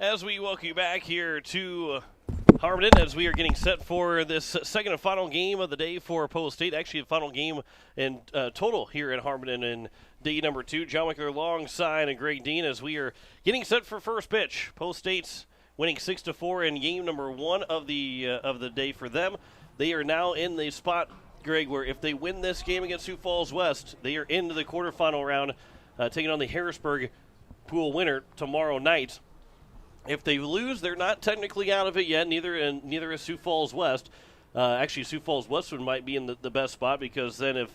As we welcome you back here to Harmon, as we are getting set for this second and final game of the day for Post State. Actually, the final game in total here at Harmon in day number 2. John Wickler alongside and Greg Dean as we are getting set for first pitch. Post State's winning 6-4 in game number 1 of the day for them. They are now in the spot, Greg, where if they win this game against Sioux Falls West, they are into the quarterfinal round, taking on the Harrisburg pool winner tomorrow night. If they lose, they're not technically out of it yet. Neither is Sioux Falls West. Actually, Sioux Falls Westwood might be in the best spot, because then if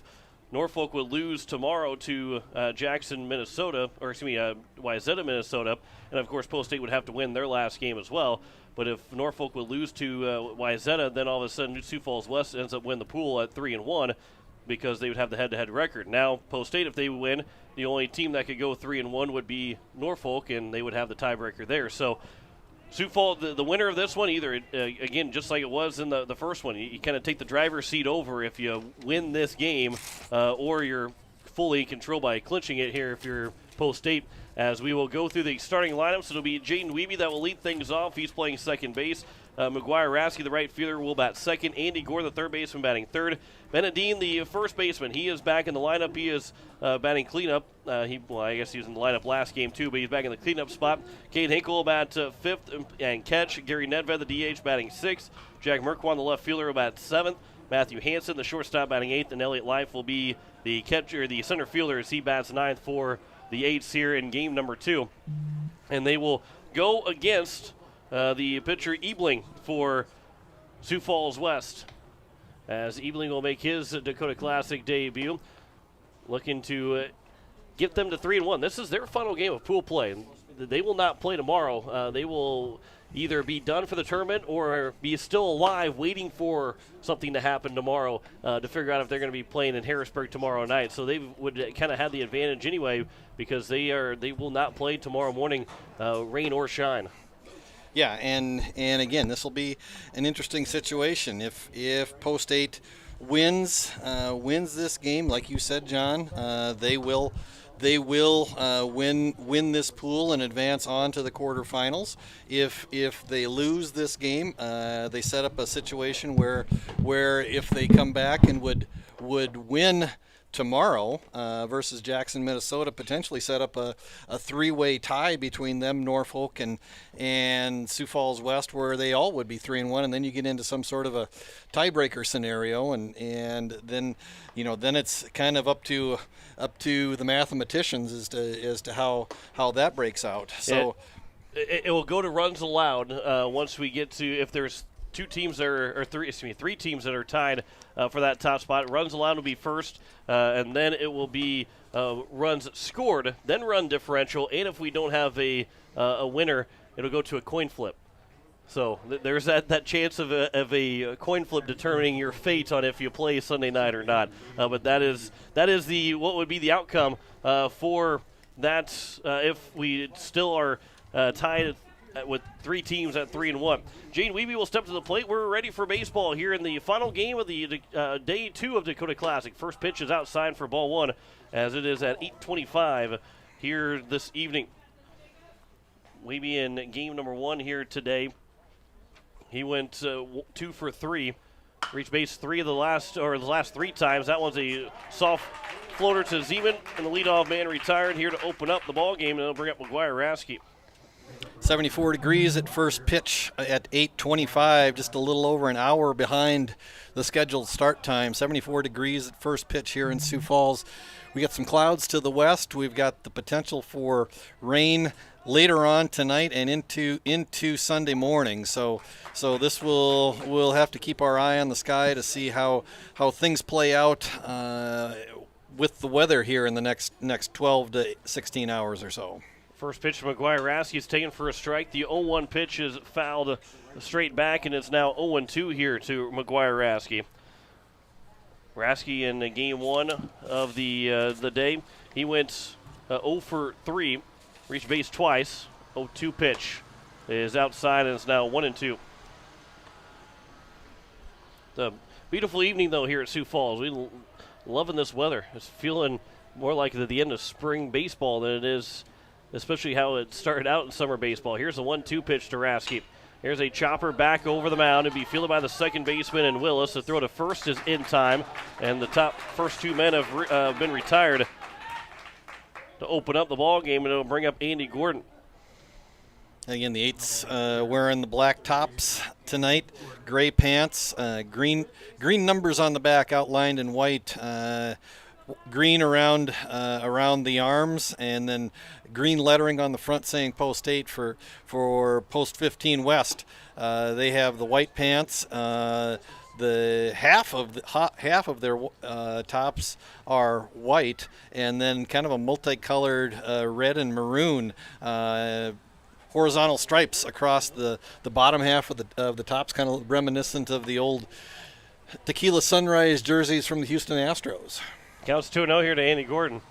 Norfolk would lose tomorrow to Jackson, Minnesota, or excuse me, Wayzata, Minnesota, and of course Post State would have to win their last game as well. But if Norfolk would lose to Wayzata, then all of a sudden Sioux Falls West ends up winning the pool at 3-1, because they would have the head-to-head record. Now, Post State, if they win, the only team that could go 3-1 would be Norfolk, and they would have the tiebreaker there. So, Sioux Falls, the winner of this one, either, again, just like it was in the first one, you kind of take the driver's seat over if you win this game, or you're fully controlled by clinching it here if you're Post State. As we will go through the starting lineups, it'll be Jaden Wiebe that will lead things off. He's playing second base. McGuire Rasky, the right fielder, will bat second. Andy Gore, the third baseman, batting third. Bennett Dean, the first baseman, he is back in the lineup. He is batting cleanup. I guess he was in the lineup last game too, but he's back in the cleanup spot. Cade Hinkle will bat fifth and catch. Gary Nedved, the DH, batting sixth. Jack Merkwan, the left fielder, will bat seventh. Matthew Hansen, the shortstop, batting eighth. And Elliott Life will be the catcher, the center fielder, as he bats ninth for the Eights here in game number 2. And they will go against the pitcher Ebling for Sioux Falls West, as Ebling will make his Dakota Classic debut, looking to get them to 3-1. This is their final game of pool play. They will not play tomorrow. They will either be done for the tournament or be still alive waiting for something to happen tomorrow to figure out if they're going to be playing in Harrisburg tomorrow night. So they would kind of have the advantage anyway, because they will not play tomorrow morning, rain or shine. Yeah, and again, this will be an interesting situation. If Post State wins this game, like you said, John, they will win this pool and advance on to the quarterfinals. If they lose this game, they set up a situation where if they come back and would win tomorrow versus Jackson, Minnesota, potentially set up a three-way tie between them, Norfolk, and Sioux Falls West, where they all would be 3-1, and then you get into some sort of a tiebreaker scenario, and then then it's kind of up to the mathematicians as to how that breaks out. So it will go to runs allowed once we get to, if there's three teams that are tied for that top spot. Runs allowed will be first, and then it will be runs scored, then run differential, and if we don't have a winner, it'll go to a coin flip. So there's that chance of a coin flip determining your fate on if you play Sunday night or not. But that is what would be the outcome for that if we still are tied with three teams at 3-1. Jaden Wiebe will step to the plate. We're ready for baseball here in the final game of the day 2 of Dakota Classic. First pitch is outside for ball 1, as it is at 8:25 here this evening. Wiebe in game number 1 here today. He went 2 for 3, reached base the last 3 times. That one's a soft floater to Zeman, and the leadoff man retired here to open up the ball game, and they'll bring up McGuire Rasky. 74 degrees at first pitch at 8:25, just a little over an hour behind the scheduled start time. 74 degrees at first pitch here in Sioux Falls. We got some clouds to the west. We've got the potential for rain later on tonight and into Sunday morning. So this we'll have to keep our eye on the sky to see how things play out with the weather here in the next 12 to 16 hours or so. First pitch from McGuire Rasky is taken for a strike. The 0-1 pitch is fouled straight back, and it's now 0-2 here to McGuire Rasky. Rasky in game 1 of the day, he went 0 for 3, reached base twice. 0-2 pitch is outside, and it's now 1-2. The beautiful evening though here at Sioux Falls. We loving this weather. It's feeling more like the end of spring baseball than it is especially how it started out in summer baseball. Here's a 1-2 pitch to Rasky. Here's a chopper back over the mound to be fielded by the second baseman and Willis. The throw to first is in time, and the top first two men have been retired to open up the ball game, and it'll bring up Andy Gordon. Again, the Eights wearing the black tops tonight, gray pants, green numbers on the back outlined in white, green around the arms, and then green lettering on the front saying Post 8 for Post 15 West. They have the white pants. The half of their tops are white, and then kind of a multicolored red and maroon horizontal stripes across the bottom half of the tops, kind of reminiscent of the old Tequila Sunrise jerseys from the Houston Astros. Counts 2-0 here to Andy Gordon.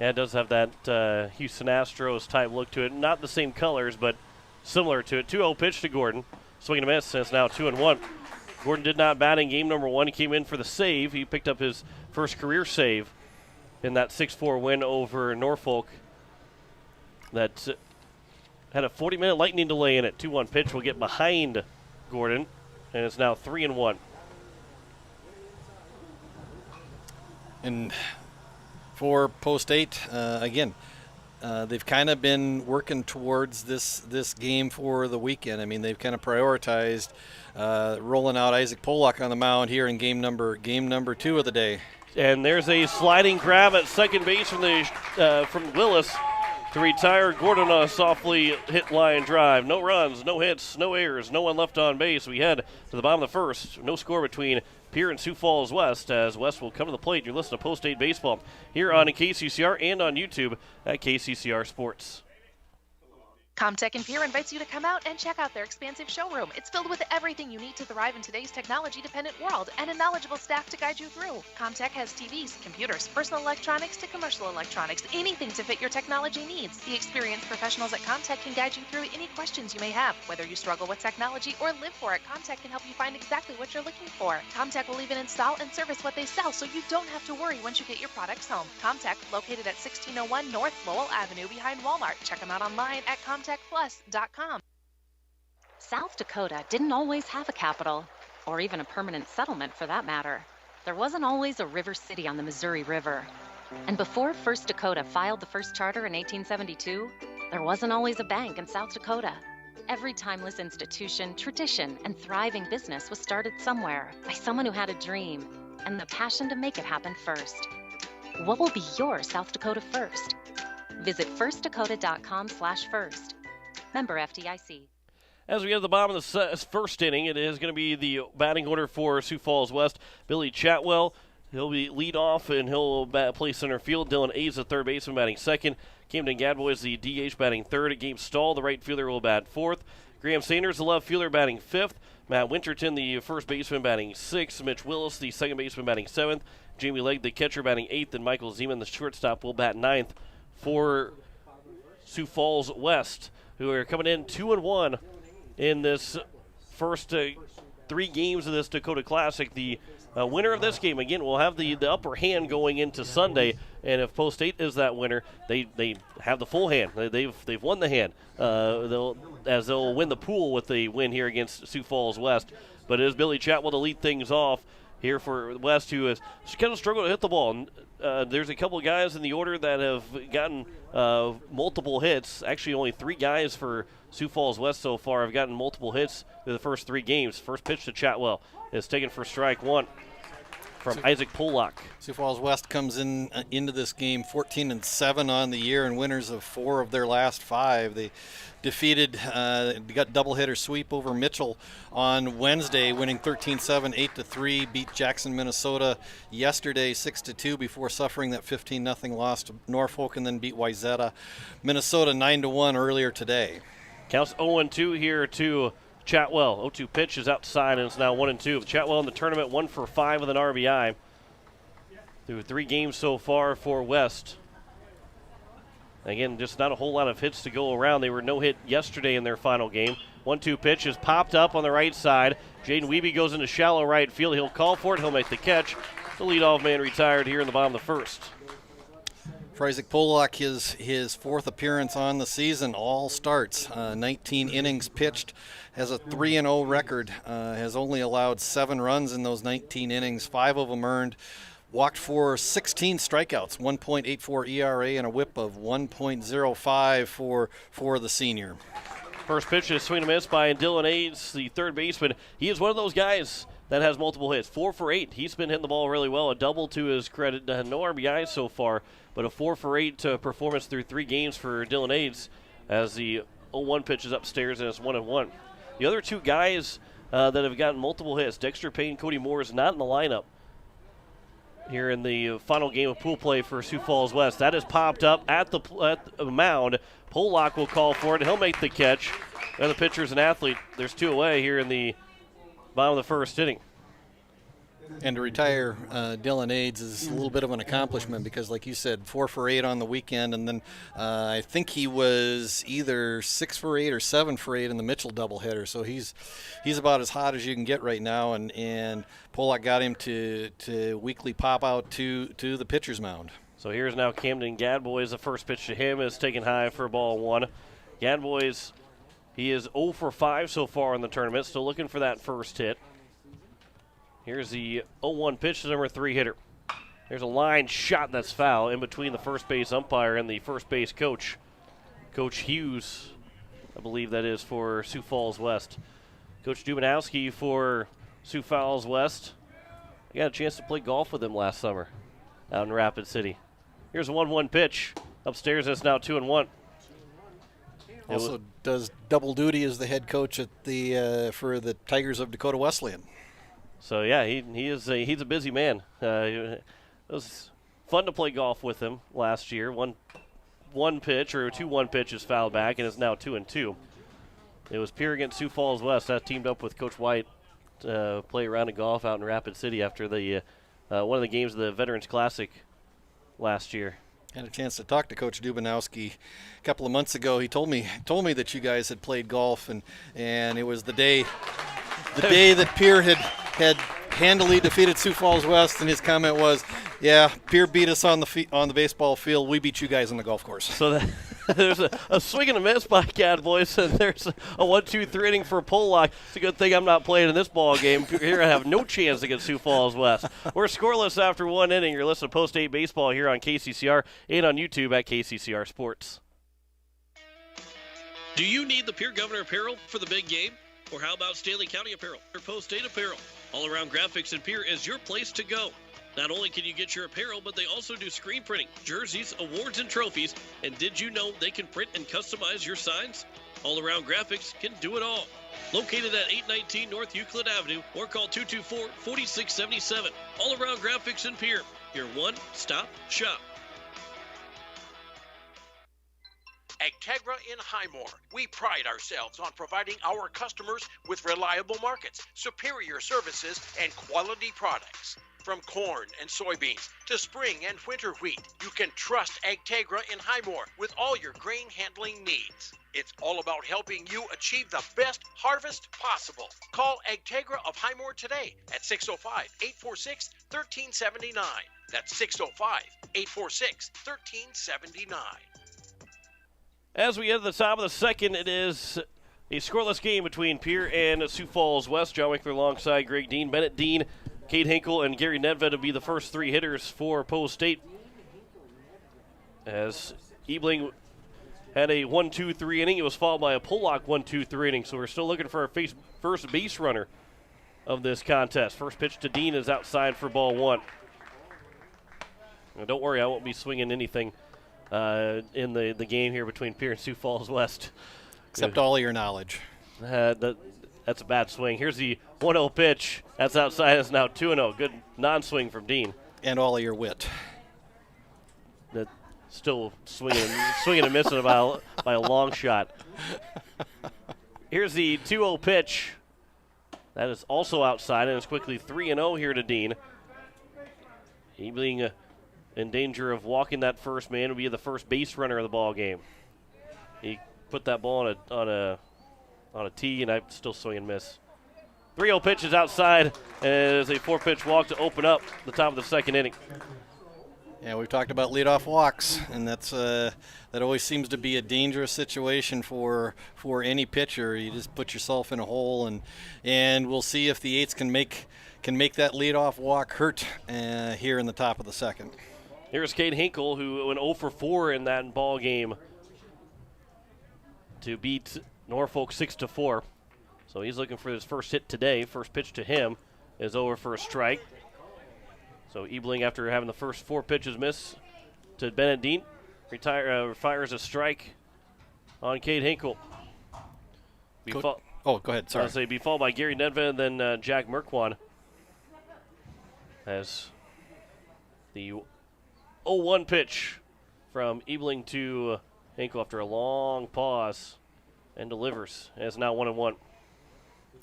Yeah, it does have that Houston Astros type look to it. Not the same colors, but similar to it. 2-0 pitch to Gordon. Swing and a miss, and it's now 2-1. Gordon did not bat in game number 1. He came in for the save. He picked up his first career save in that 6-4 win over Norfolk. That had a 40-minute lightning delay in it. 2-1 pitch will get behind Gordon, and it's now 3-1. And for Post 8, again, they've kind of been working towards this game for the weekend. I mean, they've kind of prioritized rolling out Isaac Pollock on the mound here in game number 2 of the day. And there's a sliding grab at second base from Willis to retire Gordon on a softly hit line drive. No runs, no hits, no errors, no one left on base. We head to the bottom of the first. No score between Pierre and Sioux Falls West, as West will come to the plate. You're listening to Post 8 Baseball here on KCCR and on YouTube at KCCR Sports. Comtech and Pierre invites you to come out and check out their expansive showroom. It's filled with everything you need to thrive in today's technology-dependent world and a knowledgeable staff to guide you through. Comtech has TVs, computers, personal electronics to commercial electronics, anything to fit your technology needs. The experienced professionals at Comtech can guide you through any questions you may have. Whether you struggle with technology or live for it, Comtech can help you find exactly what you're looking for. Comtech will even install and service what they sell, so you don't have to worry once you get your products home. Comtech, located at 1601 North Lowell Avenue behind Walmart. Check them out online at comtechplus.com. South Dakota didn't always have a capital, or even a permanent settlement for that matter. There wasn't always a river city on the Missouri River. And before First Dakota filed the first charter in 1872, there wasn't always a bank in South Dakota. Every timeless institution, tradition, and thriving business was started somewhere by someone who had a dream and the passion to make it happen first. What will be your South Dakota first? Visit firstdakota.com/first. Member FDIC. As we get to the bottom of the first inning, it is going to be the batting order for Sioux Falls West. Billy Chatwell, he'll be lead off, and he'll play center field. Dylan A's the third baseman batting second. Camden Gadboy is the DH batting third. Gabe Stahl, the right fielder, will bat fourth. Graham Sanders, the left fielder, batting fifth. Matt Winterton, the first baseman, batting sixth. Mitch Willis, the second baseman, batting seventh. Jamie Legg, the catcher, batting eighth. And Michael Zeman, the shortstop, will bat ninth for Sioux Falls West, who are coming in 2-1 in this first 3 games of this Dakota Classic. The winner of this game, again, will have the upper hand going into Sunday, and if Post 8 is that winner, they have the full hand. They've won the hand. They'll win the pool with the win here against Sioux Falls West. But it is Billy Chatwell to lead things off here for West, who has kind of struggled to hit the ball. There's a couple of guys in the order that have gotten multiple hits. Actually, only 3 guys for Sioux Falls West so far have gotten multiple hits through the first 3 games. First pitch to Chatwell is taken for strike 1 from Isaac Pollock. Sioux Falls West comes into this game 14-7 on the year and winners of 4 of their last 5. They defeated, got doubleheader sweep over Mitchell on Wednesday, winning 13-7, 8-3, beat Jackson, Minnesota yesterday 6-2 before suffering that 15-0 loss to Norfolk, and then beat Wayzata, Minnesota 9-1 earlier today. Counts 0-2 here to Chatwell. 0-2 pitch is outside, and it's now 1-2. Chatwell in the tournament 1 for 5 with an RBI through 3 games so far for West. Again, just not a whole lot of hits to go around. They were no hit yesterday in their final game. 1-2 pitch is popped up on the right side. Jaden Wiebe goes into shallow right field. He'll call for it. He'll make the catch. The leadoff man retired here in the bottom of the first. For Isaac Polak, his fourth appearance on the season, all starts, 19 innings pitched, has a 3-0 record, has only allowed 7 runs in those 19 innings, 5 of them earned, walked for 16 strikeouts, 1.84 ERA, and a whip of 1.05 for the senior. First pitch is swing and miss by Dylan Aids, the third baseman. He is one of those guys that has multiple hits. 4 for 8. He's been hitting the ball really well. A double to his credit. No RBIs so far, but a 4 for 8 performance through 3 games for Dylan Aids as the 0-1 pitch is upstairs and it's 1-1. The other 2 guys that have gotten multiple hits, Dexter Payne, Cody Moore, is not in the lineup here in the final game of pool play for Sioux Falls West. That has popped up at the mound. Polak will call for it. He'll make the catch. And the pitcher's an athlete. There's 2 away here in the bottom of the first inning. And to retire Dylan Aids is a little bit of an accomplishment because, like you said, 4 for 8 on the weekend, and then I think he was either 6 for 8 or 7 for 8 in the Mitchell doubleheader. So he's about as hot as you can get right now, and Polak got him to weekly pop out to the pitcher's mound. So here's now Camden Gadboys. The first pitch to him is taken high for ball 1. Gadboys, he is 0 for 5 so far in the tournament, still looking for that first hit. Here's the 0-1 pitch to number 3 hitter. There's a line shot that's foul in between the first base umpire and the first base coach. Coach Hughes, I believe that is for Sioux Falls West. Coach Dubanowski for Sioux Falls West. I got a chance to play golf with him last summer out in Rapid City. Here's a 1-1 pitch. Upstairs, it's now 2-1. Also does double duty as the head coach at the for the Tigers of Dakota Wesleyan. So yeah, he's a busy man. It was fun to play golf with him last year. One pitch or 2-1 pitches fouled back, and it's now 2-2. It was Pierre against Sioux Falls West. That teamed up with Coach White to play a round of golf out in Rapid City after the one of the games of the Veterans Classic last year. Had a chance to talk to Coach Dubanowski a couple of months ago. He told me that you guys had played golf, and it was the day that Pierre had handily defeated Sioux Falls West, and his comment was, "Yeah, Pierre beat us on the baseball field. We beat you guys on the golf course." So there's a swing and a miss by Gadboys, and there's a 1-2-3 inning for Polak. It's a good thing I'm not playing in this ball game. Here I have no chance against Sioux Falls West. We're scoreless after 1 inning. You're listening to Post 8 Baseball here on KCCR and on YouTube at KCCR Sports. Do you need the Pierre Governor apparel for the big game? Or how about Stanley County apparel or Post 8 apparel? All-around graphics and Pierre is your place to go. Not only can you get your apparel, but they also do screen printing, jerseys, awards, and trophies. And did you know they can print and customize your signs? All Around Graphics can do it all. Located at 819 North Euclid Avenue or call 224-4677. All Around Graphics and Pierre, your one-stop shop. Agtegra in Highmore. We pride ourselves on providing our customers with reliable markets, superior services, and quality products. From corn and soybeans to spring and winter wheat, you can trust Agtegra in Highmore with all your grain handling needs. It's all about helping you achieve the best harvest possible. Call Agtegra of Highmore today at 605-846-1379. That's 605-846-1379. As we get to the top of the second, it is a scoreless game between Pierre and Sioux Falls West. John Winkler alongside Greg Dean. Bennett Dean, Cade Hinkle, and Gary Nedved will be the first 3 hitters for Post State. As Ebling had a 1-2-3 inning, it was followed by a Polak 1-2-3 inning. So we're still looking for our first base runner of this contest. First pitch to Dean is outside for ball 1. Now don't worry, I won't be swinging anything in the game here between Pierre and Sioux Falls West. Except all of your knowledge. That's a bad swing. Here's the 1-0 pitch. That's outside. It's now 2-0. Good non-swing from Dean. And all of your wit. That still swinging and missing by a long shot. Here's the 2-0 pitch. That is also outside, and it's quickly 3-0 here to Dean. He being in danger of walking that first man, will be the first base runner of the ball game. He put that ball on a tee, and I still swing and miss. 3-0 pitch is outside, and it is a 4-pitch walk to open up the top of the second inning. Yeah, we've talked about leadoff walks, and that always seems to be a dangerous situation for any pitcher. You just put yourself in a hole, and we'll see if the eights can make that leadoff walk hurt here in the top of the second. Here's Cade Hinkle, who went 0 for 4 in that ball game to beat Norfolk 6-4. So he's looking for his first hit today. First pitch to him is over for a strike. So Ebling, after having the first 4 pitches miss to Bennett Dean, fires a strike on Cade Hinkle. Go ahead. Sorry. I'll say be followed by Gary Nedved and then Jack Merkwan. As the 0-1 pitch from Ebling to Hinkle after a long pause and delivers as now 1-1.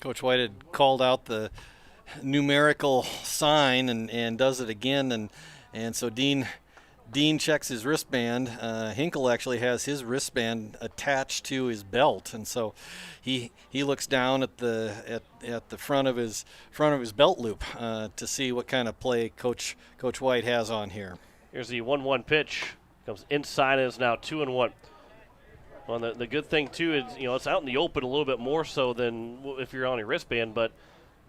Coach White had called out the numerical sign and does it again, and so Dean checks his wristband. Hinkle actually has his wristband attached to his belt, and so he looks down at the front of his belt loop to see what kind of play Coach White has on here. Here's the 1-1 pitch, comes inside and is now 2-1. Well, the good thing too is it's out in the open a little bit more so than if you're on your wristband, but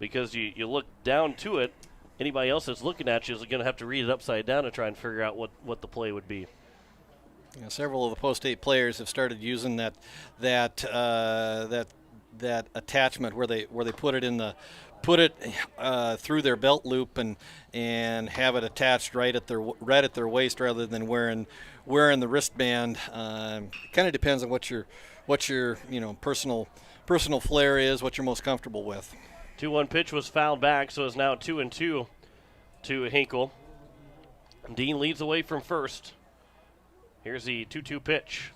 because you look down to it, anybody else that's looking at you is going to have to read it upside down to try and figure out what the play would be. Several of the post-8 players have started using that attachment where they put it through their belt loop and have it attached right at their waist rather than wearing the wristband. Kind of depends on what your personal flair is, what you're most comfortable with. 2-1 pitch was fouled back, so it's now 2-2 to Hinkle. Dean leads away from first. Here's the 2-2 pitch.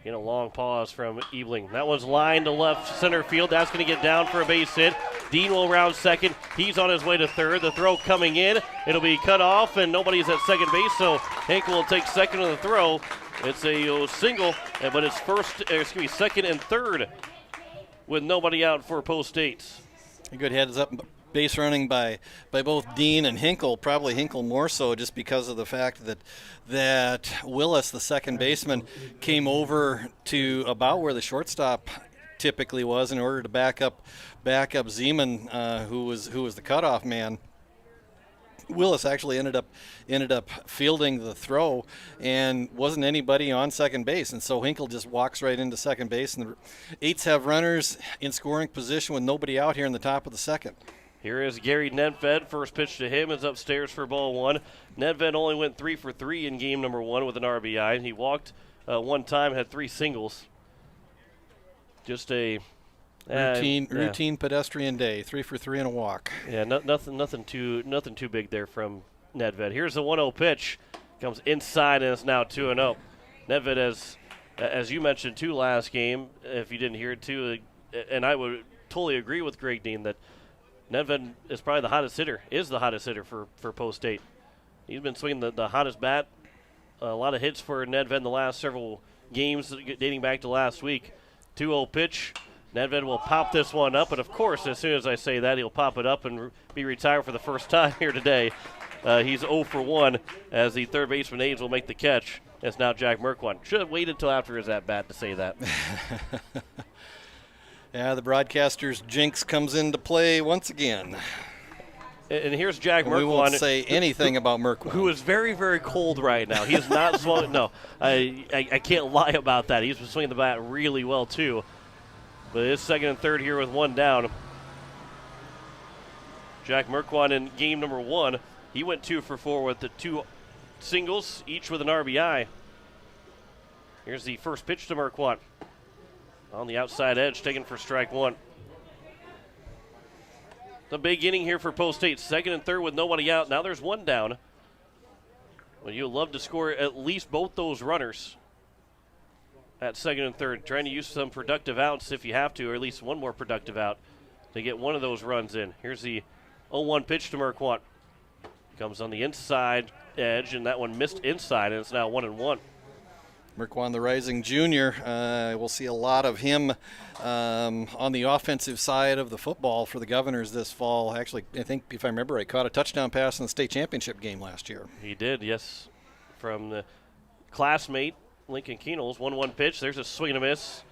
In a long pause from Ebling. That one's lined to left center field. That's going to get down for a base hit. Dean will round second. He's on his way to third. The throw coming in. It'll be cut off, and nobody's at second base, so Hinkle will take second on the throw. It's a single, but it's second and third with nobody out for post 8. A good heads-up base running by both Dean and Hinkle, probably Hinkle more so just because of the fact that Willis, the second baseman, came over to about where the shortstop typically was in order to back up Zeman, who was the cutoff man. Willis actually ended up fielding the throw and wasn't anybody on second base, and so Hinkle just walks right into second base, and the Eights have runners in scoring position with nobody out here in the top of the second. Here is Gary Nedved. First pitch to him is upstairs for ball 1. Nedved only went 3 for 3 in game number 1 with an RBI. He walked one time, had 3 singles. Just a routine pedestrian day. 3 for 3 and a walk. Yeah, nothing too big there from Nedved. Here's the 1-0 pitch. Comes inside and it's now 2-0. Nedved, as you mentioned too last game, if you didn't hear it too, and I would totally agree with Greg Dean that Nedved is probably the hottest hitter for post 8. He's been swinging the hottest bat. A lot of hits for Nedved in the last several games dating back to last week. 2-0 pitch. Nedved will pop this one up, and of course, as soon as I say that, he'll pop it up and be retired for the first time here today. He's 0 for 1 as the third baseman Ames will make the catch. It's now Jack Merkwan. Should have waited until after his at-bat to say that. Yeah, the broadcaster's jinx comes into play once again. And here's Jack Merkwan. We won't say anything about Merkwan. Who is very, very cold right now. He's not swinging. No, I can't lie about that. He's been swinging the bat really well, too. But it's second and third here with one down. Jack Merkwan in game number 1, he went 2 for 4 with the 2 singles, each with an RBI. Here's the first pitch to Merkwan. On the outside edge, taken for strike 1. The big inning here for post 8. Second and third with nobody out. Now there's one down. Well, you'd love to score at least both those runners at second and third. Trying to use some productive outs if you have to, or at least one more productive out to get one of those runs in. Here's the 0-1 pitch to Merkwan. Comes on the inside edge, and that one missed inside, and it's now 1-1. Merkwan, the rising junior, we'll see a lot of him on the offensive side of the football for the Governors this fall. Actually, I think, if I remember right, caught a touchdown pass in the state championship game last year. He did, yes, from the classmate Lincoln Keenels. 1-1 pitch. There's a swing and a miss.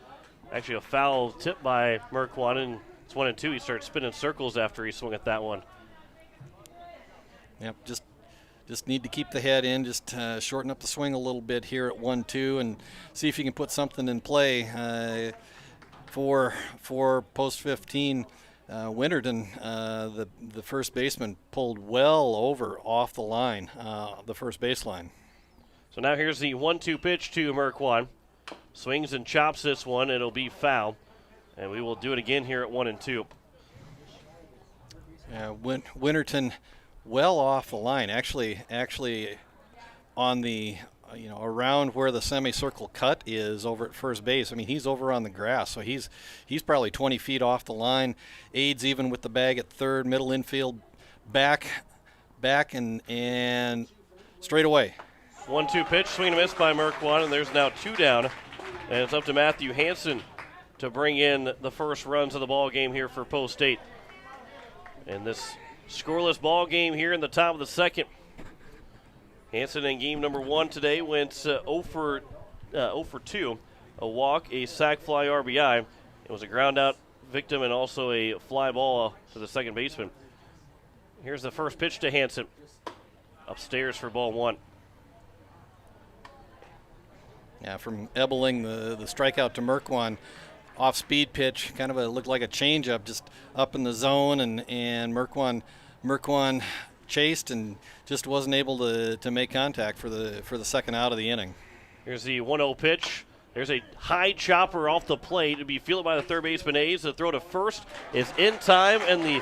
Actually, a foul tip by Merkwan, and it's 1-2. He started spinning circles after he swung at that one. Yep, just need to keep the head in, just shorten up the swing a little bit here at 1-2 and see if you can put something in play for post 15. Winterton, the first baseman, pulled well over off the line, the first baseline. So now here's the 1-2 pitch to Merkwan. Swings and chops this one. It'll be foul. And we will do it again here at 1-2. Winterton well off the line, actually on the around where the semicircle cut is over at first base. I mean, he's over on the grass, so he's probably 20 feet off the line. Aids even with the bag at third, middle infield, back and straight away. 1-2 pitch, swing and a miss by Merkwan, and there's now 2 down. And it's up to Matthew Hansen to bring in the first runs of the ball game here for Post State. And this scoreless ball game here in the top of the second. Hansen in game number 1 today went 0 for 2. A walk, a sac fly RBI. It was a ground out victim and also a fly ball to the second baseman. Here's the first pitch to Hansen. Upstairs for ball 1. Yeah, from Ebeling, the strikeout to Merkwan, off-speed pitch, kind of looked like a changeup, just up in the zone, and Merkwan chased and just wasn't able to make contact for the second out of the inning. Here's the 1-0 pitch. There's a high chopper off the plate to be fielded by the third baseman A's. The throw to first is in time, and the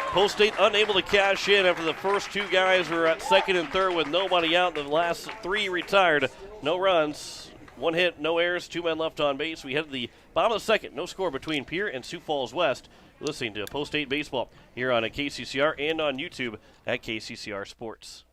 Post State unable to cash in after the first 2 guys were at second and third with nobody out. The last 3 retired. No runs, 1 hit, no errors, 2 men left on base. We head to the bottom of the second. No score between Pierre and Sioux Falls West. You're listening to Post State Baseball here on KCCR and on YouTube at KCCR Sports.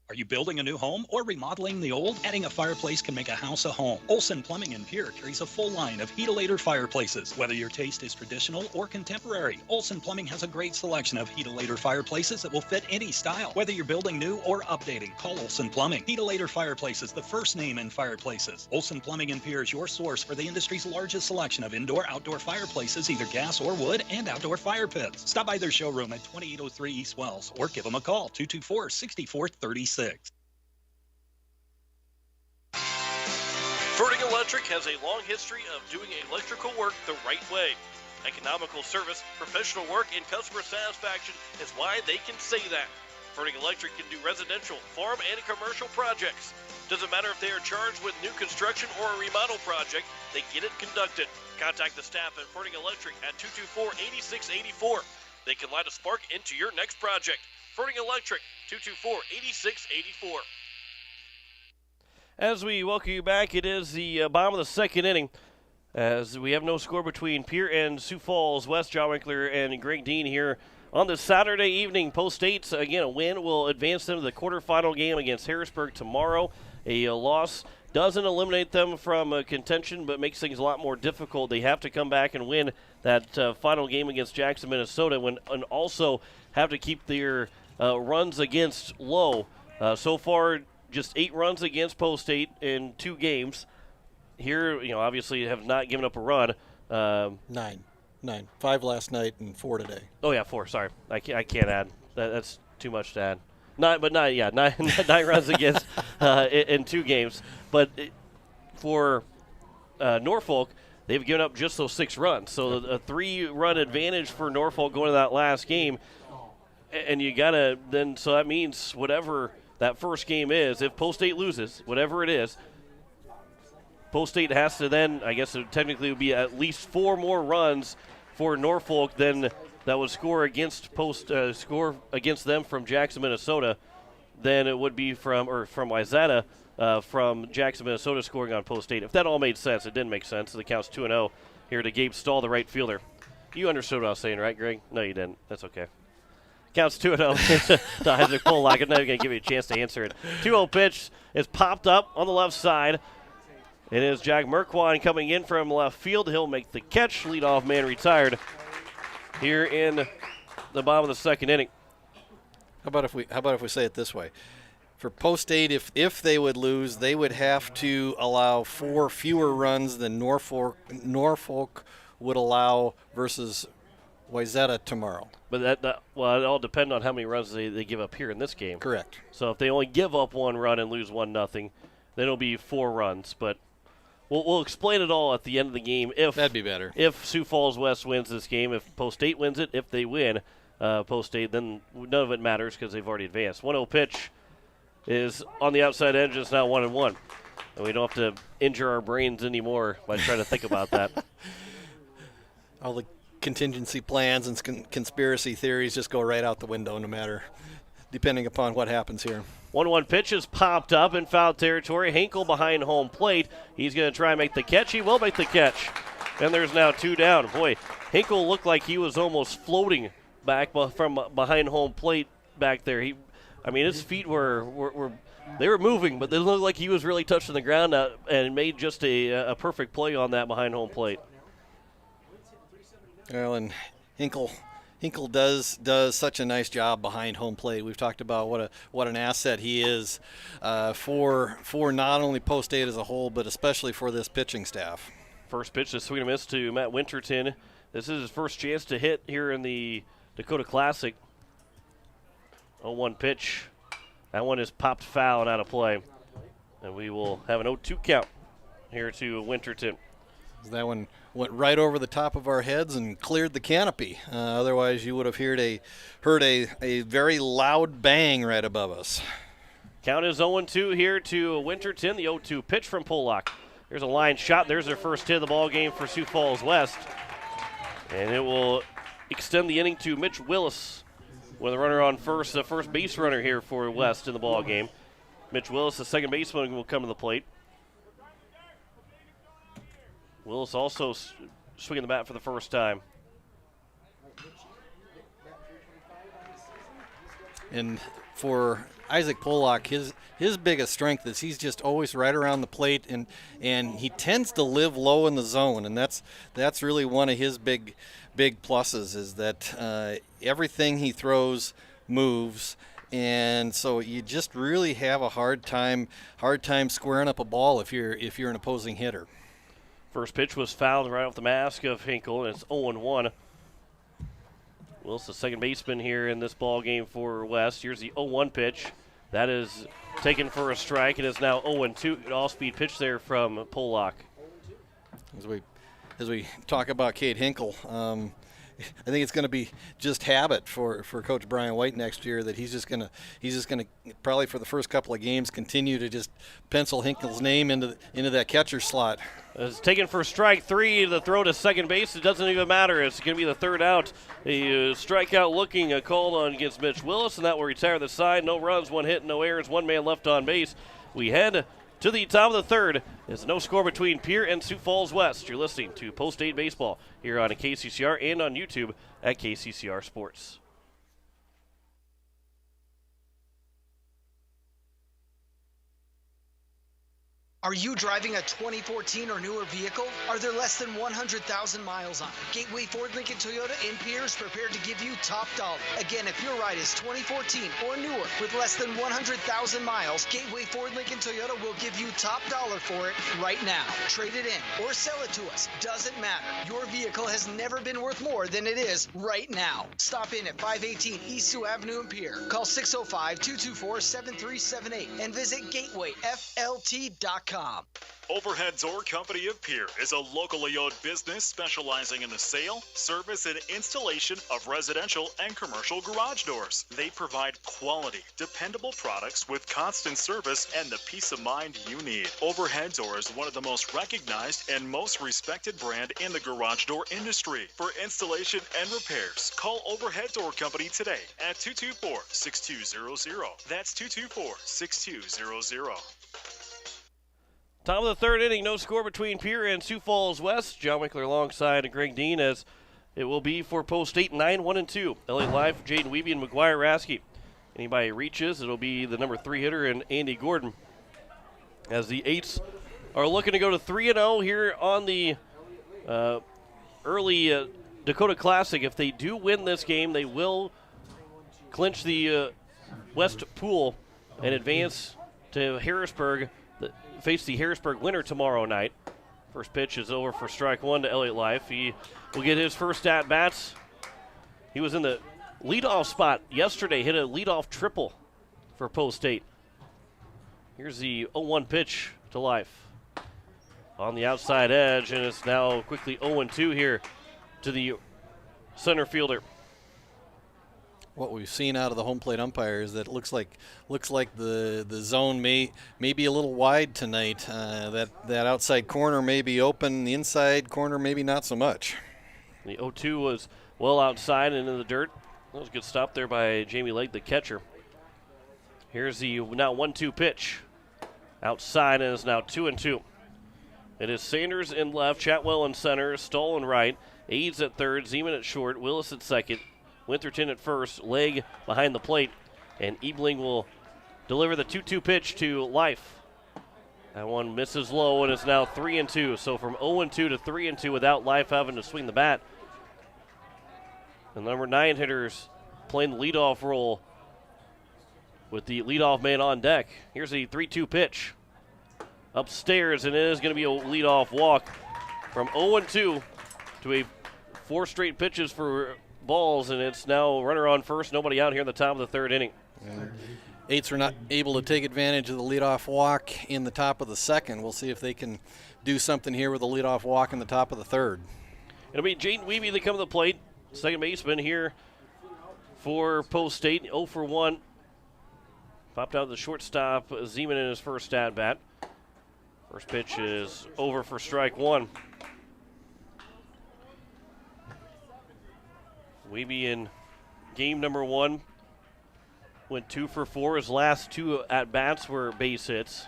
Are you building a new home or remodeling the old? Adding a fireplace can make a house a home. Olson Plumbing in Pierre carries a full line of Heatolator fireplaces. Whether your taste is traditional or contemporary, Olson Plumbing has a great selection of Heatolator fireplaces that will fit any style. Whether you're building new or updating, call Olson Plumbing. Heatolator Fireplaces, the first name in fireplaces. Olson Plumbing in Pierre is your source for the industry's largest selection of indoor-outdoor fireplaces, either gas or wood, and outdoor fire pits. Stop by their showroom at 2803 East Wells or give them a call, 224-6436. Ferding Electric has a long history of doing electrical work the right way. Economical service, professional work, and customer satisfaction is why they can say that. Ferding Electric can do residential, farm, and commercial projects. Doesn't matter if they are charged with new construction or a remodel project, they get it conducted. Contact the staff at Ferding Electric at 224-8684. They can light a spark into your next project. Ferding Electric, 224-8684. As we welcome you back, it is the bottom of the second inning. As we have no score between Pierre and Sioux Falls West. John Winkler and Greg Dean here on this Saturday evening. Post State's, again, a win will advance them to the quarterfinal game against Harrisburg tomorrow. A loss doesn't eliminate them from contention, but makes things a lot more difficult. They have to come back and win that final game against Jackson, Minnesota, and also have to keep their runs against low. So far, just 8 runs against Post State in 2 games. Here, obviously have not given up a run. 9. 5 last night and 4 today. Oh, yeah, 4. Sorry. I can't add. That's too much to add. 9 runs against in 2 games. But for Norfolk, they've given up just those 6 runs. So a 3-run advantage for Norfolk going to that last game. And you got to then, so that means whatever that first game is, if Post State loses, whatever it is, Post State has to then, I guess it technically would be at least 4 more runs for Norfolk than that would score against them from Jackson, Minnesota, than it would be from Wayzata from Jackson, Minnesota scoring on Post State. If that all made sense, it didn't make sense. The count's 2-0 here to Gabe Stahl, the right fielder. You understood what I was saying, right, Greg? No, you didn't. That's okay. Counts 2-0 to Isaac Pollock. I'm not even going to give you a chance to answer it. 2-0 pitch is popped up on the left side. It is Jack Merquan coming in from left field. He'll make the catch. Leadoff man retired here in the bottom of the second inning. How about if we say it this way? For Post State, if they would lose, they would have to allow 4 fewer runs than Norfolk would allow versus Wayzata tomorrow. But it all depends on how many runs they give up here in this game. Correct. So if they only give up 1 run and lose 1-0, then it'll be 4 runs. But we'll explain it all at the end of the game. That'd be better. If Sioux Falls West wins this game, if Post State wins it, if they win Post State, then none of it matters because they've already advanced. 1-0 pitch is on the outside edge. It's now 1-1. And we don't have to injure our brains anymore by trying to think about that. All the contingency plans and conspiracy theories just go right out the window, no matter, depending upon what happens here. 1-1 pitch is popped up in foul territory. Hinkle behind home plate. He's going to try and make the catch. He will make the catch. And there's now 2 down. Boy, Hinkle looked like he was almost floating back from behind home plate back there. His feet were moving, but they looked like he was really touching the ground and made just a perfect play on that behind home plate. Well, and Hinkle does such a nice job behind home plate. We've talked about what an asset he is for not only Post State as a whole, but especially for this pitching staff. First pitch is swing and miss to Matt Winterton. This is his first chance to hit here in the Dakota Classic. 0-1 pitch. That one is popped foul and out of play. And we will have an 0-2 count here to Winterton. That one went right over the top of our heads and cleared the canopy. Otherwise, you would have heard a very loud bang right above us. Count is 0-2 here to Winterton. The 0-2 pitch from Pollock. There's a line shot. There's their first hit of the ball game for Sioux Falls West. And it will extend the inning to Mitch Willis with a runner on first, the first base runner here for West in the ball game. Mitch Willis, the second baseman, will come to the plate. Willis also swinging the bat for the first time. And for Isaac Pollock, his biggest strength is he's just always right around the plate, and he tends to live low in the zone, and that's really one of his big pluses is that everything he throws moves, and so you just really have a hard time squaring up a ball if you're an opposing hitter. First pitch was fouled right off the mask of Hinkle, and it's 0-1. Willis, the second baseman here in this ball game for West. Here's the 0-1 pitch. That is taken for a strike. It is now 0-2. An off-speed pitch there from Pollock. As we talk about Cade Hinkle, I think it's going to be just habit for Coach Brian White next year that he's just going to probably for the first couple of games continue to just pencil Hinkle's name into that catcher slot. It's taken for strike 3. The throw to second base, it doesn't even matter. It's going to be the third out. A strikeout looking called on against Mitch Willis, and that will retire the side. No runs, 1 hit, no errors, 1 man left on base. We head to the top of the third. There's no score between Pierre and Sioux Falls West. You're listening to Post State Baseball here on KCCR and on YouTube at KCCR Sports. Are you driving a 2014 or newer vehicle? Are there less than 100,000 miles on it? Gateway Ford Lincoln Toyota in Pierre is prepared to give you top dollar. Again, if your ride is 2014 or newer with less than 100,000 miles, Gateway Ford Lincoln Toyota will give you top dollar for it right now. Trade it in or sell it to us. Doesn't matter. Your vehicle has never been worth more than it is right now. Stop in at 518 East Sioux Avenue in Pierre. Call 605-224-7378 and visit gatewayflt.com. Overhead Door Company of Pierre is a locally owned business specializing in the sale, service, and installation of residential and commercial garage doors. They provide quality, dependable products with constant service and the peace of mind you need. Overhead Door is one of the most recognized and most respected brand in the garage door industry. For installation and repairs, call Overhead Door Company today at 224-6200. That's 224-6200. Top of the third inning, no score between Pierre and Sioux Falls West. John Winkler alongside Greg Dean as it will be for Post State 9-1-2. LA Live, Jaden Weeby and McGuire Raskey. Anybody reaches, it'll be the number 3 hitter and Andy Gordon. As the eights are looking to go to 3-0 here on the early Dakota Classic. If they do win this game, they will clinch the West Pool and advance to Harrisburg, face the Harrisburg winner tomorrow night. First pitch is over for strike one to Elliott Life. He will get his first at-bats. He was in the leadoff spot yesterday, hit a leadoff triple for Post State. Here's the 0-1 pitch to Life. On the outside edge, and it's now quickly 0-2 here to the center fielder. What we've seen out of the home plate umpire is that it looks like the zone may be a little wide tonight. That outside corner may be open, the inside corner maybe not so much. The 0-2 was well outside and in the dirt. That was a good stop there by Jamie Legg, the catcher. Here's the now 1-2 pitch. Outside, and it's now 2-2. It is Sanders in left, Chatwell in center, Stoll in right, Aids at third, Zeman at short, Willis at second, Winterton at first, Legg behind the plate, and Ebling will deliver the 2-2 pitch to Life. That one misses low, and it's now 3-2. So from 0-2 to 3-2 without Life having to swing the bat. The number 9 hitters playing the leadoff role with the leadoff man on deck. Here's the 3-2 pitch. Upstairs, and it is going to be a leadoff walk from 0-2 to a 4 straight pitches for balls, and it's now runner on first, nobody out here in the top of the third inning. And Eights are not able to take advantage of the leadoff walk in the top of the second. We'll see if they can do something here with a leadoff walk in the top of the third. It'll be Jaden Weeby that come to the plate, second baseman here for Post State, 0 for 1. Popped out the shortstop, Zeman in his first at-bat. First pitch is over for strike one. Weeby in game number 1 went 2 for 4. His last 2 at-bats were base hits.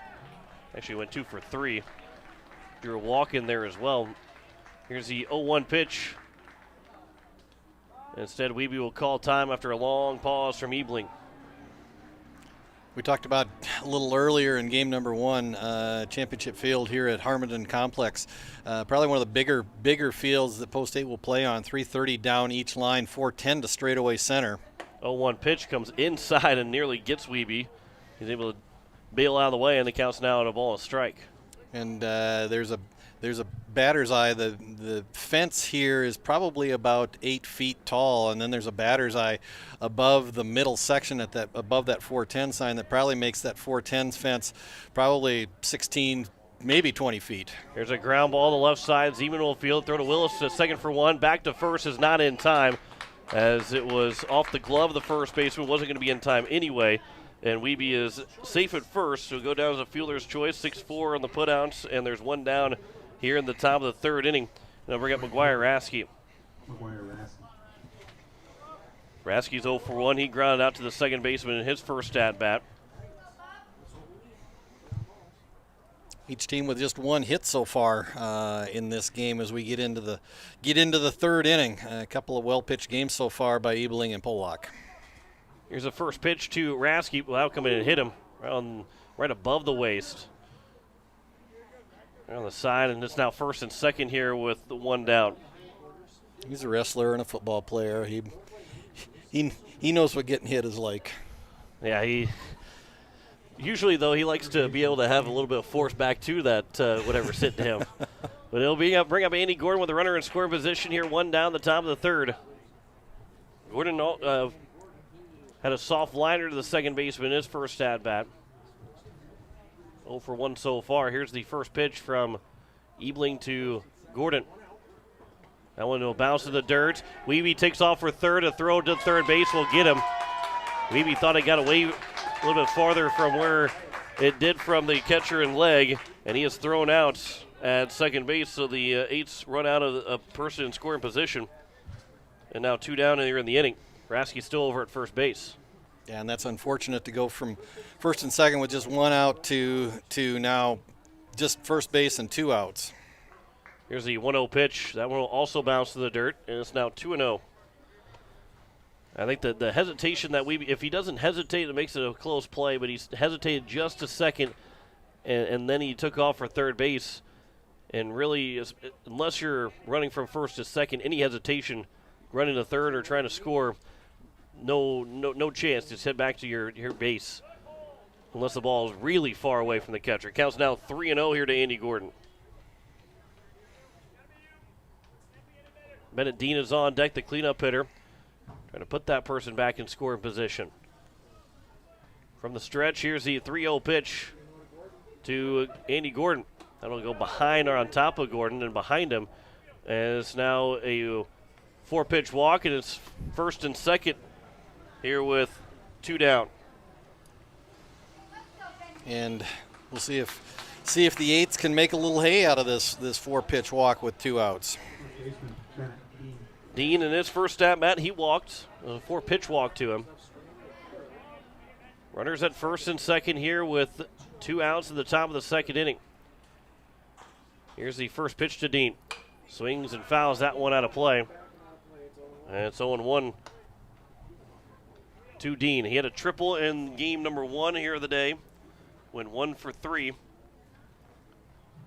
Actually went 2 for 3. Drew a walk in there as well. Here's the 0-1 pitch. Instead, Weeby will call time after a long pause from Ebling. We talked about a little earlier in game number 1, championship field here at Harmondon Complex. Probably one of the bigger fields that Post State will play on. 330 down each line, 410 to straightaway center. 0-1 pitch comes inside and nearly gets Weeby. He's able to bail out of the way, and the count's now at a ball and strike. And there's a batter's eye. The fence here is probably about 8 feet tall, and then there's a batter's eye above the middle section above that 410 sign that probably makes that 410 fence probably 16, maybe 20 feet. There's a ground ball to the left side. Zeman will field, throw to Willis to second for 1. Back to first is not in time, as it was off the glove of the first baseman. Wasn't going to be in time anyway. And Weeby is safe at first, so go down as a fielder's choice. 6-4 on the putouts, and there's one down here in the top of the third inning. And I'll bring up McGuire Rasky. Rasky's 0 for 1. He grounded out to the second baseman in his first at-bat. Each team with just 1 hit so far in this game as we get into the third inning. A couple of well-pitched games so far by Ebling and Pollock. Here's the first pitch to Rasky. Well, come in and hit him right above the waist. On the side, and it's now first and second here with the 1 down. He's a wrestler and a football player. He knows what getting hit is like. Yeah, he usually, though, he likes to be able to have a little bit of force back to that whatever's hitting him. But it'll bring up Andy Gordon with a runner in scoring position here, 1 down the top of the third. Gordon had a soft liner to the second baseman in his first at-bat. 0 for 1 so far. Here's the first pitch from Ebling to Gordon. That one will bounce to the dirt. Weeby takes off for third. A throw to third base will get him. Weeby thought it got away a little bit farther from where it did from the catcher and Legg, and he is thrown out at second base, so the Eights run out of a person in scoring position. And now 2 down here in the inning. Rasky's still over at first base. Yeah, and that's unfortunate to go from first and second with just 1 out to now just first base and 2 outs. Here's the 1-0 pitch. That one will also bounce to the dirt, and it's now 2-0. I think the hesitation that if he doesn't hesitate, it makes it a close play, but he's hesitated just a second and then he took off for third base. And really, unless you're running from first to second, any hesitation running to third or trying to score, no chance. Just head back to your base unless the ball is really far away from the catcher. It counts now 3-0 here to Andy Gordon. Bennett Dean is on deck, the cleanup hitter. Trying to put that person back in scoring position. From the stretch, here's the 3-0 pitch to Andy Gordon. That'll go behind or on top of Gordon and behind him. And it's now a 4-pitch walk, and it's first and second here with 2 down. And we'll see if the Eights can make a little hay out of this 4-pitch walk with 2 outs. Dean in his first at bat, he walked, a 4-pitch walk to him. Runners at first and second here with 2 outs at the top of the second inning. Here's the first pitch to Dean. Swings and fouls that one out of play. And it's 0-1 to Dean. He had a triple in game number 1 here of the day. Went 1 for 3.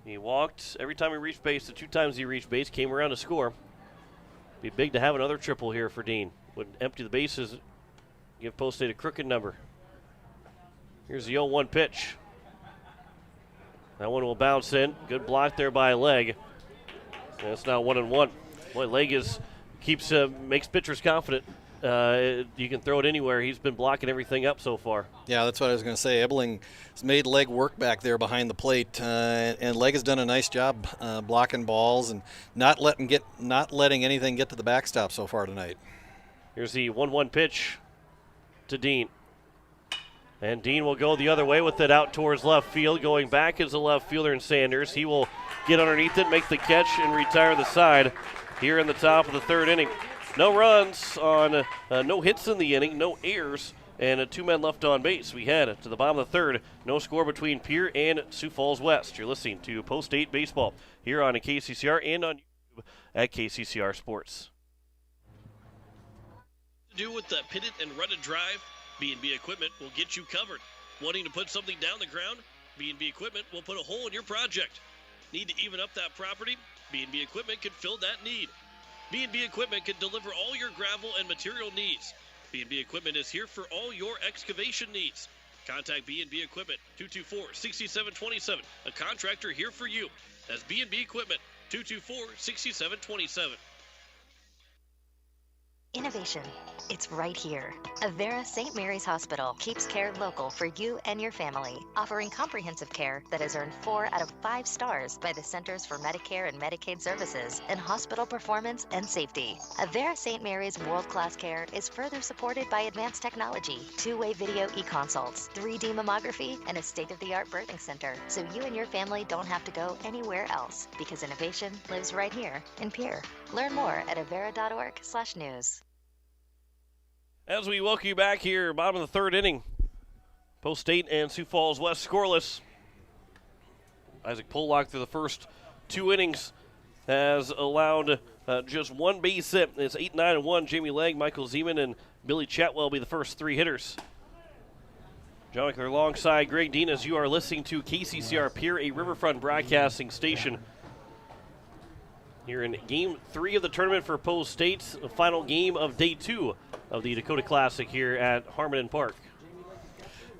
He walked every time he reached base. The 2 times he reached base came around to score. Be big to have another triple here for Dean. Would empty the bases, give Post State a crooked number. Here's the 0-1 pitch. That one will bounce in. Good block there by Leg. And it's now 1-1. Boy, Leg makes pitchers confident. You can throw it anywhere. He's been blocking everything up so far. Yeah, that's what I was going to say. Ebeling has made Leg work back there behind the plate, and Leg has done a nice job blocking balls and not letting anything get to the backstop so far tonight. Here's the 1-1 pitch to Dean. And Dean will go the other way with it out towards left field. Going back is the left fielder in Sanders. He will get underneath it, make the catch, and retire the side here in the top of the 3rd inning. No runs on, no hits in the inning, no errors, and 2 men left on base. We head to the bottom of the 3rd. No score between Pierre and Sioux Falls West. You're listening to Post 8 Baseball here on KCCR and on YouTube at KCCR Sports. Do with the pit it and run and drive? B&B Equipment will get you covered. Wanting to put something down the ground? B&B Equipment will put a hole in your project. Need to even up that property? B&B Equipment can fill that need. B&B Equipment can deliver all your gravel and material needs. B&B Equipment is here for all your excavation needs. Contact B&B Equipment, 224-6727. A contractor here for you. That's B&B Equipment, 224-6727. Innovation. It's right here. Avera St. Mary's Hospital keeps care local for you and your family, offering comprehensive care that has earned 4 out of 5 stars by the Centers for Medicare and Medicaid Services in hospital performance and safety. Avera St. Mary's world-class care is further supported by advanced technology, 2-way video e-consults, 3D mammography, and a state-of-the-art birthing center, so you and your family don't have to go anywhere else, because innovation lives right here in Pierre. Learn more at avera.org/news. As we welcome you back here, bottom of the 3rd inning. Post State and Sioux Falls West scoreless. Isaac Pollock through the first 2 innings has allowed just 1 base hit. It's 8-9-1. Jamie Legg, Michael Zeman, and Billy Chatwell will be the first 3 hitters. John McClure alongside Greg Dean as you are listening to KCCR Pierre, a Riverfront broadcasting station. Here in Game 3 of the tournament for Post State's final game of Day 2 of the Dakota Classic here at Harmon Park.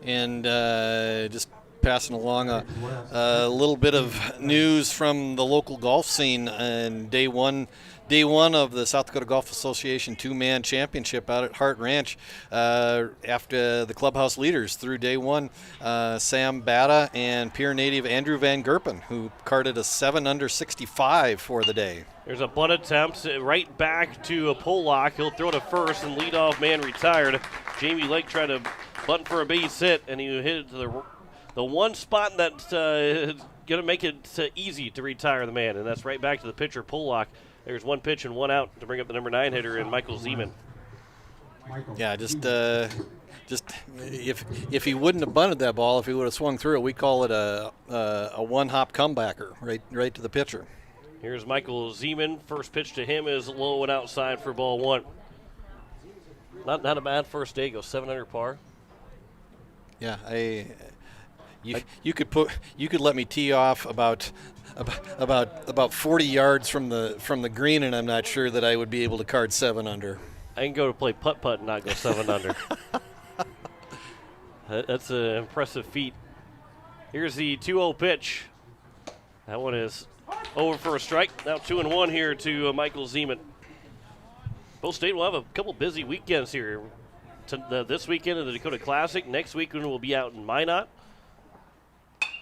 And just passing along a little bit of news from the local golf scene and Day 1 of the South Dakota Golf Association 2-man championship out at Hart Ranch. After the clubhouse leaders through Day 1, Sam Batta and Pierre native Andrew Van Gerpen, who carded a 7-under 65 for the day. There's a bunt attempt right back to a Pollock. He'll throw to first, and leadoff man retired. Jamie Lake tried to bunt for a base hit, and he hit it to the one spot that's going to make it easy to retire the man, and that's right back to the pitcher, Pollock. There's 1 pitch and 1 out to bring up the number 9 hitter in Michael Zeman. Yeah, just if he wouldn't have bunted that ball, if he would have swung through it, we call it a 1-hop comebacker right to the pitcher. Here's Michael Zeman. First pitch to him is low and outside for ball 1. Not a bad first day. Goes 7 under par. Yeah, You could let me tee off about 40 yards from the green, and I'm not sure that I would be able to card 7 under. I can go to play putt-putt and not go 7 under. That's an impressive feat. Here's the 2-0 pitch. That one is over for a strike. Now 2-1 here to Michael Zeman. Post State will have a couple busy weekends here. This weekend in the Dakota Classic. Next weekend we'll be out in Minot.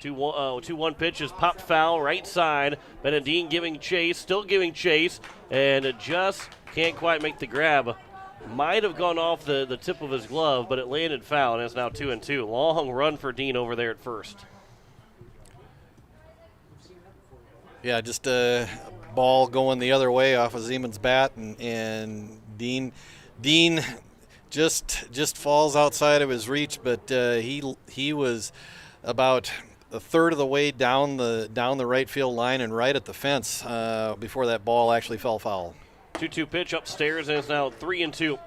2-1 pitch is popped foul right side. Benedine still giving chase, and it just can't quite make the grab. Might have gone off the tip of his glove, but it landed foul, and it's now 2-2. Long run for Dean over there at first. Yeah, just a ball going the other way off of Zeman's bat, and Dean just falls outside of his reach, but he was about a third of the way down the right field line and right at the fence before that ball actually fell foul. 2-2 pitch upstairs, and it's now 3-2.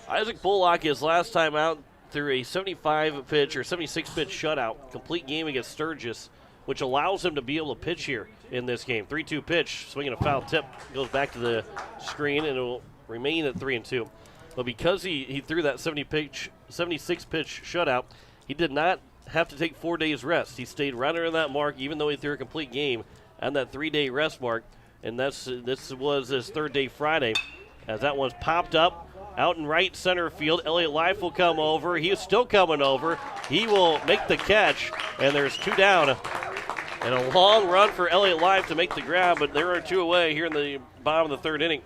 Isaac Bullock, his last time out, threw a 76 pitch shutout, complete game against Sturgis, which allows him to be able to pitch here in this game. 3-2 pitch, swinging a foul tip, goes back to the screen, and it will remain at 3-2. But because he threw that 76 pitch shutout, he did not have to take 4 days rest. He stayed right under that mark, even though he threw a complete game on that 3-day rest mark. And this was his 3rd day Friday, as that one's popped up out in right center field. Elliott Life will come over. He is still coming over. He will make the catch, and there's 2 down. And a long run for Elliott Life to make the grab, but there are 2 away here in the bottom of the 3rd inning.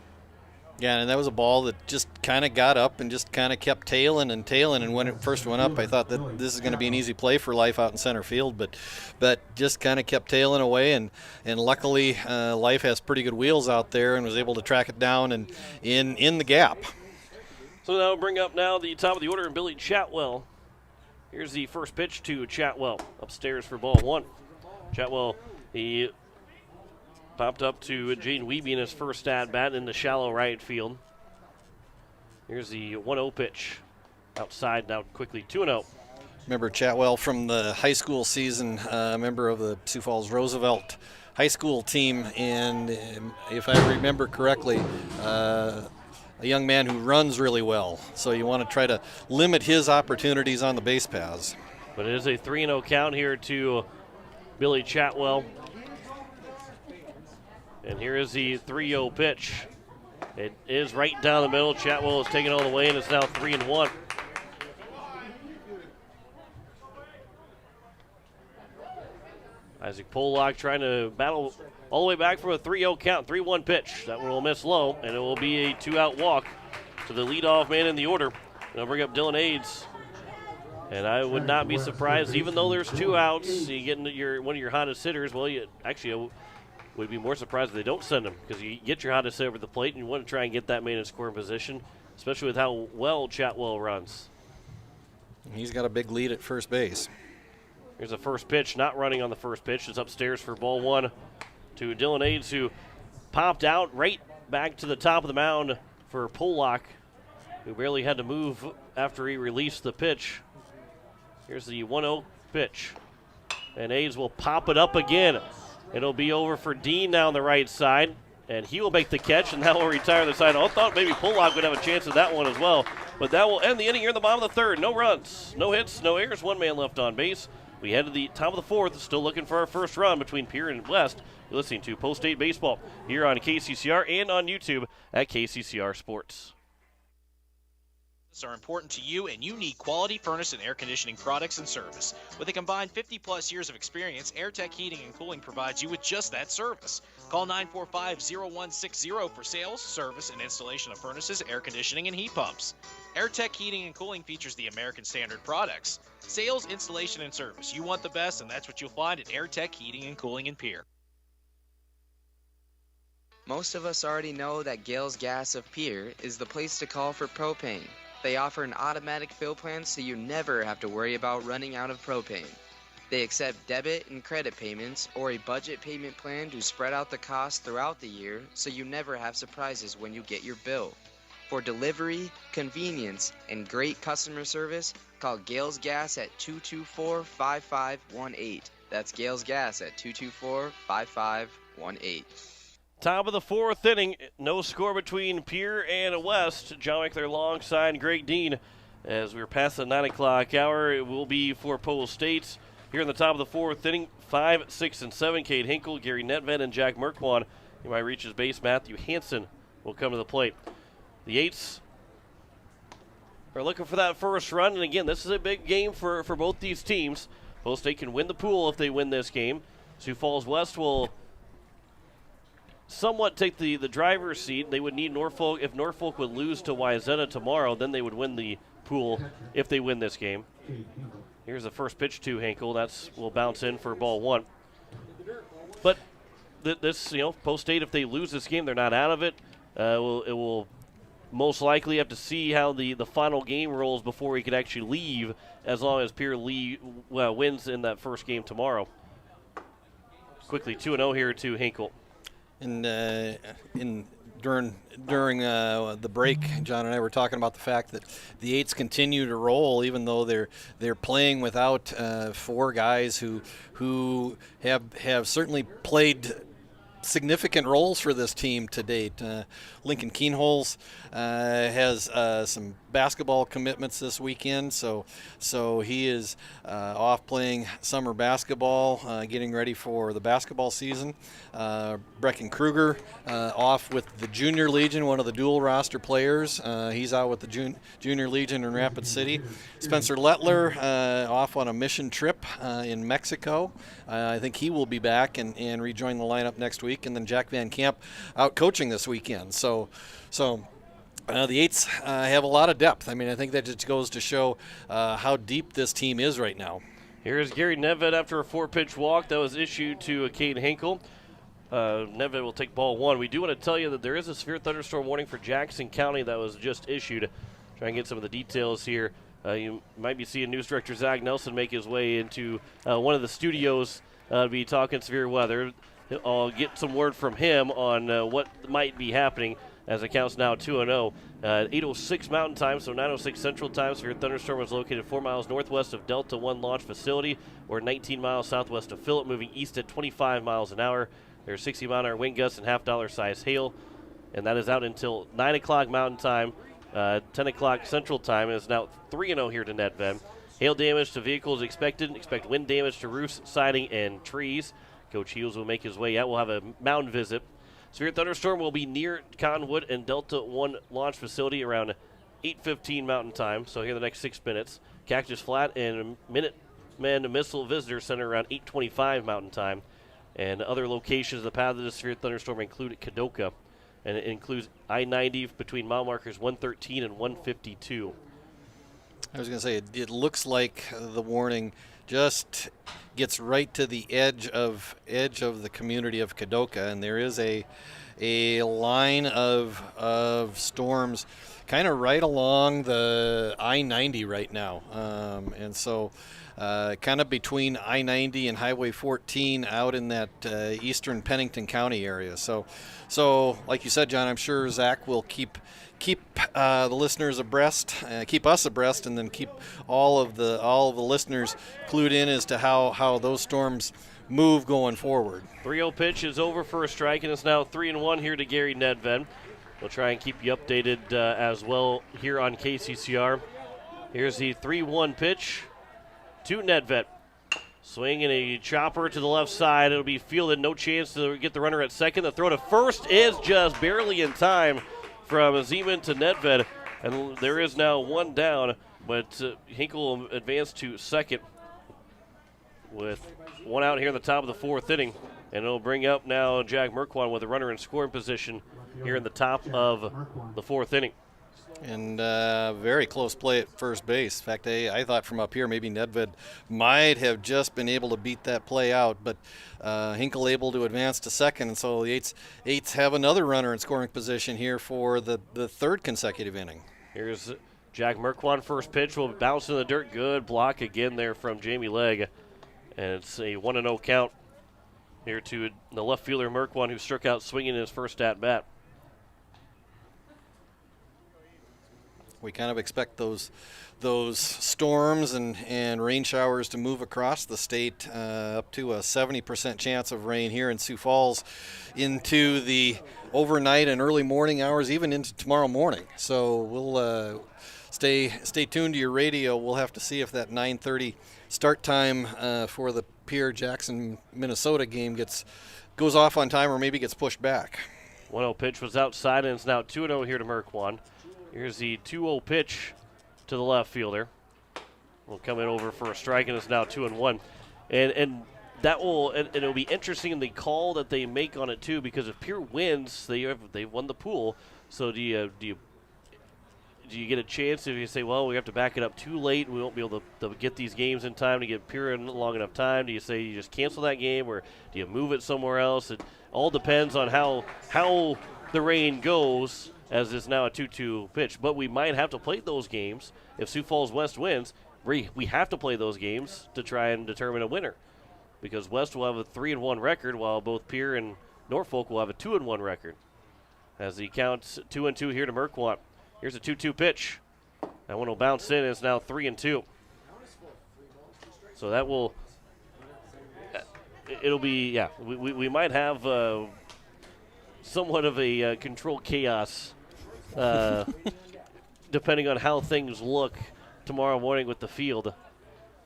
Yeah, and that was a ball that just kind of got up and just kind of kept tailing, and when it first went up, I thought that this is going to be an easy play for Life out in center field, but just kind of kept tailing away, and luckily Life has pretty good wheels out there and was able to track it down and in the gap. So now we'll bring up the top of the order, and Billy Chatwell. Here's the first pitch to Chatwell, upstairs for ball 1. Chatwell, he popped up to Jaden Wiebe in his first at-bat in the shallow right field. Here's the 1-0 pitch. Outside now quickly, 2-0. Remember Chatwell from the high school season, member of the Sioux Falls Roosevelt high school team, and if I remember correctly, a young man who runs really well. So you want to try to limit his opportunities on the base paths. But it is a 3-0 count here to Billy Chatwell. And here is the 3-0 pitch. It is right down the middle. Chatwell is taking all the way, and it's now 3-1. Isaac Pollock trying to battle all the way back from a 3-0 count. 3-1 pitch. That one will miss low, and it will be a 2-out walk to the leadoff man in the order. And I'll bring up Dylan Ades. And I would not be surprised, even though there's 2 outs, you get one of your hottest hitters. Well, you actually would be more surprised if they don't send him, because you get your hottest hitter over the plate, and you want to try and get that man in scoring position, especially with how well Chatwell runs. He's got a big lead at first base. Here's the first pitch, not running on the first pitch. It's upstairs for ball 1 to Dylan Ades, who popped out right back to the top of the mound for Pollock, who barely had to move after he released the pitch. Here's the 1-0 pitch, and Ades will pop it up again. It'll be over for Dean now on the right side, and he will make the catch, and that will retire the side. I thought maybe Pollock would have a chance at that one as well, but that will end the inning here in the bottom of the 3rd. No runs, no hits, no errors, 1 man left on base. We head to the top of the 4th, still looking for our first run between Pierre and West. You're listening to Post State Baseball here on KCCR and on YouTube at KCCR Sports. Are important to you, and you need quality furnace and air conditioning products and service. With a combined 50-plus years of experience, AirTech Heating and Cooling provides you with just that service. Call 945-0160 for sales, service, and installation of furnaces, air conditioning, and heat pumps. AirTech Heating and Cooling features the American Standard products. Sales, installation, and service. You want the best, and that's what you'll find at AirTech Heating and Cooling in Pierre. Most of us already know that Gales Gas of Pierre is the place to call for propane. They offer an automatic fill plan so you never have to worry about running out of propane. They accept debit and credit payments or a budget payment plan to spread out the cost throughout the year so you never have surprises when you get your bill. For delivery, convenience, and great customer service, Call Gales Gas at 224-5518. That's Gales Gas at 224-5518. Top of the fourth inning, no score between Pierre and West. John Wickler alongside Greg Dean. As we're past the 9 o'clock hour, it will be for Pole State. Here in the top of the fourth inning, 5, 6, and 7, Cade Hinkle, Gary Netved, and Jack Merkwan. He might reach his base. Matthew Hansen will come to the plate. The Eights are looking for that first run, and again, this is a big game for both these teams. Pole State can win the pool if they win this game. Sioux Falls West will somewhat take the driver's seat. They would need Norfolk. If Norfolk would lose to Wayzata tomorrow, then they would win the pool if they win this game. Here's the first pitch to Hinkle. Will bounce in for ball one. But this, Post State, if they lose this game, they're not out of it. It will most likely have to see how the final game rolls before he could actually leave, as long as Pierre wins in that first game tomorrow. Quickly, 2-0 here to Hinkle. And during the break, John and I were talking about the fact that the Eights continue to roll, even though they're playing without four guys who have certainly played significant roles for this team to date. Lincoln Keenholz has some basketball commitments this weekend, so he is off playing summer basketball, getting ready for the basketball season. Brecken Kruger off with the Junior Legion, one of the dual roster players. He's out with the Junior Legion in Rapid City. Spencer Lettler off on a mission trip in Mexico. I think he will be back and rejoin the lineup next week. And then Jack Van Camp out coaching this weekend. So the Eights have a lot of depth. I mean, I think that just goes to show how deep this team is right now. Here's Gary Netved after a 4-pitch walk that was issued to Cade Hinkle. Netved will take ball one. We do want to tell you that there is a severe thunderstorm warning for Jackson County that was just issued. Try and get some of the details here. You might be seeing News Director Zach Nelson make his way into one of the studios to be talking severe weather. I'll get some word from him on what might be happening as it counts now 2-0. 8:06 Mountain Time, so 9:06 Central Time. Severe thunderstorm was located 4 miles northwest of Delta 1 launch facility, or 19 miles southwest of Phillip, moving east at 25 miles an hour. There's 60-mile-an-hour wind gusts and half-dollar size hail, and that is out until 9 o'clock Mountain Time, 10 o'clock Central Time. It is now 3-0 here to Netved. Hail damage to vehicles expected. Expect wind damage to roofs, siding, and trees. Coach Heels will make his way out. We'll have a mound visit. Severe thunderstorm will be near Cottonwood and Delta 1 launch facility around 8:15 Mountain Time, so here the next 6 minutes. Cactus Flat and Minuteman Missile Visitor Center around 8:25 Mountain Time. And other locations of the path of the severe thunderstorm include Kadoka, and it includes I-90 between mile markers 113 and 152. I was going to say, it looks like the warning just gets right to the edge of the community of Kadoka, and there is a line of storms kind of right along the I-90 right now, and so kind of between I-90 and Highway 14 out in that eastern Pennington County area. So like you said, John, I'm sure Zach will keep the listeners abreast, keep us abreast, and then keep all of the listeners clued in as to how those storms move going forward. 3-0 pitch is over for a strike, and it's now 3-1 here to Gary Netved. We'll try and keep you updated as well here on KCCR. Here's the 3-1 pitch to Netved. Swing and a chopper to the left side. It'll be fielded. No chance to get the runner at second. The throw to first is just barely in time from Zeman to Netved, and there is now one down, but Hinkle will advance to second with one out here in the top of the fourth inning, and it'll bring up now Jack Merkwan with a runner in scoring position here in the top of the fourth inning. And very close play at first base. In fact, I thought from up here maybe Netved might have just been able to beat that play out, but Hinkle able to advance to second, and so the Eights have another runner in scoring position here for the third consecutive inning. Here's Jack Merkwan, first pitch will bounce in the dirt. Good block again there from Jamie Legg, and it's a 1-0 count here to the left fielder Merkwan, who struck out swinging in his first at bat. We kind of expect those storms and rain showers to move across the state, up to a 70% chance of rain here in Sioux Falls into the overnight and early morning hours, even into tomorrow morning. So we'll stay tuned to your radio. We'll have to see if that 9:30 start time for the Pierre Jackson Minnesota game goes off on time or maybe gets pushed back. 1-0 pitch was outside, and it's now 2-0 here to Merquan. Here's the 2-0 pitch to the left fielder. Will come in over for a strike, and it's now 2-1. And that will, and it'll be interesting in the call that they make on it too, because if Pierre wins, they've won the pool. So do you get a chance if you say, well, we have to back it up too late, we won't be able to get these games in time to get Pierre in long enough time? Do you say you just cancel that game, or do you move it somewhere else? It all depends on how the rain goes, as it's now a 2-2 pitch. But we might have to play those games. If Sioux Falls West wins, we have to play those games to try and determine a winner, because West will have a 3-1 record, while both Pierre and Norfolk will have a 2-1 record. As he counts 2-2 here to Merquan. Here's a 2-2 pitch. That one will bounce in, and it's now 3-2. So that will, it'll be, yeah, we might have somewhat of a controlled chaos depending on how things look tomorrow morning with the field.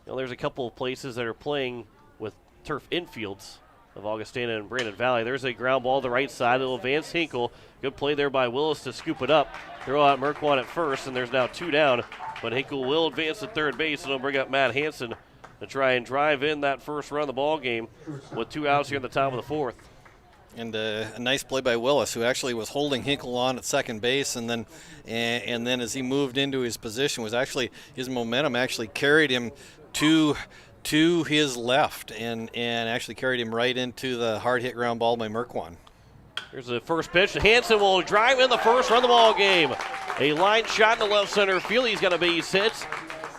There's a couple of places that are playing with turf infields of Augustana and Brandon Valley. There's a ground ball to the right side. It'll advance Hinkle. Good play there by Willis to scoop it up. Throw out Merquan at first, and there's now 2 down. But Hinkle will advance to third base, and it'll bring up Matt Hansen to try and drive in that first run of the ball game with 2 outs here in the top of the 4th. And a nice play by Willis, who actually was holding Hinkle on at second base, and then as he moved into his position, his momentum actually carried him to his left and actually carried him right into the hard hit ground ball by Merquan. Here's the first pitch. Hansen will drive in the first run of the ball game. A line shot in the left center field. He's got a base hit.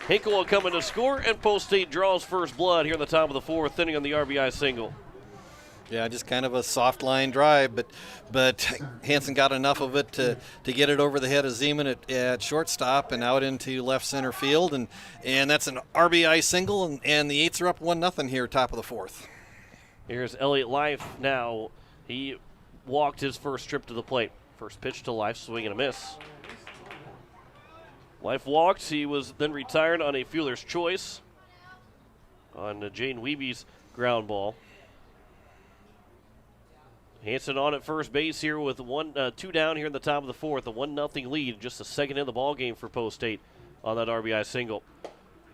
Hinkle will come in to score, and Post State draws first blood here in the top of the 4th inning on the RBI single. Yeah, just kind of a soft line drive, but Hansen got enough of it to get it over the head of Zeman at shortstop and out into left center field, and that's an RBI single, and the Eights are up 1-0 here, top of the 4th. Here's Elliott Life now. He walked his first trip to the plate. First pitch to Life, swing and a miss. Life walked. He was then retired on a fielder's choice on Jane Weeby's ground ball. Hansen on at first base here with 2 down here in the top of the 4th. A 1-0 lead, just a second in the ball game for Post State on that RBI single.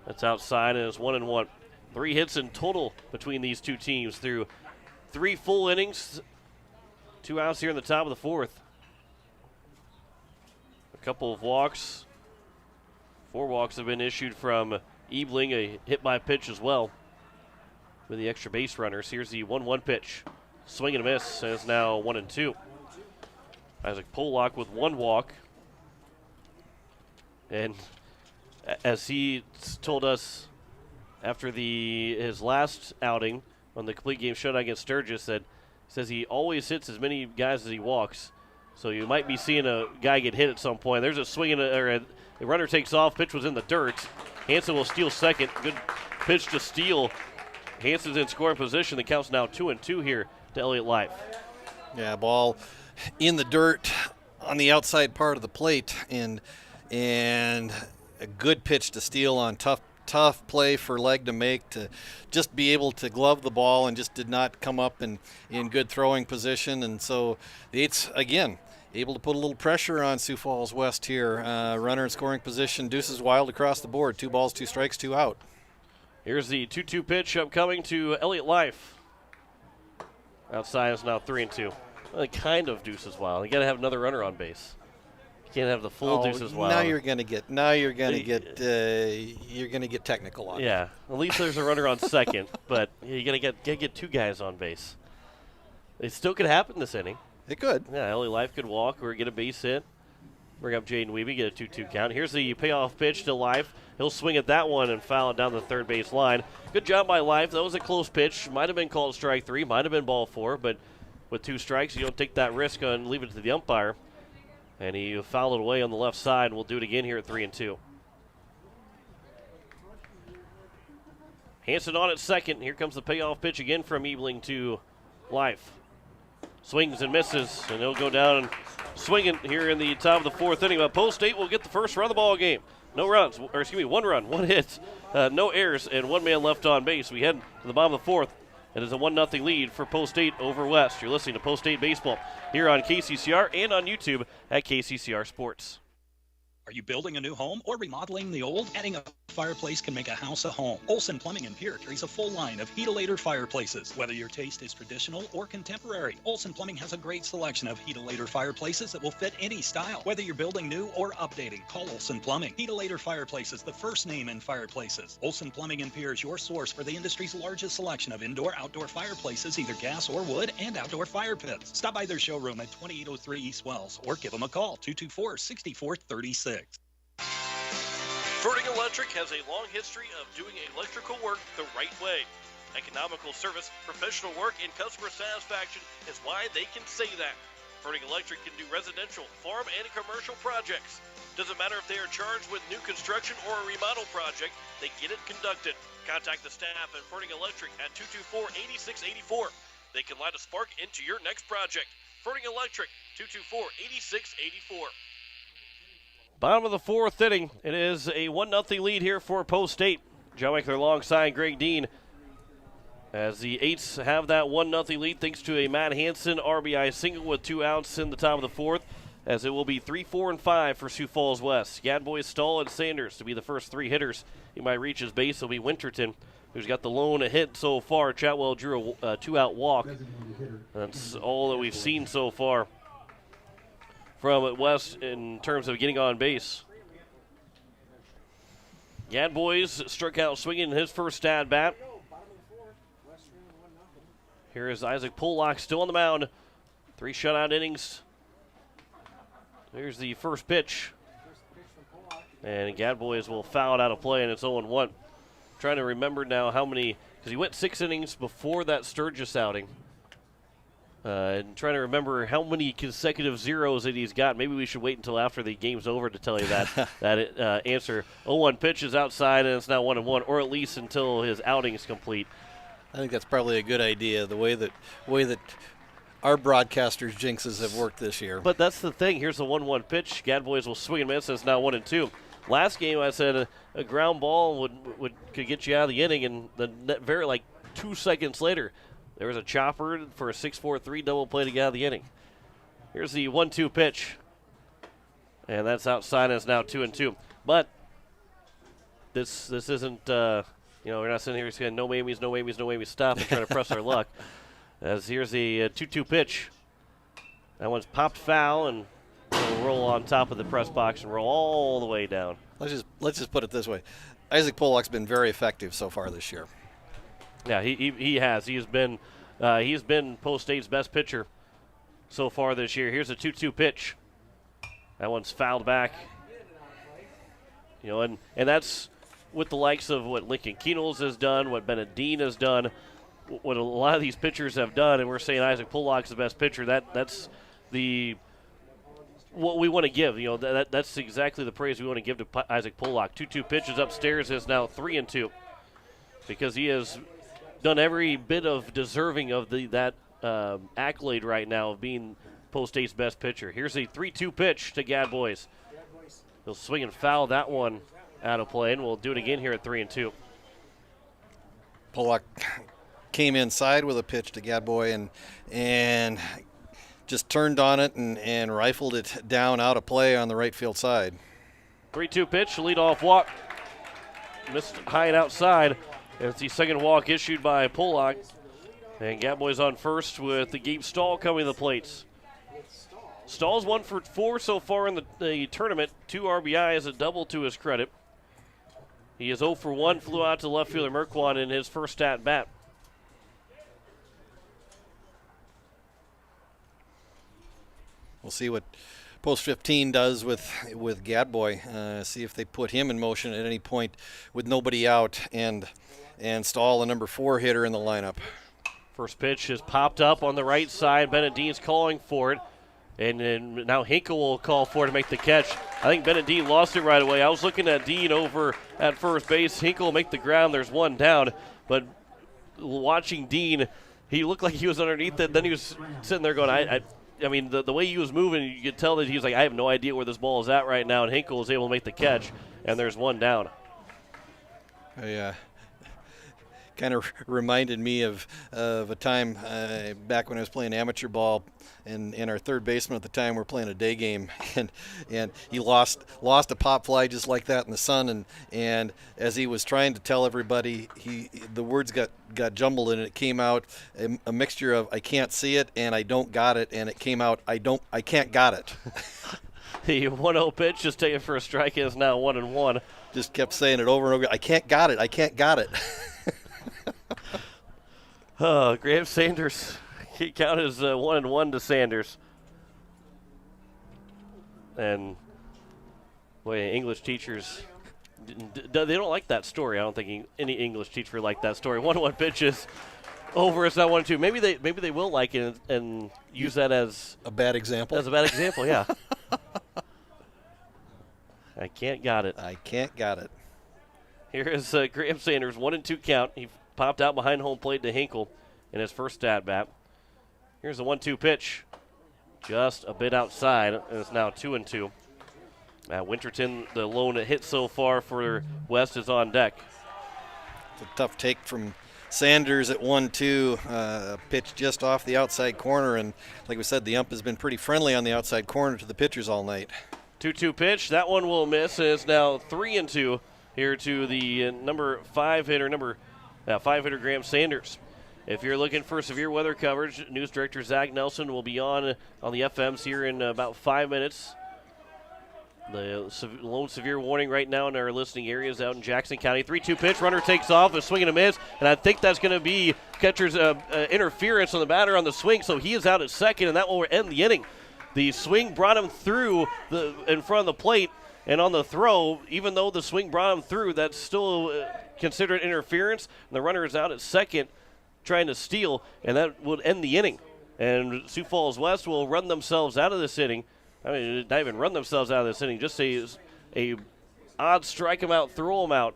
That's outside, and it's 1-1. 3 hits in total between these two teams through 3 full innings. 2 outs here in the top of the 4th. A couple of walks. 4 walks have been issued from Ebling, a hit by pitch as well with the extra base runners. Here's the 1-1 pitch. Swing and a miss, and it's now 1-2. Isaac Pollock with 1 walk. And as he told us after his last outing on the complete game shutout against Sturgis, says he always hits as many guys as he walks. So you might be seeing a guy get hit at some point. There's a swing, the runner takes off. Pitch was in the dirt. Hansen will steal second. Good pitch to steal. Hansen's in scoring position. The count's now 2-2 here to Elliott Life. Yeah, ball in the dirt on the outside part of the plate, and a good pitch to steal on tough play for Legg to make, to just be able to glove the ball, and just did not come up in good throwing position. And so the Eights, again, able to put a little pressure on Sioux Falls West here. Runner in scoring position, deuces wild across the board. 2 balls, 2 strikes, 2 out. Here's the 2-2 pitch upcoming to Elliott Life. Outside is now 3-2. Well, it kind of deuces wild. You got to have another runner on base. You can't have the full deuces wild. Now you're gonna get technical on it. Yeah, at least there's a runner on second, but you're gonna get 2 guys on base. It still could happen this inning. It could. Yeah, Elliott Life could walk or get a base hit. Bring up Jaden Weeby, get a 2-2 count. Here's the payoff pitch to Life. He'll swing at that one and foul it down the third base line. Good job by Life. That was a close pitch. Might have been called strike 3, might have been ball 4, but with 2 strikes, you don't take that risk and leave it to the umpire. And he fouled it away on the left side. We'll do it again here at 3-2. Hanson on at second. Here comes the payoff pitch again from Ebling to Life. Swings and misses, and he'll go down and swinging here in the top of the fourth inning. But Post State will get the first run of the ball game. No runs, or excuse me, 1 run, 1 hit, no errors, and 1 man left on base. We head to the bottom of the fourth. It is a 1-0 lead for Post State over West. You're listening to Post State Baseball here on KCCR and on YouTube at KCCR Sports. Are you building a new home or remodeling the old? Adding a fireplace can make a house a home. Olson Plumbing in Pierre carries a full line of heat-a-later fireplaces. Whether your taste is traditional or contemporary, Olson Plumbing has a great selection of heat-a-later fireplaces that will fit any style. Whether you're building new or updating, call Olson Plumbing. Heat-a-later Fireplaces, the first name in fireplaces. Olson Plumbing in Pierre is your source for the industry's largest selection of indoor-outdoor fireplaces, either gas or wood, and outdoor fire pits. Stop by their showroom at 2803 East Wells or give them a call, 224-6436. Ferding Electric has a long history of doing electrical work the right way. Economical service, professional work, and customer satisfaction is why they can say that. Ferding Electric can do residential, farm, and commercial projects. Doesn't matter if they are charged with new construction or a remodel project, they get it conducted. Contact the staff at Ferding Electric at 224-8684. They can light a spark into your next project. Ferding Electric, 224-8684. Bottom of the fourth inning. It is a 1-0 lead here for Post State. Joe Eichler alongside Greg Dean as the Eights have that 1-0 lead thanks to a Matt Hansen RBI single with 2 outs in the top of the fourth, as it will be 3, 4, and 5 for Sioux Falls West. Gadboy, Stahl, and Sanders to be the first 3 hitters. He might reach his base. It'll be Winterton, who's got the lone hit so far. Chatwell drew a 2-out walk. That's all that we've seen so far from West in terms of getting on base. Gadboys struck out swinging in his first at bat. Here is Isaac Pollock still on the mound. 3 shutout innings. Here's the first pitch. And Gadboys will foul it out of play, and it's 0-1. Trying to remember now how many, because he went 6 innings before that Sturgis outing. And trying to remember how many consecutive zeros that he's got. Maybe we should wait until after the game's over to tell you that answer. 0-1 pitch is outside, and it's now 1-1, or at least until his outing is complete. I think that's probably a good idea, the way that our broadcasters' jinxes have worked this year. But that's the thing. Here's the 1-1 pitch. Gadboys will swing and miss. It's now 1-2. Last game, I said a ground ball could get you out of the inning, and the 2 seconds later, there was a chopper for a 6-4-3 double play to get out of the inning. Here's the 1-2 pitch. And that's outside, and it's now 2-2. But this isn't, we're not sitting here saying no maybes, no maybes, no maybes, stop and trying to press our luck. As here's the 2-2 pitch. That one's popped foul, and we'll roll on top of the press box and roll all the way down. Let's just put it this way. Isaac Pollock's been very effective so far this year. Yeah, he has. He's been Post State's best pitcher so far this year. Here's a 2-2 pitch. That one's fouled back. And that's with the likes of what Lincoln Keenels has done, what Bennett Dean has done, what a lot of these pitchers have done, and we're saying Isaac Pollock's the best pitcher. That's what we want to give. That's exactly the praise we want to give to Isaac Pollock. 2-2 pitches upstairs is now 3-2 because he has done every bit of deserving of that accolade right now of being Post State's best pitcher. Here's a 3-2 pitch to Gadboys. He'll swing and foul that one out of play, and we'll do it again here at 3-2. Pollock came inside with a pitch to Gadboy and just turned on it and rifled it down out of play on the right field side. 3-2 pitch, leadoff walk. Missed high and outside. It's the second walk issued by Pollock. And Gadboy's on first with the Gabe Stahl coming to the plates. Stahl's 1 for 4 so far in the tournament. 2 RBIs, a double to his credit. He is 0 for 1, flew out to left fielder Merquan in his first at bat. We'll see what Post 15 does with Gadboy. See if they put him in motion at any point with nobody out and Stahl, the number 4 hitter in the lineup. First pitch is popped up on the right side. Bennett Dean's calling for it. And then now Hinkle will call for it to make the catch. I think Bennett Dean lost it right away. I was looking at Dean over at first base. Hinkle will make the ground. There's one down. But watching Dean, he looked like he was underneath it. Then he was sitting there going, I mean, the way he was moving, you could tell that he was like, I have no idea where this ball is at right now. And Hinkle was able to make the catch. And there's one down. Yeah. Kind of reminded me of a time back when I was playing amateur ball, and our third baseman at the time, we're playing a day game, and he lost a pop fly just like that in the sun, and as he was trying to tell everybody, the words got jumbled, and it came out a mixture of I can't see it and I don't got it, and it came out I can't got it. The 1-0 pitch is taken for a strike. It is now 1-1. Just kept saying it over and over. I can't got it. I can't got it. Graham Sanders, he counted as 1-1 to Sanders. And, boy, English teachers, they don't like that story. I don't think any English teacher liked that story. 1-1 pitches over. It's not 1-2. Maybe they will like it and use that as a bad example. As a bad example, yeah. I can't got it. I can't got it. Here is Graham Sanders, 1-2 count. He popped out behind home plate to Hinkle in his first at-bat. Here's the 1-2 pitch. Just a bit outside, and it's now 2-2. Winterton, the lone hit so far for West, is on deck. It's a tough take from Sanders at 1-2. Pitch just off the outside corner, and like we said, the ump has been pretty friendly on the outside corner to the pitchers all night. 2-2 pitch. That one will miss, and it's now 3-2 here to the number 5 hitter, 5 hitter Graham Sanders. If you're looking for severe weather coverage, News Director Zach Nelson will be on the FMs here in about 5 minutes. The lone severe warning right now in our listening areas out in Jackson County. 3-2 pitch, runner takes off, a swing and a miss, and I think that's going to be catcher's interference on the batter on the swing, so he is out at second, and that will end the inning. The swing brought him through in front of the plate, and on the throw, even though the swing brought him through, that's still considered interference. And the runner is out at second trying to steal, and that would end the inning. And Sioux Falls West will run themselves out of this inning. I mean, not even run themselves out of this inning, just a odd strike them out, throw them out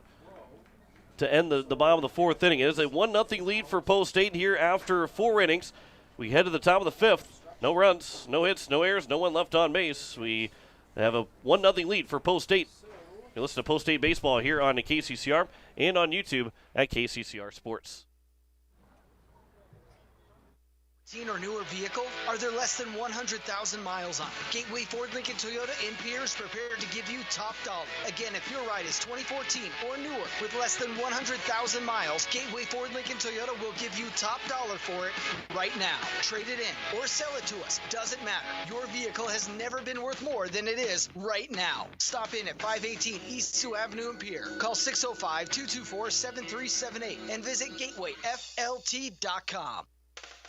to end the bottom of the fourth inning. It is a 1-0 lead for Post State here after 4 innings. We head to the top of the fifth. No runs, no hits, no errors, no one left on base. We have a 1-0 lead for Post State. You listen to Post State Baseball here on the KCCR and on YouTube at KCCR Sports. Or newer vehicle? Are there less than 100,000 miles on it? Gateway Ford Lincoln Toyota in Pierre is prepared to give you top dollar. Again, if your ride is 2014 or newer with less than 100,000 miles, Gateway Ford Lincoln Toyota will give you top dollar for it right now. Trade it in or sell it to us. Doesn't matter. Your vehicle has never been worth more than it is right now. Stop in at 518 East Sioux Avenue in Pierre. Call 605-224-7378 and visit gatewayflt.com.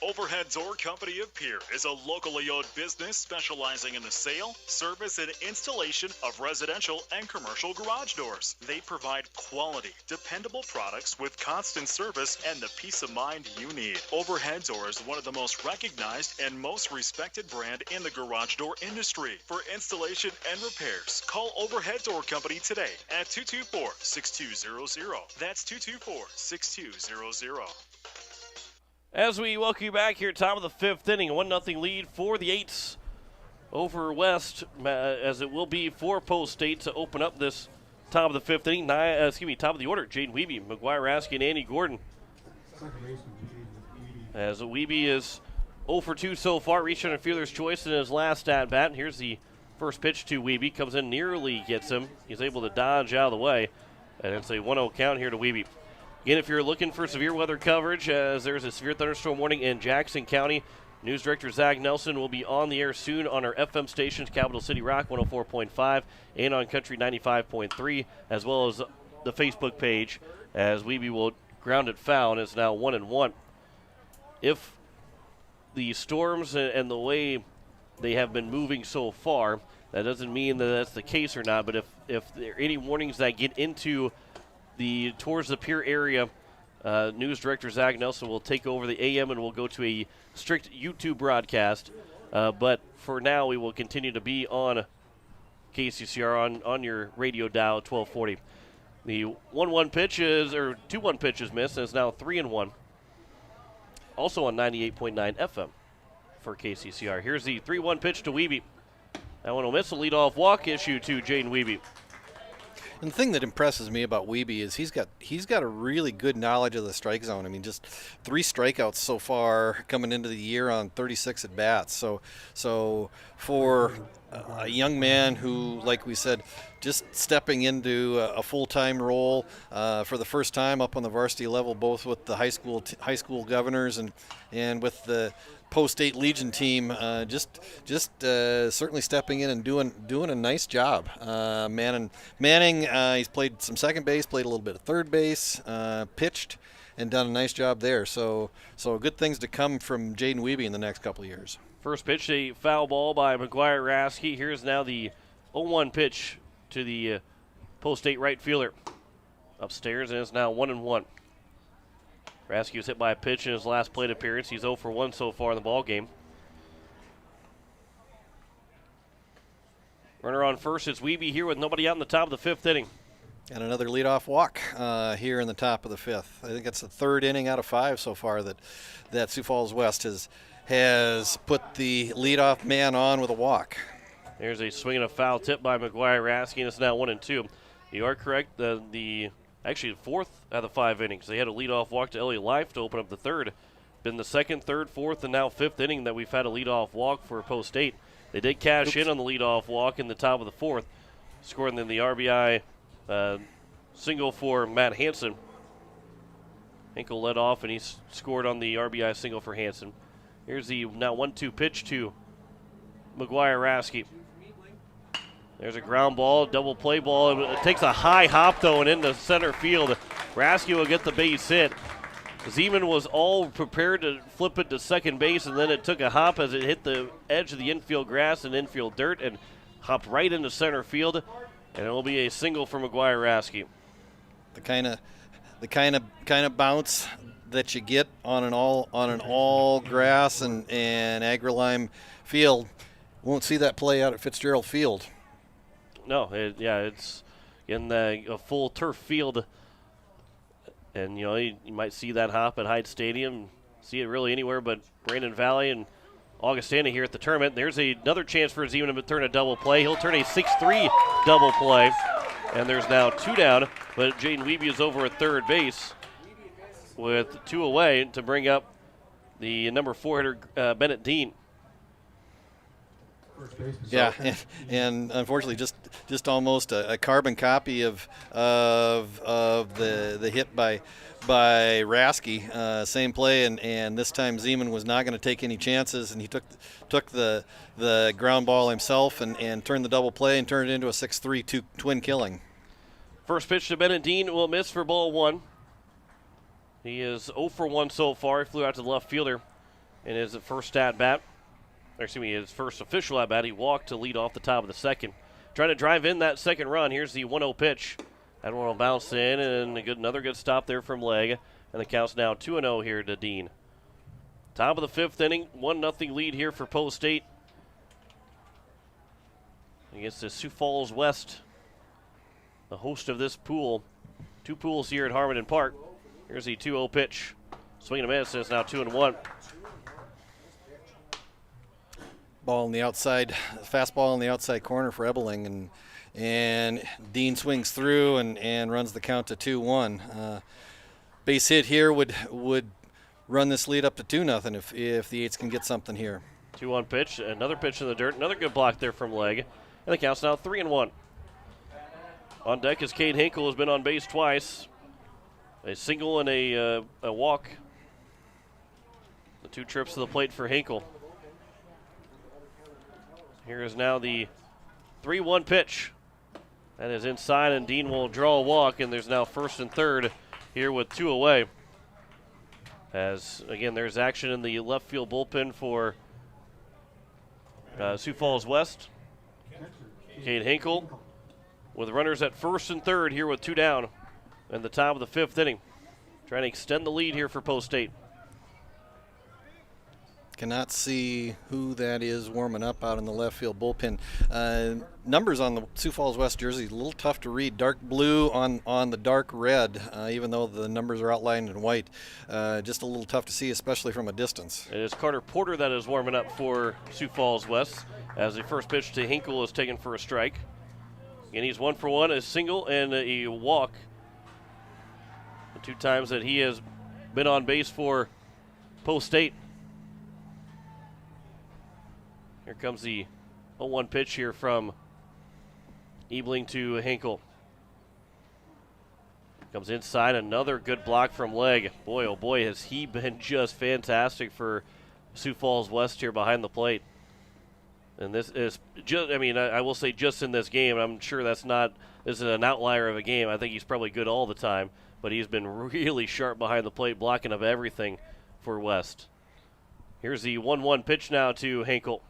Overhead Door Company of Pierre is a locally owned business specializing in the sale, service, and installation of residential and commercial garage doors. They provide quality, dependable products with constant service and the peace of mind you need. Overhead Door is one of the most recognized and most respected brand in the garage door industry. For installation and repairs, call Overhead Door Company today at 224-6200. That's 224-6200. As we welcome you back here, top of the fifth inning, a 1-0 lead for the Eights over West, as it will be for Post State to open up this top of the fifth inning. Top of the order, Jaden Wiebe, McGuire Raskin, and Andy Gordon. As Wiebe is 0 for 2 so far, reaching a fielder's choice in his last at-bat. Here's the first pitch to Wiebe, comes in, nearly gets him. He's able to dodge out of the way, and it's a 1-0 count here to Wiebe. Again, if you're looking for severe weather coverage, as there's a severe thunderstorm warning in Jackson County, News Director Zach Nelson will be on the air soon on our FM stations, Capital City Rock 104.5 and on Country 95.3, as well as the Facebook page, as Wiebe will ground it foul, and it's now 1-1. If the storms and the way they have been moving so far, that doesn't mean that that's the case or not, but if there are any warnings that get into towards the Pierre area, News Director Zach Nelson will take over the AM and will go to a strict YouTube broadcast But for now, we will continue to be on KCCR on your radio dial, 1240. The 1-1 pitch is, or 2-1 pitch is missed, and it's now 3-1. Also on 98.9 FM for KCCR. Here's the 3-1 pitch to Wiebe. That one will miss. A leadoff walk issue to Jaden Wiebe. And the thing that impresses me about Wiebe is he's got a really good knowledge of the strike zone. I mean, just 3 strikeouts so far coming into the year on 36 at bats. So for a young man who, like we said, just stepping into a full-time role for the first time up on the varsity level, both with the high school governors and with the Post-State Legion team, just certainly stepping in and doing a nice job. Manning, he's played some second base, played a little bit of third base, pitched, and done a nice job there. So good things to come from Jaden Wiebe in the next couple of years. First pitch, a foul ball by McGuire Rasky. Here's now the 0-1 pitch to the Post-State right fielder. Upstairs, and it's now 1-1. Rasky was hit by a pitch in his last plate appearance. He's 0 for 1 so far in the ball game. Runner on first. It's Wiebe here with nobody out in the top of the 5th inning. And another leadoff walk here in the top of the 5th. I think it's the 3rd inning out of 5 so far that Sioux Falls West has put the leadoff man on with a walk. There's a swing and a foul tip by McGuire Rasky, and it's now 1-2. You are correct. Actually, the 4th out of the 5 innings. They had a leadoff walk to Elliot Life to open up the 3rd. Been the 2nd, 3rd, 4th, and now 5th inning that we've had a leadoff walk for Post-State. They did cash in on the leadoff walk in the top of the 4th, scoring then the RBI single for Matt Hansen. Hinkle led off, and he scored on the RBI single for Hansen. Here's the now 1-2 pitch to McGuire Rasky. There's a ground ball, double play ball. It takes a high hop, though, and into center field. Rasky will get the base hit. Zeman was all prepared to flip it to second base, and then it took a hop as it hit the edge of the infield grass and infield dirt and hopped right into center field, and it will be a single for McGuire Rasky. The kind of bounce that you get on an all grass and AgriLime field. Won't see that play out at Fitzgerald Field. No, it's in a full turf field, and you might see that hop at Hyde Stadium. See it really anywhere but Brandon Valley and Augustana here at the tournament. There's another chance for Zeman to turn a double play. He'll turn a 6-3 double play, and there's now 2 down. But Jaden Wiebe is over at third base with 2 away to bring up the number 4 hitter Bennett Dean. Yeah, and unfortunately, just almost a carbon copy of the hit by Rasky. Same play, and this time Zeman was not going to take any chances, and he took the ground ball himself and turned the double play and turned it into a 6-3 twin killing. First pitch to Bennett Dean will miss for ball 1. He is 0 for 1 so far. He flew out to the left fielder in his first at bat. His first official at bat. He walked to lead off the top of the 2nd. Trying to drive in that 2nd run. Here's the 1-0 pitch. That one will bounce in, and another good stop there from Legg. And the count's now 2-0 here to Dean. Top of the 5th inning, 1-0 lead here for Post-State against the Sioux Falls West, the host of this pool. 2 pools here at Harmon Park. Here's the 2-0 pitch. Swing and a miss, and it's now 2-1. Ball on the outside, fastball in the outside corner for Ebeling, and Dean swings through and runs the count to 2-1. Base hit here would run this lead up to 2-0 if the Eights can get something here. 2-1 pitch, another pitch in the dirt, another good block there from Legg, and the count's now 3-1. On deck is Cade Hinkle, has been on base twice, a single and a walk. The 2 trips to the plate for Hinkle. Here is now the 3-1 pitch. That is inside, and Dean will draw a walk, and there's now 1st and 3rd here with 2 away. As, again, there's action in the left field bullpen for Sioux Falls West. Cade Hinkle with runners at 1st and 3rd here with 2 down in the top of the 5th inning. Trying to extend the lead here for Post-State. Cannot see who that is warming up out in the left field bullpen. Numbers on the Sioux Falls West jersey, a little tough to read. Dark blue on the dark red, even though the numbers are outlined in white. Just a little tough to see, especially from a distance. It is Carter Porter that is warming up for Sioux Falls West as the first pitch to Hinkle is taken for a strike. And he's 1 for 1, a single and a walk. The 2 times that he has been on base for Post State. Here comes the 0-1 pitch here from Ebling to Hinkle. Comes inside, another good block from Legg. Boy, oh boy, has he been just fantastic for Sioux Falls West here behind the plate. And this is just, I will say just in this game, I'm sure this is an outlier of a game. I think he's probably good all the time, but he's been really sharp behind the plate, blocking of everything for West. Here's the 1-1 pitch now to Hinkle.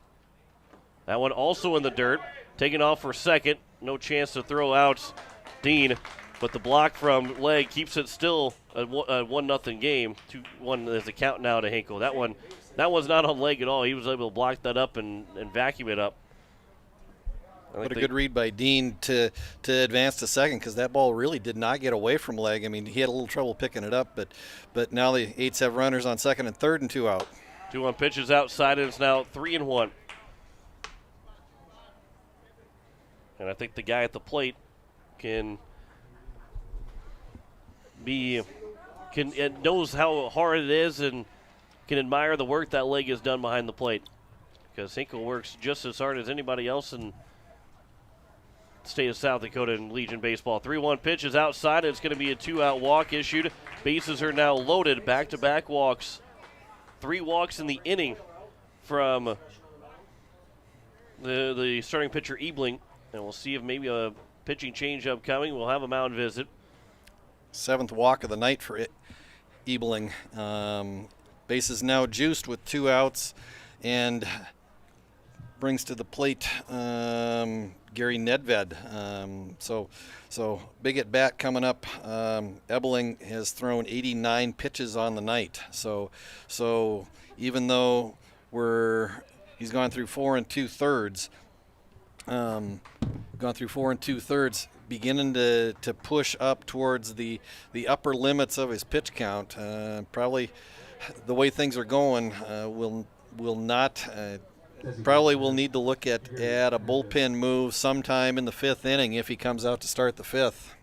That one also in the dirt, taking off for second. No chance to throw out Dean, but the block from Legg keeps it still a 1-0 game. 2-1 is the count now to Hinkle. That one's not on Legg at all. He was able to block that up and vacuum it up. What a good read by Dean to advance to second, because that ball really did not get away from Legg. He had a little trouble picking it up, but now the Eights have runners on second and third and 2 out. 2-1 pitches outside, and it's now 3-1. And I think the guy at the plate knows how hard it is and can admire the work that Legg has done behind the plate, because Hinkle works just as hard as anybody else in the state of South Dakota in Legion baseball. 3-1 pitch is outside. It's going to be a 2-out walk issued. Bases are now loaded. Back-to-back walks. 3 walks in the inning from the starting pitcher Ebling. And we'll see if maybe a pitching change upcoming. We'll have a mound visit. 7th walk of the night for Ebling. Bases now juiced with 2 outs, and brings to the plate Gary Nedved. So big at bat coming up. Ebling has thrown 89 pitches on the night. So even though he's gone through 4 2/3. Gone through 4 2/3, beginning to push up towards the upper limits of his pitch count. Probably the way things are going, will not. Probably will need to look at a bullpen move sometime in the 5th inning if he comes out to start the 5th.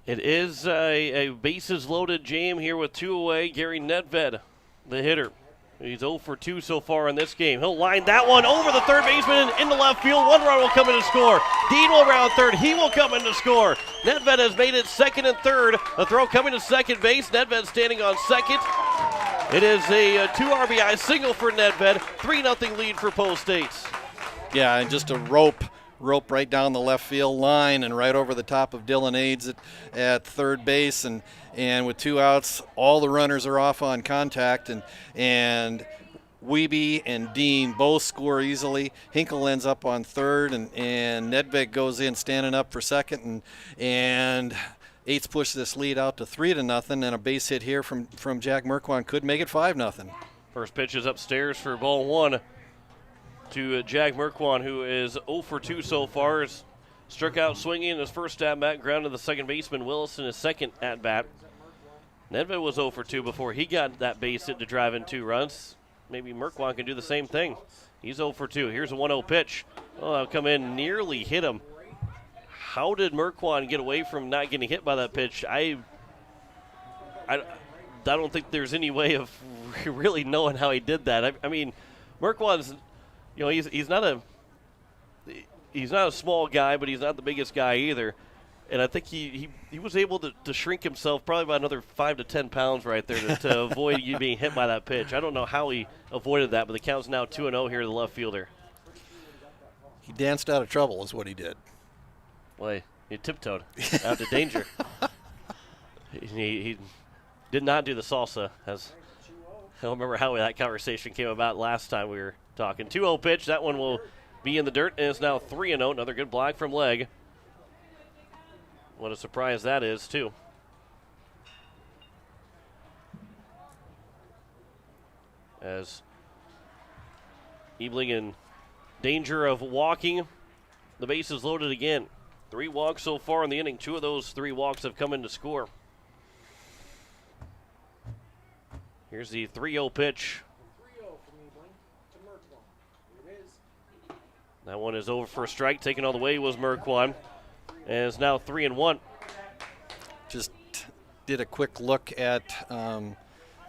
It is a bases loaded jam here with 2 away. Gary Nedved, the hitter. He's 0 for 2 so far in this game. He'll line that one over the third baseman in the left field. 1 run will come in to score. Dean will round third. He will come in to score. Nedved has made it second and third. A throw coming to second base. Nedved standing on second. It is a 2 RBI single for Nedved. 3-0 lead for Post State. Yeah, and just a rope right down the left field line and right over the top of Dylan Aids at third base, and with 2 outs, all the runners are off on contact, and Wiebe and Dean both score easily. Hinkle ends up on third, and Nedved goes in standing up for second, and Eights push this lead out to 3-0, and a base hit here from Jack Merkwan could make it 5-0. First pitch is upstairs for ball 1 to Jack Merkwan, who is 0 for 2 so far. Is struck out swinging in his first at-bat, grounded the second baseman Willis in his second at-bat. Nedved was 0 for 2 before he got that base hit to drive in 2 runs. Maybe Merkwan can do the same thing. He's 0 for 2. Here's a 1-0 pitch. Oh, that'll come in, nearly hit him. How did Merkwan get away from not getting hit by that pitch? I don't think there's any way of really knowing how he did that. I mean, Merkwan's, he's not a small guy, but he's not the biggest guy either. And I think he was able to shrink himself probably by another 5 to 10 pounds right there to avoid you being hit by that pitch. I don't know how he avoided that, but the count's now 2-0 here to the left fielder. He danced out of trouble is what he did. Well, he tiptoed out of danger. He did not do the salsa. I don't remember how that conversation came about last time we were talking. 2-0 pitch. That one will be in the dirt, and it's now 3-0. Another good block from Legg. What a surprise that is, too. As Ebling in danger of walking. The base is loaded again. 3 walks so far in the inning. 2 of those 3 walks have come in to score. Here's the 3-0 pitch. That one is over for a strike. Taken all the way was Merquan. And it's now 3-1. Just did a quick look at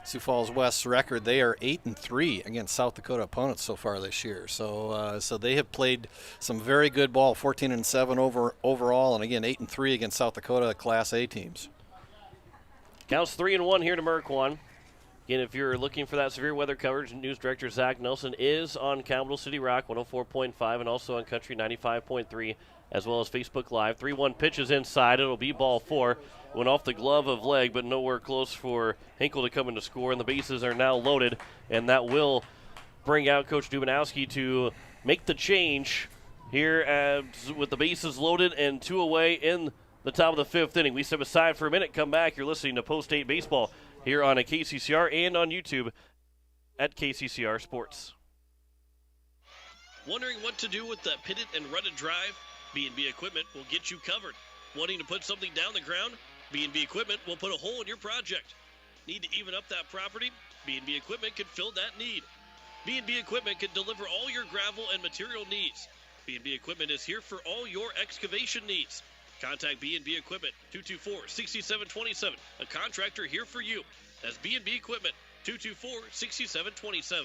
Sioux Falls West's record. They are 8-3 against South Dakota opponents so far this year. So they have played some very good ball, 14-7 overall, and again 8-3 against South Dakota Class A teams. Counts 3-1 here to Merquan. Again, if you're looking for that severe weather coverage, News Director Zach Nelson is on Capital City Rock 104.5 and also on Country 95.3, as well as Facebook Live. 3-1 pitches inside. It'll be ball 4. Went off the glove of leg, but nowhere close for Hinkle to come in to score, and the bases are now loaded, and that will bring out Coach Dubanowski to make the change here with the bases loaded and 2 away in the top of the 5th inning. We step aside for a minute, come back. You're listening to Post State Baseball here on a KCCR and on YouTube at KCCR Sports. Wondering what to do with that pitted and rutted drive? B&B Equipment will get you covered. Wanting to put something down the ground? B&B Equipment will put a hole in your project. Need to even up that property? B&B Equipment can fill that need. B&B Equipment can deliver all your gravel and material needs. B&B Equipment is here for all your excavation needs. Contact B&B Equipment, 224-6727. A contractor here for you. That's B&B Equipment, 224-6727.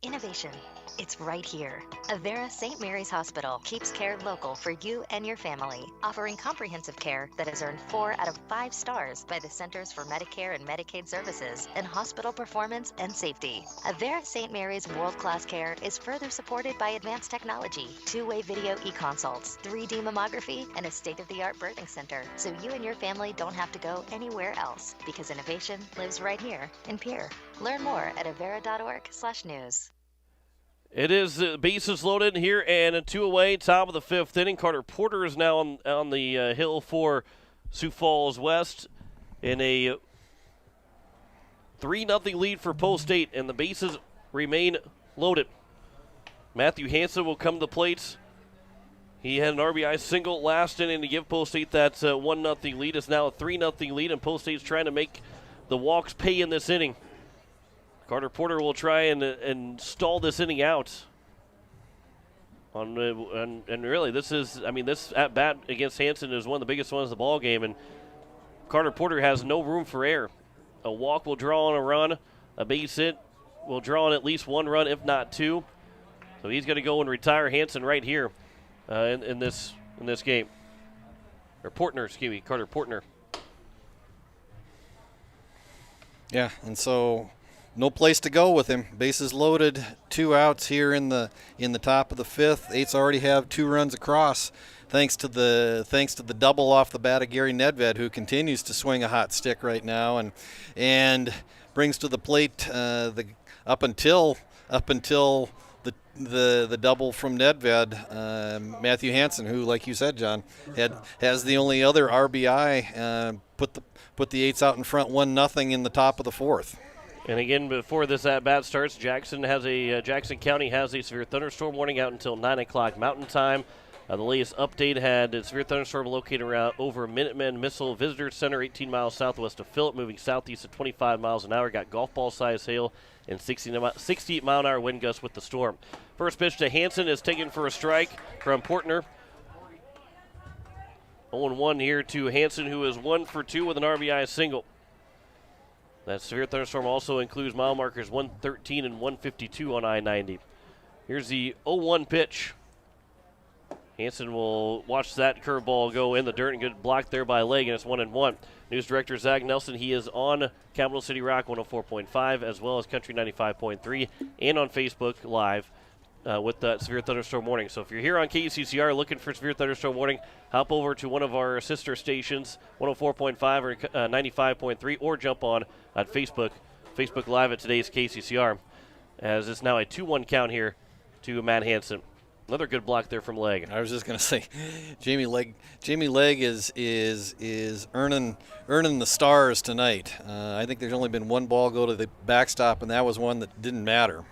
Innovation. It's right here. Avera St. Mary's Hospital keeps care local for you and your family, offering comprehensive care that has earned 4 out of 5 stars by the Centers for Medicare and Medicaid Services in hospital performance and safety. Avera St. Mary's world-class care is further supported by advanced technology, 2-way video e-consults, 3D mammography, and a state-of-the-art birthing center, so you and your family don't have to go anywhere else, because innovation lives right here in Pierre. Learn more at avera.org/news. It is bases loaded here and a 2 away, top of the 5th inning. Carter Porter is now on the hill for Sioux Falls West in a 3-0 lead for Post State, and the bases remain loaded. Matthew Hansen will come to the plate. He had an RBI single last inning to give Post State that 1-0 lead. It's now a 3-0 lead, and Post State's trying to make the walks pay in this inning. Carter Porter will try and stall this inning out. And really, this at bat against Hansen is one of the biggest ones of the ball game, and Carter Porter has no room for error. A walk will draw on a run, a base hit will draw on at least 1 run, if not 2. So he's going to go and retire Hansen right here in this game. Or Portner, excuse me, Carter Portner. Yeah, and so no place to go with him. Bases loaded, 2 outs here in the top of the 5th. Eights already have 2 runs across, thanks to the double off the bat of Gary Nedved, who continues to swing a hot stick right now, and brings to the plate up until the double from Nedved, Matthew Hansen, who, like you said, John, has the only other RBI, put the Eights out in front 1-0 in the top of the 4th. And again, before this at-bat starts, Jackson County has a severe thunderstorm warning out until 9 o'clock Mountain Time. The latest update had a severe thunderstorm located around over Minuteman Missile Visitor Center, 18 miles southwest of Phillip, moving southeast at 25 miles an hour. Got golf ball size hail and 68 mile an hour wind gusts with the storm. First pitch to Hansen is taken for a strike from Portner. 0-1 here to Hansen, who is 1 for 2 with an RBI single. That severe thunderstorm also includes mile markers 113 and 152 on I-90. Here's the 0-1 pitch. Hansen will watch that curveball go in the dirt, and good block there by Leg, and it's 1-1. News Director Zach Nelson, he is on Capital City Rock 104.5 as well as Country 95.3 and on Facebook Live with the severe thunderstorm warning. So if you're here on KCCR looking for severe thunderstorm warning, hop over to one of our sister stations, 104.5 or 95.3, or jump on at Facebook Live at today's KCCR, as it's now a 2-1 count here to Matt Hansen. Another good block there from Legg. I was just going to say, Jamie Legg is earning the stars tonight. I think there's only been 1 ball go to the backstop, and that was one that didn't matter.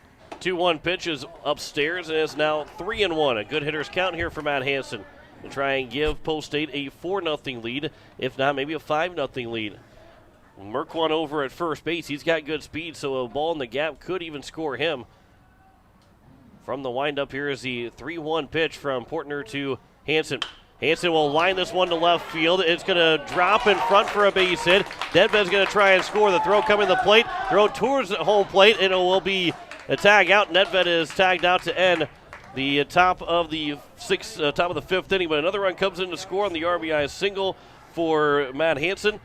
2-1 pitch is upstairs, and it's now 3-1. A good hitter's count here for Matt Hansen to try and give Post State a 4-0 lead, if not maybe a 5-0 lead. Merkwan over at first base. He's got good speed, so a ball in the gap could even score him. From the windup here is the 3-1 pitch from Portner to Hansen. Hansen will line this one to left field. It's going to drop in front for a base hit. Nedved's going to try and score. The throw coming to the plate. Throw towards the home plate, and it will be a tag out. Nedved is tagged out to end the top of the fifth inning. But another run comes in to score on the RBI single for Matt Hansen.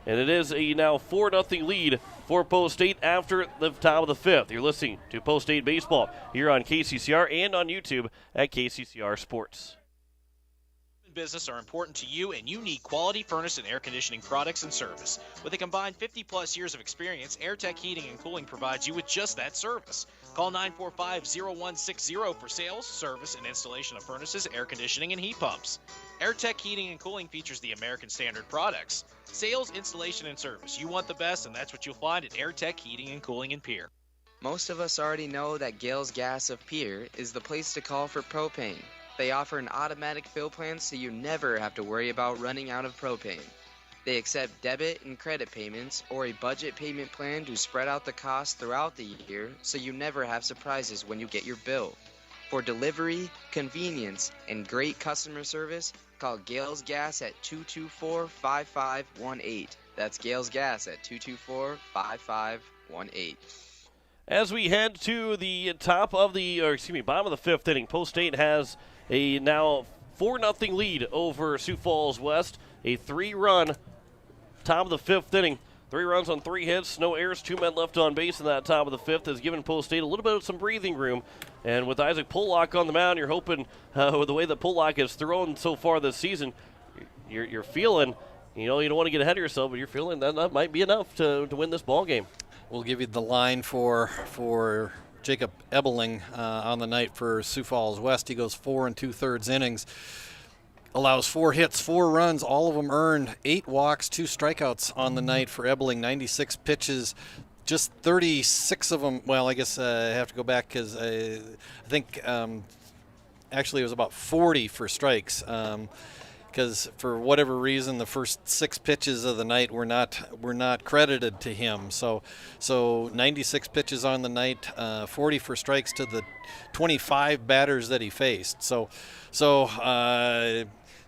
And it is a now 4-0 lead for Post State after the top of the fifth. You're listening to Post State Baseball here on KCCR and on YouTube at KCCR Sports. Business are important to you, and you need quality furnace and air conditioning products and service. With a combined 50-plus years of experience, AirTech Heating and Cooling provides you with just that service. Call 945-0160 for sales, service, and installation of furnaces, air conditioning, and heat pumps. AirTech Heating and Cooling features the American Standard products. Sales, installation, and service. You want the best, and that's what you'll find at AirTech Heating and Cooling in Pierre. Most of us already know that Gales Gas of Pierre is the place to call for propane. They offer an automatic fill plan so you never have to worry about running out of propane. They accept debit and credit payments or a budget payment plan to spread out the cost throughout the year so you never have surprises when you get your bill. For delivery, convenience, and great customer service, call Gales Gas at 224-5518. That's Gales Gas at 224-5518. As we head to the bottom of the fifth inning, Post State has a now 4-0 lead over Sioux Falls West. A 3-run top of the fifth inning. 3 runs on 3 hits, no errors, 2 men left on base in that top of the fifth has given Post State a little bit of some breathing room. And with Isaac Pollock on the mound, you're hoping with the way that Pollock has thrown so far this season, you're feeling, you don't want to get ahead of yourself, but you're feeling that might be enough to win this ball game. We'll give you the line for Jacob Ebeling on the night for Sioux Falls West. He goes 4 2/3 innings, allows 4 hits, 4 runs, all of them earned, 8 walks, 2 strikeouts on the night for Ebeling, 96 pitches, just 36 of them. Well, I guess I have to go back because I think actually it was about 40 for strikes. Because for whatever reason, the first 6 pitches of the night were not credited to him. So 96 pitches on the night, 40 for strikes to the 25 batters that he faced. So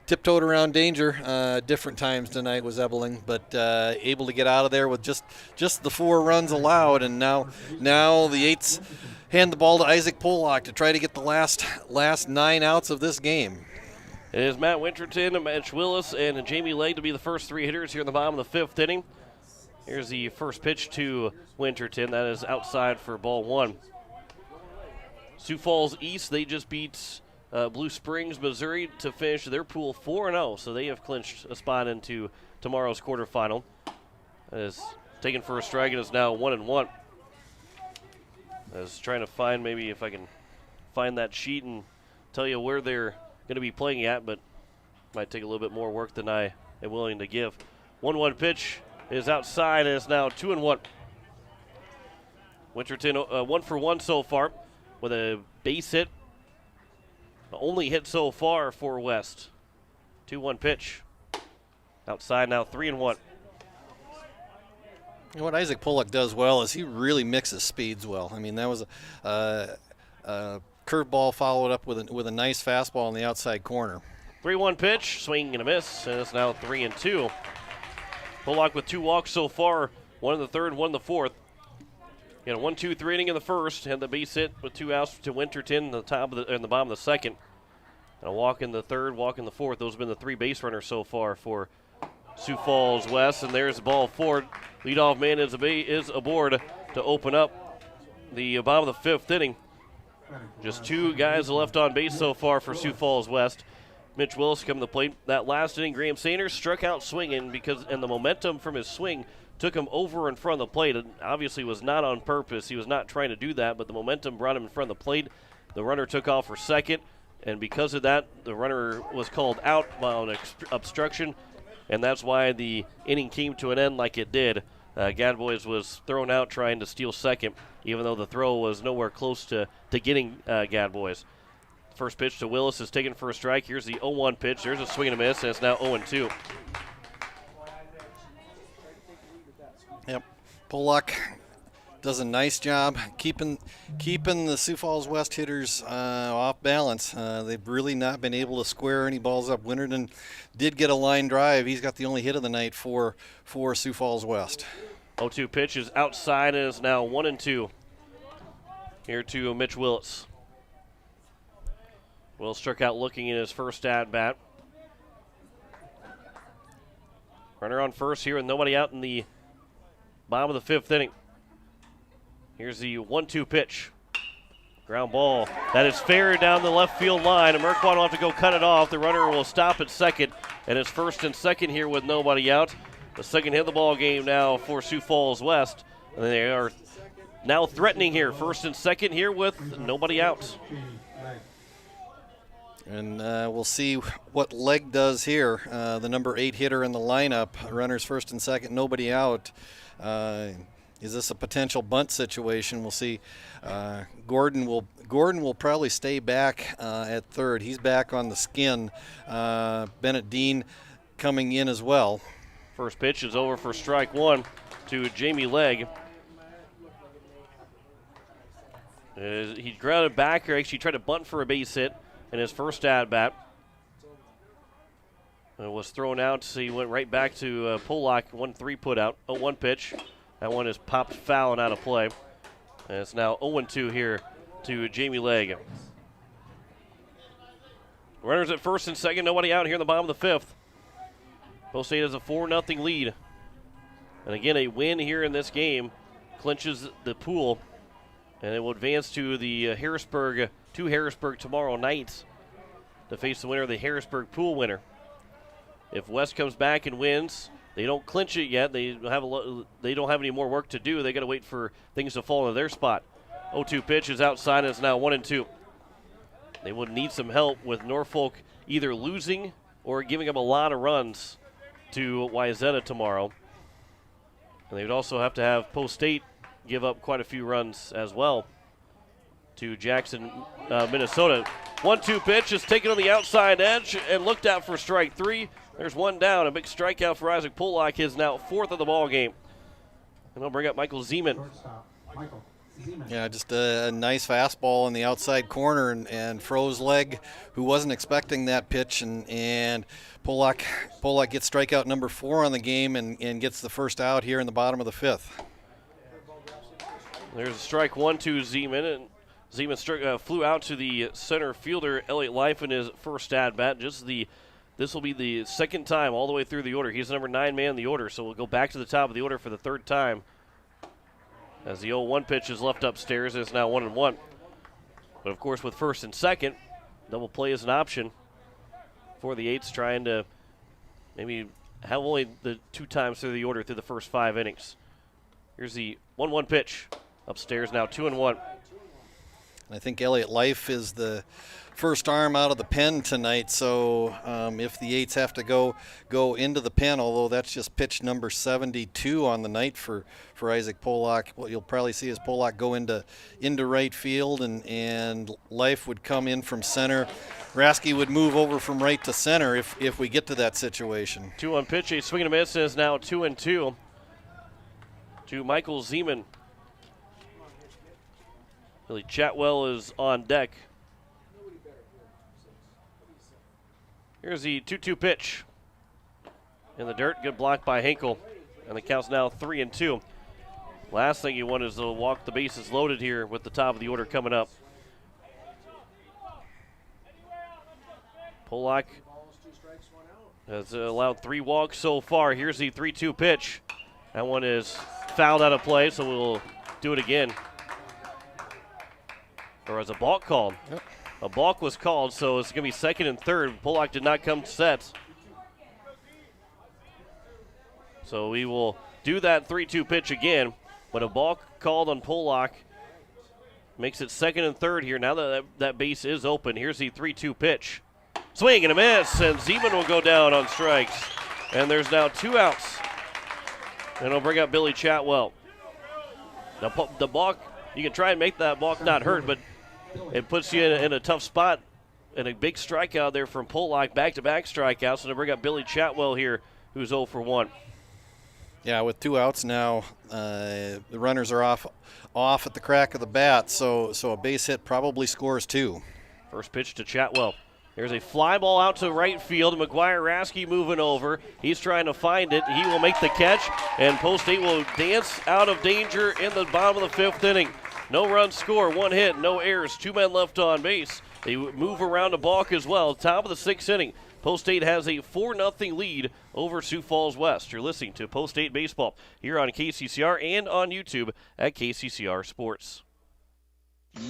tiptoed around danger different times tonight was Ebeling, but able to get out of there with just the 4 runs allowed. And now the Eights hand the ball to Isaac Pollock to try to get the last 9 outs of this game. It is Matt Winterton, Mitch Willis, and Jamie Legg to be the first 3 hitters here in the bottom of the fifth inning. Here's the first pitch to Winterton. That is outside for ball 1. Sioux Falls East, they just beat Blue Springs, Missouri to finish their pool 4-0, so they have clinched a spot into tomorrow's quarterfinal. That is taken for a strike and is now 1-1. I was trying to find, maybe if I can find that sheet and tell you where they're going to be playing at, but might take a little bit more work than I am willing to give. 1-1 pitch is outside, and it's now 2-1. Winterton 1 for 1 so far with a base hit. The only hit so far for West. 2-1 pitch. Outside now 3-1. What Isaac Pollock does well is he really mixes speeds well. I mean, that was a curveball followed up with a nice fastball on the outside corner. 3-1 pitch, swing and a miss, and it's now 3-2. Pollock with 2 walks so far, 1 in the third, 1 in the fourth. He had a 1-2-3 inning in the first, had the base hit with 2 outs to Winterton in the bottom of the second. And a walk in the third, walk in the fourth. Those have been the 3 base runners so far for Sioux Falls West, and there's the ball forward. Leadoff man is aboard to open up the bottom of the fifth inning. Just 2 guys left on base so far for Sioux Falls West. Mitch Willis coming to the plate. That last inning, Graham Sanders struck out swinging and the momentum from his swing took him over in front of the plate. It obviously was not on purpose. He was not trying to do that, but the momentum brought him in front of the plate. The runner took off for second, and because of that, the runner was called out by an obstruction, and that's why the inning came to an end like it did. Gadbois was thrown out trying to steal second, even though the throw was nowhere close to getting Gadbois. First pitch to Willis is taken for a strike. Here's the 0-1 pitch. There's a swing and a miss, and it's now 0-2. Yep. Pollock does a nice job keeping the Sioux Falls West hitters off balance. They've really not been able to square any balls up. Winterton did get a line drive. He's got the only hit of the night for Sioux Falls West. 0-2 pitch is outside and is now 1-2. Here to Mitch Willis. Willis struck out looking in his first at-bat. Runner on first here with nobody out in the bottom of the 5th inning. Here's the 1-2 pitch. Ground ball. That is fair down the left field line. And Merquan will have to go cut it off. The runner will stop at second. And it's first and second here with nobody out. The second hit of the ball game now for Sioux Falls West. And they are now threatening here. First and second here with nobody out. And we'll see what Legg does here. The number 8 hitter in the lineup. Runners first and second, nobody out. Is this a potential bunt situation? We'll see. Gordon will probably stay back at third. He's back on the skin. Bennett Dean coming in as well. First pitch is over for strike one to Jamie Legg. He grounded back, or actually tried to bunt for a base hit in his first at-bat. It was thrown out, so he went right back to Pollock. 1-3 put out. 0-1 pitch. That one is popped foul and out of play. And it's now 0-2 here to Jamie Legg. Runners at first and second, nobody out here in the bottom of the 5th. Post State has a 4-0 lead. And again, a win here in this game clinches the pool. And it will advance to the Harrisburg tomorrow night to face the winner of the Harrisburg pool winner. If West comes back and wins, they don't clinch it yet. They don't have any more work to do. They got to wait for things to fall into their spot. 0-2 pitch is outside, and it's now 1-2. They would need some help with Norfolk either losing or giving up a lot of runs to Wayzata tomorrow. And they would also have to have Post State give up quite a few runs as well to Jackson, Minnesota. 1-2 pitch is taken on the outside edge and looked out for strike 3. There's one down. A big strikeout for Isaac Pollock, his now 4th of the ball game. And they'll bring up Michael Zeman. Yeah, just a nice fastball in the outside corner and froze Legg, who wasn't expecting that pitch, and Pollock gets strikeout number 4 on the game and gets the first out here in the bottom of the 5th. There's a strike 1 to Zeman, and Zeman flew out to the center fielder, Elliott Life, in his first at-bat. This will be the second time all the way through the order. He's the number 9 man in the order, so we'll go back to the top of the order for the 3rd time. As the 0-1 pitch is left upstairs, it's now 1-1. But, of course, with first and second, double play is an option for the Eights, trying to maybe have only the 2 times through the order through the first 5 innings. Here's the 1-1 pitch. Upstairs now 2-1. I think Elliott Life is the first arm out of the pen tonight, so if the Eights have to go into the pen, although that's just pitch number 72 on the night for Isaac Pollock, what you'll probably see is Pollock go into right field, and Life would come in from center. Rasky would move over from right to center if we get to that situation. 2-1 pitch, a swing and a miss, is now 2-2 to Michael Zeman. Billy Chatwell is on deck. Here's the 2-2 pitch. In the dirt, good block by Hinkle. And the count's now 3-2. Last thing you want is to walk the bases loaded here with the top of the order coming up. Pollock has allowed 3 walks so far. Here's the 3-2 pitch. That one is fouled out of play, so we'll do it again. Or as a balk called. Yep. A balk was called, so it's going to be second and third. Pollock did not come to sets. So we will do that 3-2 pitch again, but a balk called on Pollock makes it second and third here. Now that base is open, here's the 3-2 pitch. Swing and a miss, and Zeman will go down on strikes. And there's now 2 outs. And it'll bring up Billy Chatwell. Now, the balk, you can try and make that balk not hurt, but it puts you in a tough spot. And a big strikeout there from Pollock, back-to-back strikeouts. And to bring up Billy Chatwell here, who's 0 for 1. Yeah, with 2 outs now, the runners are off at the crack of the bat, so a base hit probably scores 2. First pitch to Chatwell. There's a fly ball out to right field. McGuire Rasky moving over. He's trying to find it. He will make the catch, and Post State will dance out of danger in the bottom of the 5th inning. No run score, 1 hit, no errors, 2 men left on base. They move around to balk as well. Top of the 6th inning. Post State has a 4-0 lead over Sioux Falls West. You're listening to Post State Baseball here on KCCR and on YouTube at KCCR Sports.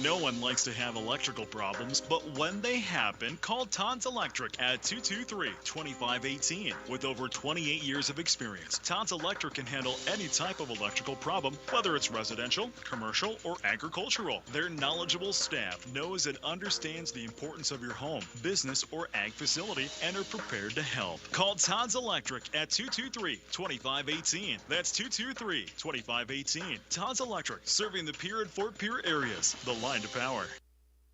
No one likes to have electrical problems, but when they happen, call Todd's Electric at 223-2518. With over 28 years of experience, Todd's Electric can handle any type of electrical problem, whether it's residential, commercial, or agricultural. Their knowledgeable staff knows and understands the importance of your home, business, or ag facility and are prepared to help. Call Todd's Electric at 223-2518. That's 223-2518. Todd's Electric, serving the Pierre and Fort Pierre areas. The line to power.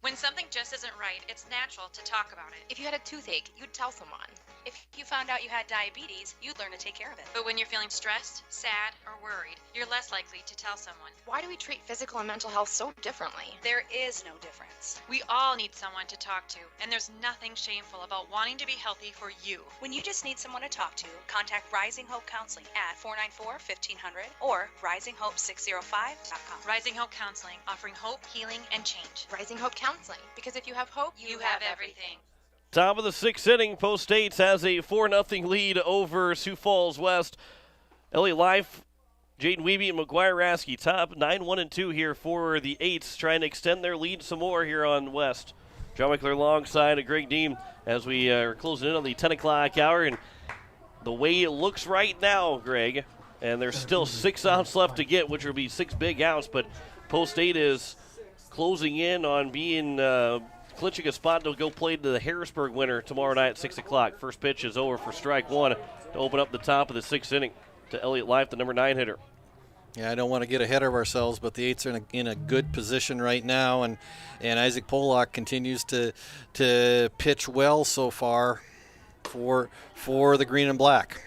When something just isn't right, it's natural to talk about it. If you had a toothache, you'd tell someone. If you found out you had diabetes, you'd learn to take care of it. But when you're feeling stressed, sad, or worried, you're less likely to tell someone. Why do we treat physical and mental health so differently? There is no difference. We all need someone to talk to, and there's nothing shameful about wanting to be healthy for you. When you just need someone to talk to, contact Rising Hope Counseling at 494-1500 or risinghope605.com. Rising Hope Counseling, offering hope, healing, and change. Rising Hope Counseling, because if you have hope, you have everything. Top of the 6th inning, Post State has a 4-0 lead over Sioux Falls West. Elliott Life, Jaden Wiebe, and McGuire Rasky top 9-1-2 here for the Eights, trying to extend their lead some more here on West. John McClure alongside of Greg Deem as we are closing in on the 10 o'clock hour. And the way it looks right now, Greg, and there's still 6 outs left to get, which will be 6 big outs, but Post State is closing in on being clinching a spot to go play to the Harrisburg winner tomorrow night at 6 o'clock. First pitch is over for strike 1 to open up the top of the 6th inning to Elliott Life, the number 9 hitter. Yeah, I don't want to get ahead of ourselves, but the Eights are in a good position right now, and Isaac Pollock continues to pitch well so far for the green and black.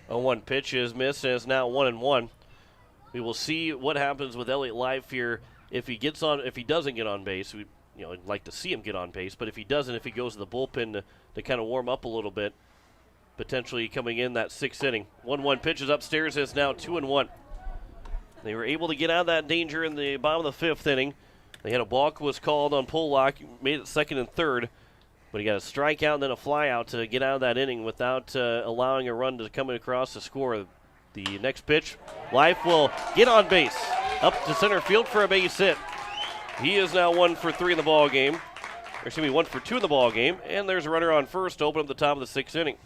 A 1 pitch is missed, and it's now 1-1. We will see what happens with Elliott Life here if he doesn't get on base. I'd like to see him get on base, but if he doesn't, if he goes to the bullpen to kind of warm up a little bit, potentially coming in that 6th inning. 1-1 pitch is upstairs, and it's now 2-1. They were able to get out of that danger in the bottom of the 5th inning. They had a balk was called on Pollock, made it 2nd and 3rd, but he got a strikeout and then a fly out to get out of that inning without allowing a run to come across to score. The next pitch, Life will get on base, up to center field for a base hit. He is now 1 for 3 in the ball game. Or excuse me, 1 for 2 in the ball game, and there's a runner on first to open up the top of the 6th inning.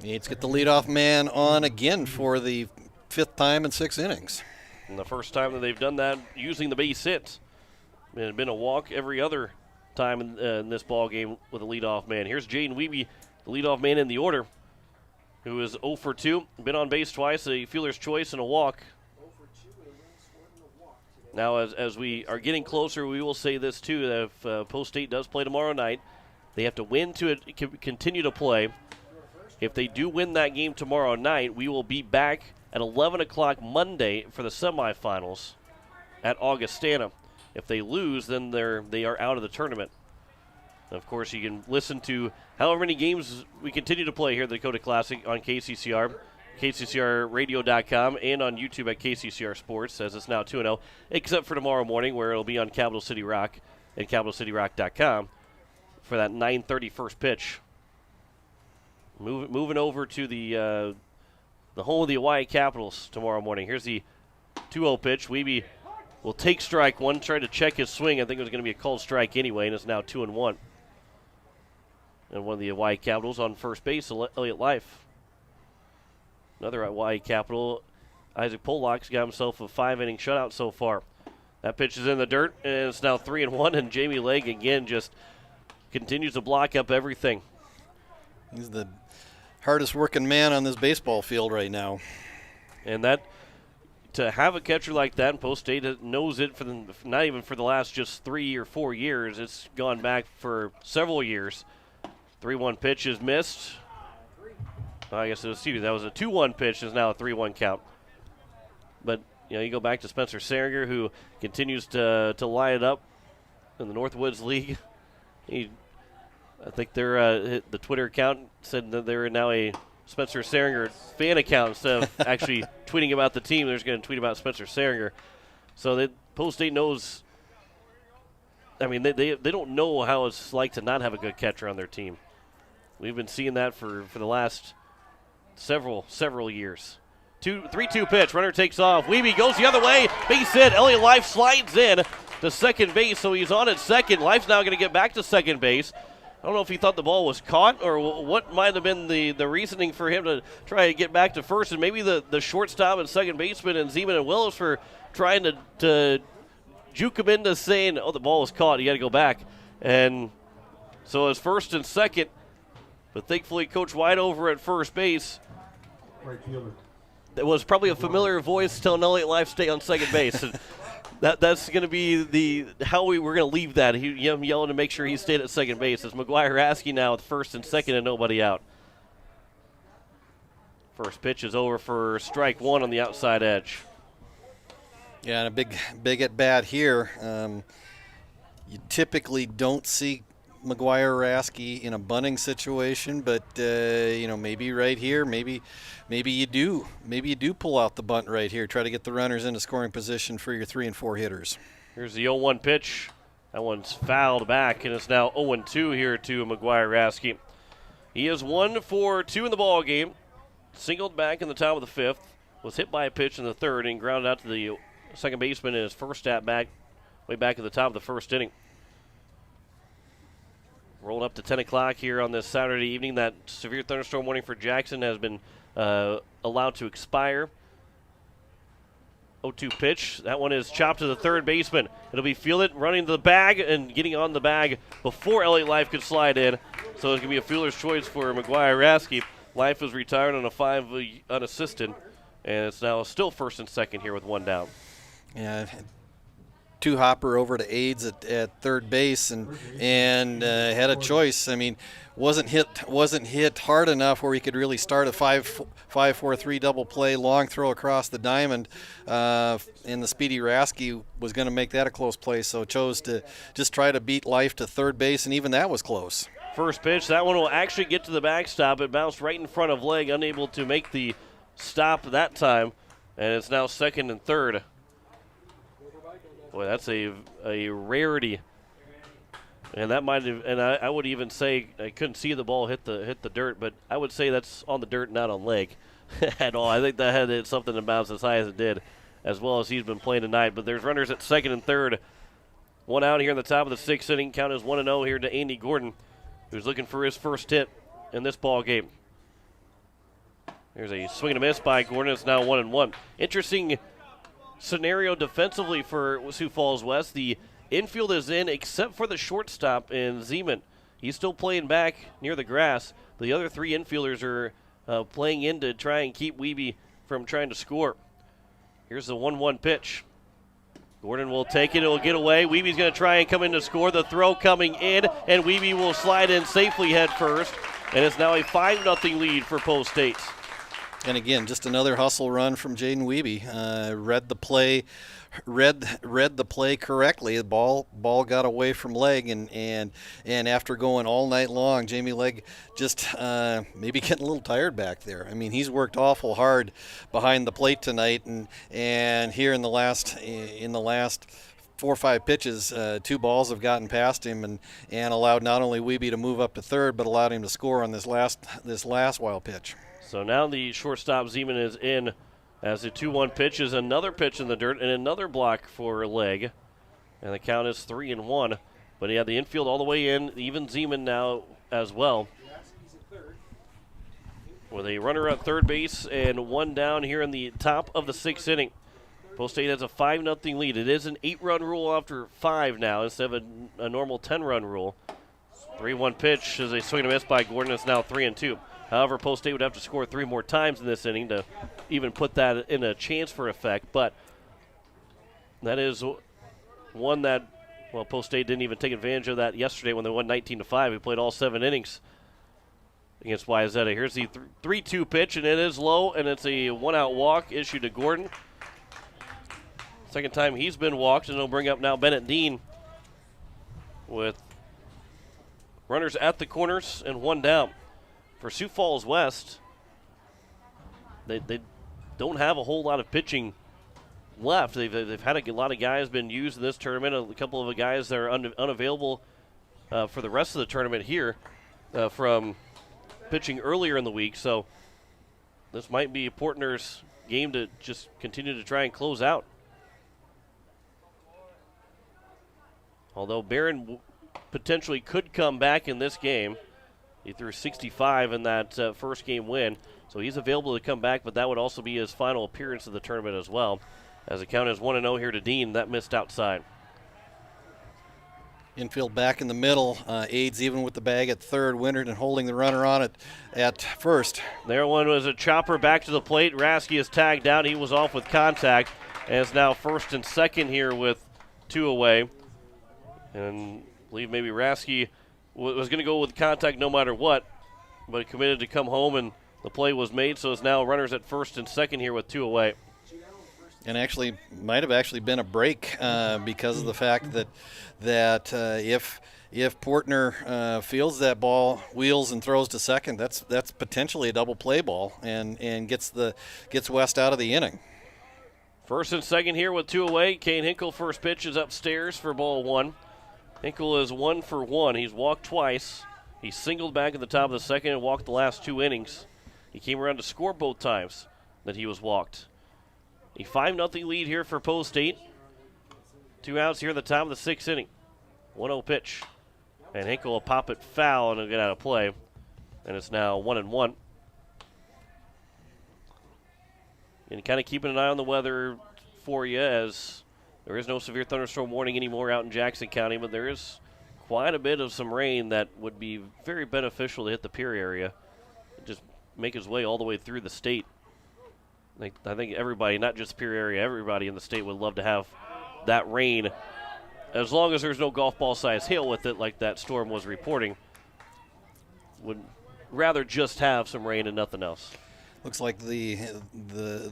The Eights get the leadoff man on again for the 5th time in 6 innings. And the first time that they've done that using the base hit. It had been a walk every other time in this ball game with a leadoff man. Here's Jaden Wiebe, the leadoff man in the order, who is 0 for 2. Been on base twice, a fielder's choice and a walk. Now, as we are getting closer, we will say this, too, that if Post State does play tomorrow night, they have to win to continue to play. If they do win that game tomorrow night, we will be back at 11 o'clock Monday for the semifinals at Augustana. If they lose, then they are out of the tournament. And of course, you can listen to however many games we continue to play here at the Dakota Classic on KCCR. KCCRradio.com, and on YouTube at KCCR Sports, as it's now 2-0, except for tomorrow morning where it'll be on Capital City Rock and CapitalCityRock.com for that 9:30 first pitch. Moving over to the home of the Hawaii Capitals tomorrow morning. Here's the 2-0 pitch. Wiebe will take strike 1, try to check his swing. I think it was going to be a called strike anyway, and it's now 2-1. And one of the Hawaii Capitals on first base, Elliott Life. Another Hawaii Capital, Isaac Pollock's got himself a 5-inning shutout so far. That pitch is in the dirt, and it's now 3-1, and Jamie Legg again just continues to block up everything. He's the hardest working man on this baseball field right now. And that to have a catcher like that, and Post State knows it for not even for the last just 3 or 4 years. It's gone back for several years. 3-1 pitch is missed. I guess that was a 2-1 pitch. Is now a 3-1 count. But you go back to Spencer Saringer, who continues to light it up in the Northwoods League. I think the Twitter account said that they're now a Spencer Saringer fan account instead of actually tweeting about the team. They're just going to tweet about Spencer Saringer. So Post State knows. I mean, they don't know how it's like to not have a good catcher on their team. We've been seeing that for the last several years. 3-2 pitch. Runner takes off. Wiebe goes the other way. Base hit. Elliott Life slides in to second base, so he's on at second. Life's now going to get back to second base. I don't know if he thought the ball was caught or what might have been the reasoning for him to try to get back to first, and maybe the shortstop and second baseman and Zeman and Willis for trying to juke him into saying, oh, the ball was caught, you got to go back. And so it's first and second, but thankfully Coach White over at first base. Right fielder. That was probably a familiar voice telling Elliott Life stay on second base. And that's going to be how we're going to leave that. Him yelling to make sure he stayed at second base. It's McGuire asking now with first and second and nobody out. First pitch is over for strike one on the outside edge. Yeah, and a big at bat here. You typically don't see McGuire Rasky in a bunting situation, but maybe right here, maybe you do. Maybe you do pull out the bunt right here. Try to get the runners into scoring position for your 3 and 4 hitters. Here's the 0-1 pitch. That one's fouled back, and it's now 0-2 here to McGuire Rasky. He is 1 for 2 in the ball game. Singled back in the top of the fifth. Was hit by a pitch in the third and grounded out to the second baseman in his first at bat, way back at the top of the first inning. Rolling up to 10 o'clock here on this Saturday evening. That severe thunderstorm warning for Jackson has been allowed to expire. 0-2 pitch. That one is chopped to the third baseman. It'll be fielded, running to the bag, and getting on the bag before Elliott Life could slide in. So it's going to be a fielder's choice for McGuire Rasky. Life is retired on a 5 unassisted, and it's now still first and second here with one down. Yeah. Two hopper over to Aids at third base and had a choice. I mean, wasn't hit hard enough where he could really start a 5-4-3 double play, long throw across the diamond, and the speedy Rasky was going to make that a close play, so chose to just try to beat Life to third base, and even that was close. First pitch, that one will actually get to the backstop. It bounced right in front of leg, unable to make the stop that time, and it's now second and third. Boy, that's a rarity, and that might have. And I would even say I couldn't see the ball hit the dirt, but I would say that's on the dirt, not on leg, at all. I think that had hit something and bounced as high as it did, as well as he's been playing tonight. But there's runners at second and third. One out here in the top of the sixth inning. Count is 1-0 here to Andy Gordon, who's looking for his first hit in this ball game. There's a swing and a miss by Gordon. It's now 1-1. Interesting scenario defensively for Sioux Falls West. The infield is in except for the shortstop in Zeman. He's still playing back near the grass. The other three infielders are playing in to try and keep Wiebe from trying to score. Here's the 1-1 pitch. Gordon will take it. It will get away. Weeby's going to try and come in to score. The throw coming in, and Wiebe will slide in safely head first. And it's now a 5-0 lead for Post State. And again, just another hustle run from Jaden Wiebe. Read the play correctly. The ball got away from Leg, and after going all night long, Jamie Leg just maybe getting a little tired back there. I mean, he's worked awful hard behind the plate tonight, and here in the last 4 or 5 pitches, 2 balls have gotten past him and allowed not only Wiebe to move up to third, but allowed him to score on this last wild pitch. So now the shortstop Zeman is in as the 2-1 pitch is another pitch in the dirt and another block for Leg. And the count is 3-1. But he had the infield all the way in, even Zeman now as well. With a runner at third base and one down here in the top of the 6th inning. Post State has a 5-0 lead. It is an 8-run rule after 5 now instead of a normal 10-run rule. 3-1 pitch is a swing and a miss by Gordon. It's now 3-2. However, Post State would have to score 3 more times in this inning to even put that in a chance for effect. But that is one that, well, Post State didn't even take advantage of that yesterday when they won 19-5. We played all 7 innings against Wayzata. Here's the 3-2 pitch, and it is low, and it's a 1-out walk issued to Gordon. Second time he's been walked, and they'll bring up now Bennett Dean with runners at the corners and 1 down. For Sioux Falls West, they don't have a whole lot of pitching left. They've had a lot of guys been used in this tournament. A couple of the guys that are unavailable for the rest of the tournament here from pitching earlier in the week. So this might be Portner's game to just continue to try and close out. Although Barron potentially could come back in this game. He threw 65 in that first game win, so he's available to come back, but that would also be his final appearance of the tournament as well. As the count is 1-0 here to Dean, that missed outside. Infield back in the middle. Aids even with the bag at third. Wintered and holding the runner on it at first. There one was a chopper back to the plate. Rasky is tagged down. He was off with contact, and is now first and second here with 2 away. And I believe maybe Rasky was going to go with contact no matter what, but he committed to come home, and the play was made, so it's now runners at first and second here with 2 away. And actually, might have actually been a break because of the fact that if Portner fields that ball, wheels and throws to second, that's potentially a double play ball and gets West out of the inning. First and second here with 2 away. Kane Hinkle first pitch is upstairs for ball 1. Hinkle is 1 for 1. He's walked twice. He singled back at the top of the second and walked the last 2 innings. He came around to score both times that he was walked. A 5-0 lead here for Post State. 2 outs here at the top of the 6th inning. 1-0 pitch. And Hinkle will pop it foul and it'll get out of play. And it's now 1-1. And kind of keeping an eye on the weather for you, as there is no severe thunderstorm warning anymore out in Jackson County, but there is quite a bit of some rain that would be very beneficial to hit the Pierre area. Just make its way all the way through the state. I think everybody, not just Pierre area, everybody in the state would love to have that rain, as long as there's no golf ball size hail with it like that storm was reporting. Would rather just have some rain and nothing else. Looks like the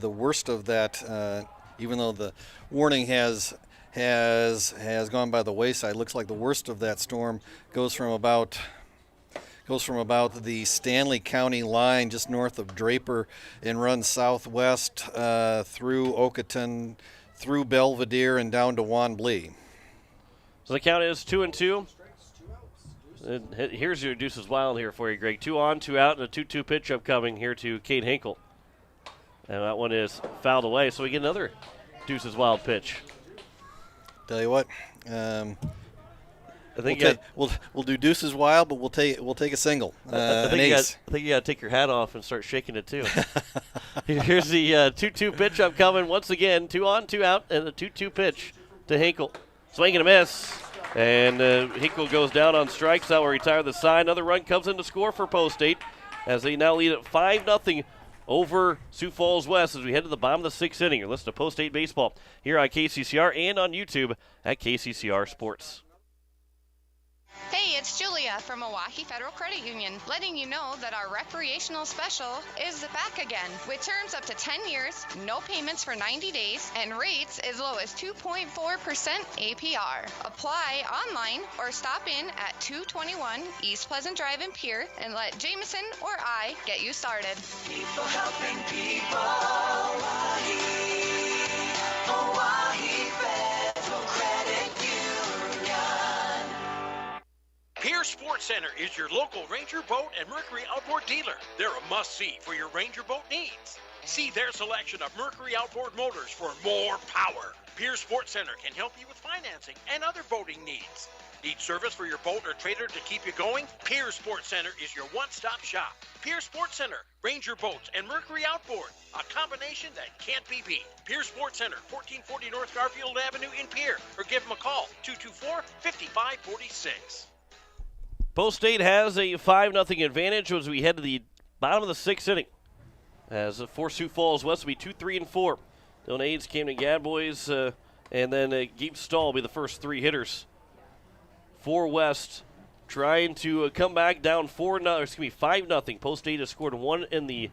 worst of that, even though the warning has gone by the wayside, looks like the worst of that storm goes from about the Stanley County line just north of Draper and runs southwest through Okoton, through Belvedere, and down to Wanblee. So the count is 2-2. Here's your Deuces Wild here for you, Greg. 2 on, 2 out, and a 2-2 pitch upcoming here to Kate Hinkle. And that one is fouled away, so we get another Deuces Wild pitch. Tell you what, I think we'll do Deuces Wild, but we'll take a single. I think you got to take your hat off and start shaking it too. Here's the 2-2 pitch upcoming once again. 2 on, 2 out, and a 2-2 pitch to Hinkle. Swing and a miss. And Hinkle goes down on strikes. That will retire the side. Another run comes in to score for Post State as they now lead at 5-0 over Sioux Falls West as we head to the bottom of the 6th inning. You're listening to Post State Baseball here on KCCR and on YouTube at KCCR Sports. Hey, it's Julia from Milwaukee Federal Credit Union, letting you know that our recreational special is back again, with terms up to 10 years, no payments for 90 days, and rates as low as 2.4% APR. Apply online or stop in at 221 East Pleasant Drive in Pierre and let Jameson or I get you started. People helping people. Hawaii Federal Credit Union. Pierre Sports Center is your local Ranger Boat and Mercury Outboard dealer. They're a must-see for your Ranger boat needs. See their selection of Mercury outboard motors for more power. Pierre Sports Center can help you with financing and other boating needs. Need service for your boat or trailer to keep you going? Pierre Sports Center is your one-stop shop. Pierre Sports Center, Ranger Boats, and Mercury Outboard, a combination that can't be beat. Pierre Sports Center, 1440 North Garfield Avenue in Pierre, or give them a call, 224-5546. Post State has a 5-0 advantage as we head to the bottom of the 6th inning. As for Sioux Falls West will be 2, 3, and 4. Dylan Aids, Camden Gadboys, and then Geep Stahl will be the first 3 hitters. For West, trying to come back down 5-0. Post State has scored 1 in the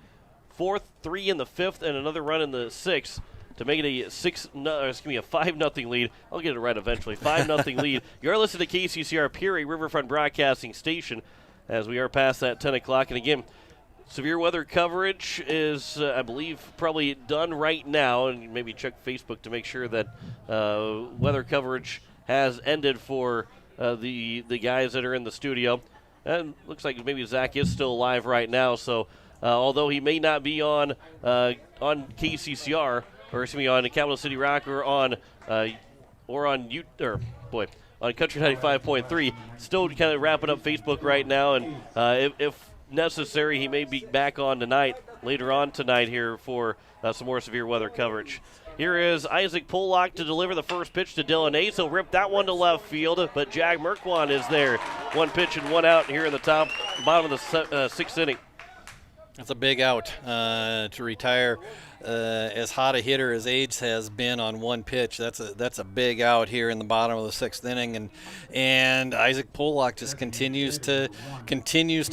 4th, 3 in the 5th, and another run in the 6th to make it a 5-0 lead. I'll get it right eventually. 5-0 lead. You are listening to KCCR Pierre Riverfront Broadcasting Station as we are past that 10 o'clock. And again, severe weather coverage is, I believe, probably done right now. And maybe check Facebook to make sure that weather coverage has ended for the guys that are in the studio. And looks like maybe Zach is still alive right now. So although he may not be on KCCR, or excuse me, on Capital City Rock or on Country 95.3, still kind of wrapping up Facebook right now. And if necessary, he may be back on tonight, later on tonight here for some more severe weather coverage. Here is Isaac Pollock to deliver the first pitch to Dylan Ace. He'll rip that one to left field, but Jag Merkwan is there. 1 pitch and 1 out here in the bottom of the 6th inning. That's a big out to retire as hot a hitter as Age has been on 1 pitch. That's a big out here in the bottom of the 6th inning, and Isaac Pollock just continues to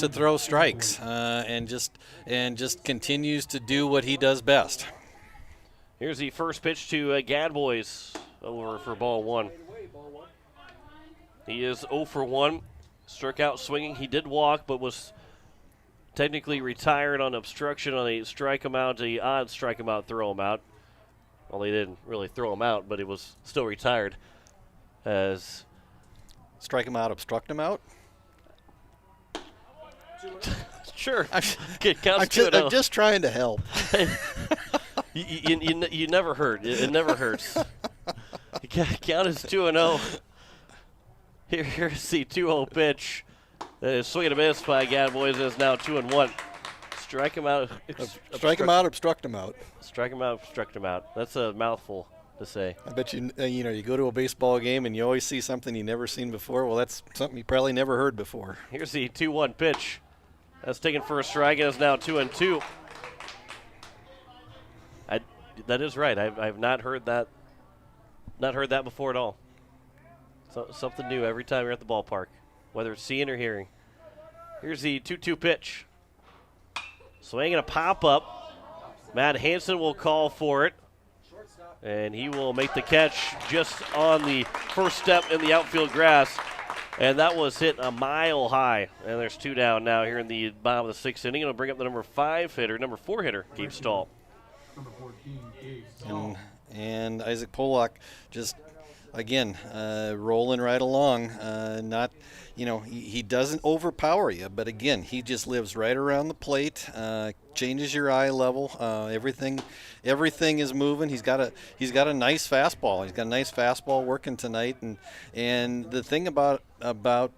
throw strikes and just continues to do what he does best. Here's the first pitch to Gadboys, over for ball 1. He is 0 for 1. Struck out swinging. He did walk, but was technically retired on obstruction on a odd strike him out, throw him out. Well, they didn't really throw him out, but it was still retired. As strike him out, obstruct him out? Sure. I'm just trying to help. You never hurt. It never hurts. Count is 2-0. Here's the 2-0 pitch. Swing and a miss by Gadboys is now 2-1. Strike him out. Strike him out, obstruct him out. Strike him out, obstruct him out. That's a mouthful to say. I bet you go to a baseball game and you always see something you never seen before. Well, that's something you probably never heard before. Here's the 2-1 pitch. That's taken for a strike and is now 2-2. That is right. I've not heard that. Not heard that before at all. So, something new every time you're at the ballpark, whether it's seeing or hearing. Here's the 2-2 pitch. Swing and a pop-up. Matt Hansen will call for it, and he will make the catch just on the first step in the outfield grass, and that was hit a mile high. And there's 2 down now here in the bottom of the 6th inning. It'll bring up the number 4 hitter, Gabe Stahl. And Isaac Pollock just, again, rolling right along. He doesn't overpower you, but again, he just lives right around the plate, changes your eye level. Everything is moving. He's got a nice fastball. He's got a nice fastball working tonight. And the thing about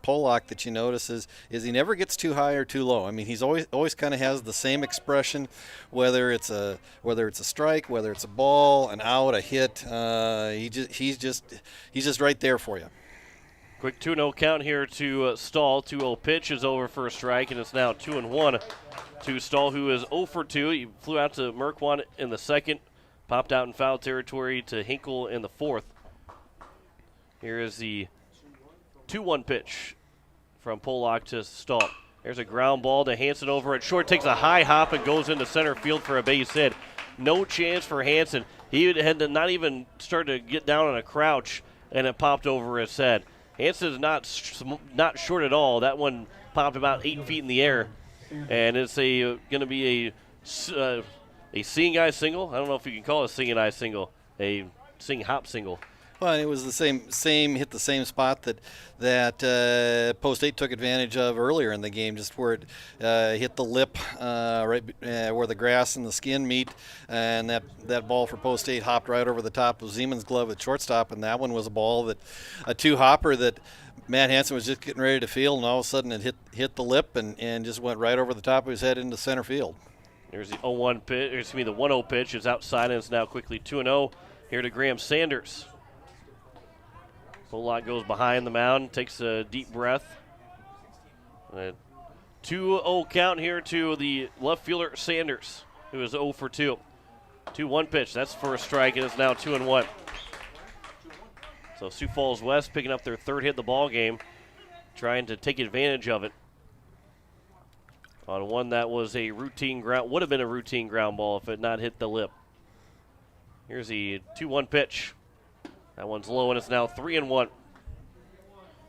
Pollock that you notice is he never gets too high or too low. I mean, he's always kind of has the same expression, whether it's a strike, whether it's a ball, an out, a hit. He's just right there for you. Quick 2-0 count here to Stahl. 2-0 pitch is over for a strike, and it's now 2-1 to Stahl, who is 0 for 2. He flew out to Merkwan in the 2nd, popped out in foul territory to Hinkle in the 4th. Here is the 2-1 pitch from Pollock to Stahl. There's a ground ball to Hansen over at short, takes a high hop and goes into center field for a base hit. No chance for Hansen. He had to not even start to get down on a crouch, and it popped over his head. Hansen is not short at all. That one popped about 8 feet in the air, and it's going to be a seeing eye single. I don't know if you can call it a seeing eye single, a seeing hop single. Well, it was the same hit the same spot that Post 8 took advantage of earlier in the game, just where it hit the lip right where the grass and the skin meet, and that ball for Post 8 hopped right over the top of Zeman's glove at shortstop, and that one was a ball a 2-hopper that Matt Hansen was just getting ready to field, and all of a sudden it hit the lip and just went right over the top of his head into center field. There's the 0-1 pitch, the 1-0 pitch is outside, and it's now quickly 2-0 here to Graham Sanders. Pollock goes behind the mound, takes a deep breath. 2 2-0 count here to the left fielder Sanders, who is 0 for 2. 2-1 pitch. That's for a strike, and it's now 2-1. So Sioux Falls West picking up their third hit in the ball game, trying to take advantage of it. On one that was a routine ground, would have been a routine ground ball if it had not hit the lip. Here's the 2-1 pitch. That one's low, and it's now 3-1.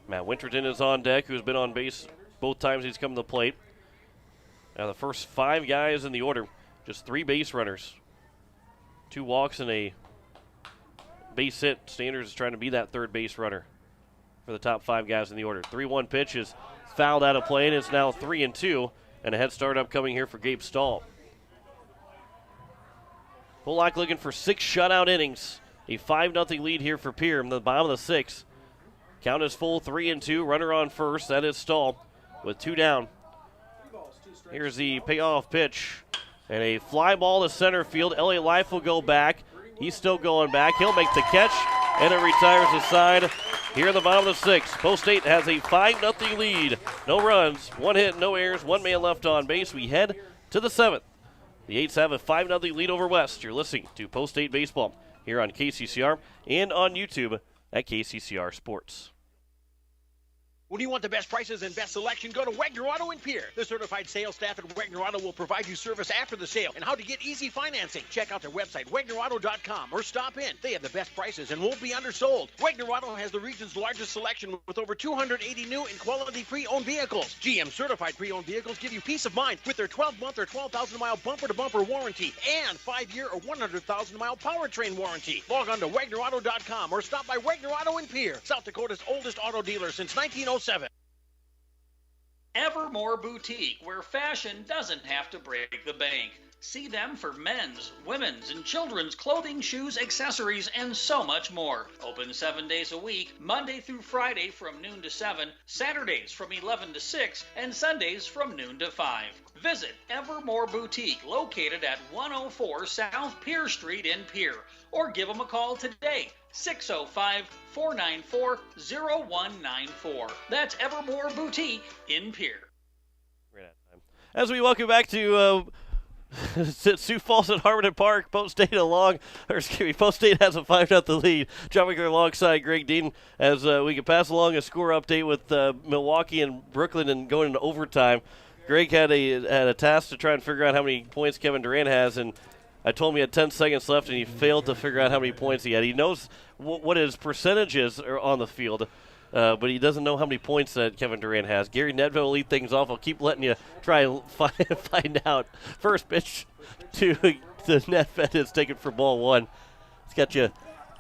Matt Winterton is on deck, who's been on base both times he's come to the plate. Now the first 5 guys in the order, just 3 base runners. 2 walks and a base hit. Sanders is trying to be that third base runner for the top 5 guys in the order. 3-1 pitch is fouled out of play, and it's now 3-2, and a head start upcoming here for Gabe Stahl. Pollock looking for 6 shutout innings. A 5-0 lead here for Pierre in the bottom of the 6th. Count is full, 3-2. Runner on first. That is Stahl with 2 down. Here's the payoff pitch. And a fly ball to center field. Elliott Life will go back. He's still going back. He'll make the catch, and it retires the side here in the bottom of the 6th. Post State has a 5-0 lead. No runs, 1 hit, no errors, 1 man left on base. We head to the 7th. The 8s have a 5-0 lead over West. You're listening to Post State Baseball here on KCCR and on YouTube at KCCR Sports. When you want the best prices and best selection, go to Wagner Auto in Pierre. The certified sales staff at Wagner Auto will provide you service after the sale and how to get easy financing. Check out their website, WagnerAuto.com, or stop in. They have the best prices and won't be undersold. Wagner Auto has the region's largest selection with over 280 new and quality pre-owned vehicles. GM certified pre-owned vehicles give you peace of mind with their 12-month or 12,000-mile bumper-to-bumper warranty and 5-year or 100,000-mile powertrain warranty. Log on to WagnerAuto.com or stop by Wagner Auto in Pierre, South Dakota's oldest auto dealer since 1907. Evermore Boutique, where fashion doesn't have to break the bank. See them for men's, women's, and children's clothing, shoes, accessories, and so much more. Open 7 days a week, Monday through Friday from noon to 7, Saturdays from 11 to 6, and Sundays from noon to 5. Visit Evermore Boutique, located at 104 South Pierre Street in Pierre, or give them a call today, 605-494-0194. That's Evermore Boutique in Pierre. As we welcome back to Sioux Falls at Harmon Park, Post State Post State has a 5-0 lead. John Winkler alongside Greg Dean as we can pass along a score update with Milwaukee and Brooklyn and going into overtime. Greg had a task to try and figure out how many points Kevin Durant has, and I told him he had 10 seconds left, and he failed to figure out how many points he had. He knows what his percentages are on the field, but he doesn't know how many points that Kevin Durant has. Gary Nedved will lead things off. I'll keep letting you try and find out. First pitch to Nedved is taken for ball 1. It's got you.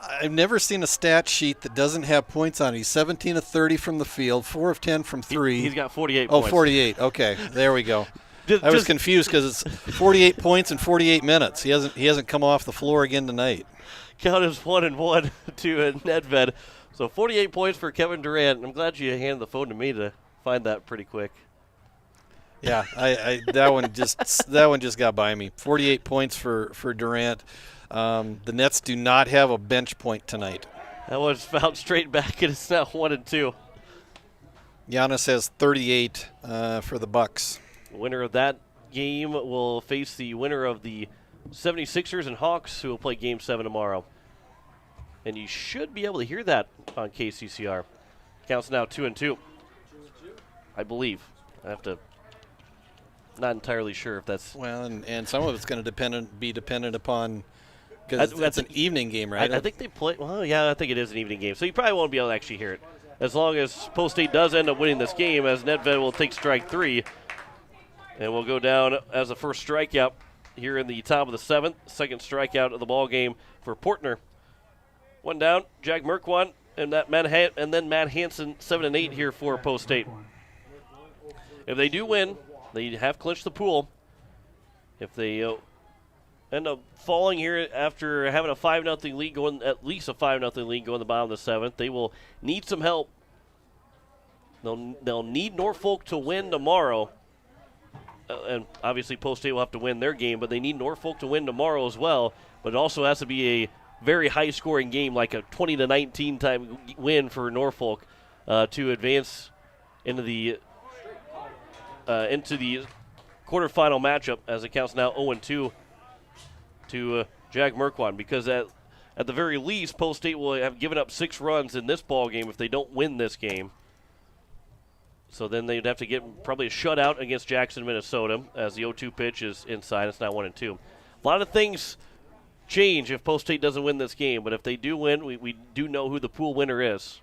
I've never seen a stat sheet that doesn't have points on it. He's 17 of 30 from the field, 4 of 10 from 3. He's got 48 points. Oh, 48. Okay, there we go. I was confused because it's 48 points in 48 minutes. He hasn't come off the floor again tonight. Count is 1-1 to Nedved. So 48 points for Kevin Durant. I'm glad you handed the phone to me to find that pretty quick. Yeah, that one just got by me. 48 points for Durant. The Nets do not have a bench point tonight. That was fouled straight back, and it's now 1-2. Giannis has 38 for the Bucks. The winner of that game will face the winner of the 76ers and Hawks, who will play Game 7 tomorrow. And you should be able to hear that on KCCR. Counts now 2-2, I believe. I have to. Not entirely sure if that's. Well, and some of it's going to be dependent upon, because that's an evening game, right? I think they play. Well, yeah, I think it is an evening game, so you probably won't be able to actually hear it. As long as Post State does end up winning this game, as Nedved will take strike 3, and we'll go down as the first strikeout here in the top of the 7th. Second strikeout of the ball game for Portner. 1 down, Jack Merkwan, and then Matt Hansen, 7 and 8 here for Post State. If they do win, they have clinched the pool. If they end up falling here after having a 5-0 lead, going at least a 5-0 lead going to the bottom of the 7th, they will need some help. They'll need Norfolk to win tomorrow. And obviously Post State will have to win their game, but they need Norfolk to win tomorrow as well. But it also has to be a very high-scoring game, like a 20-19 type win for Norfolk to advance into the into the quarterfinal matchup as it counts now 0-2 to Jag Merquan, because at the very least, Post State will have given up 6 runs in this ball game if they don't win this game. So then they'd have to get probably a shutout against Jackson, Minnesota, as the 0-2 pitch is inside. It's now 1-2. A lot of things change if Post State doesn't win this game, but if they do win, we do know who the pool winner is.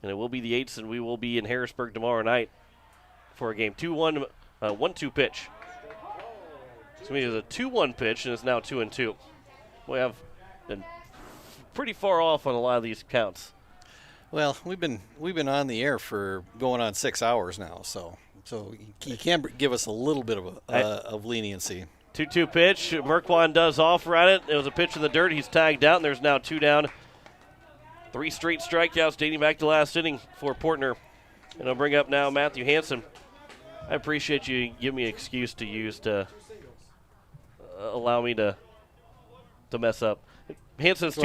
And it will be the Eights, and we will be in Harrisburg tomorrow night for a game. 2-1, 1-2 pitch. So it was a 2-1 pitch, and it's now 2-2. We have been pretty far off on a lot of these counts. Well, we've been on the air for going on 6 hours now, so you can give us a little bit of leniency. 2-2 pitch. Merquan does offer at it. It was a pitch in the dirt. He's tagged out, and there's now 2 down. 3 straight strikeouts dating back to last inning for Portner. And I'll bring up now Matthew Hansen. I appreciate you giving me an excuse to use to allow me to mess up. Hansen's 2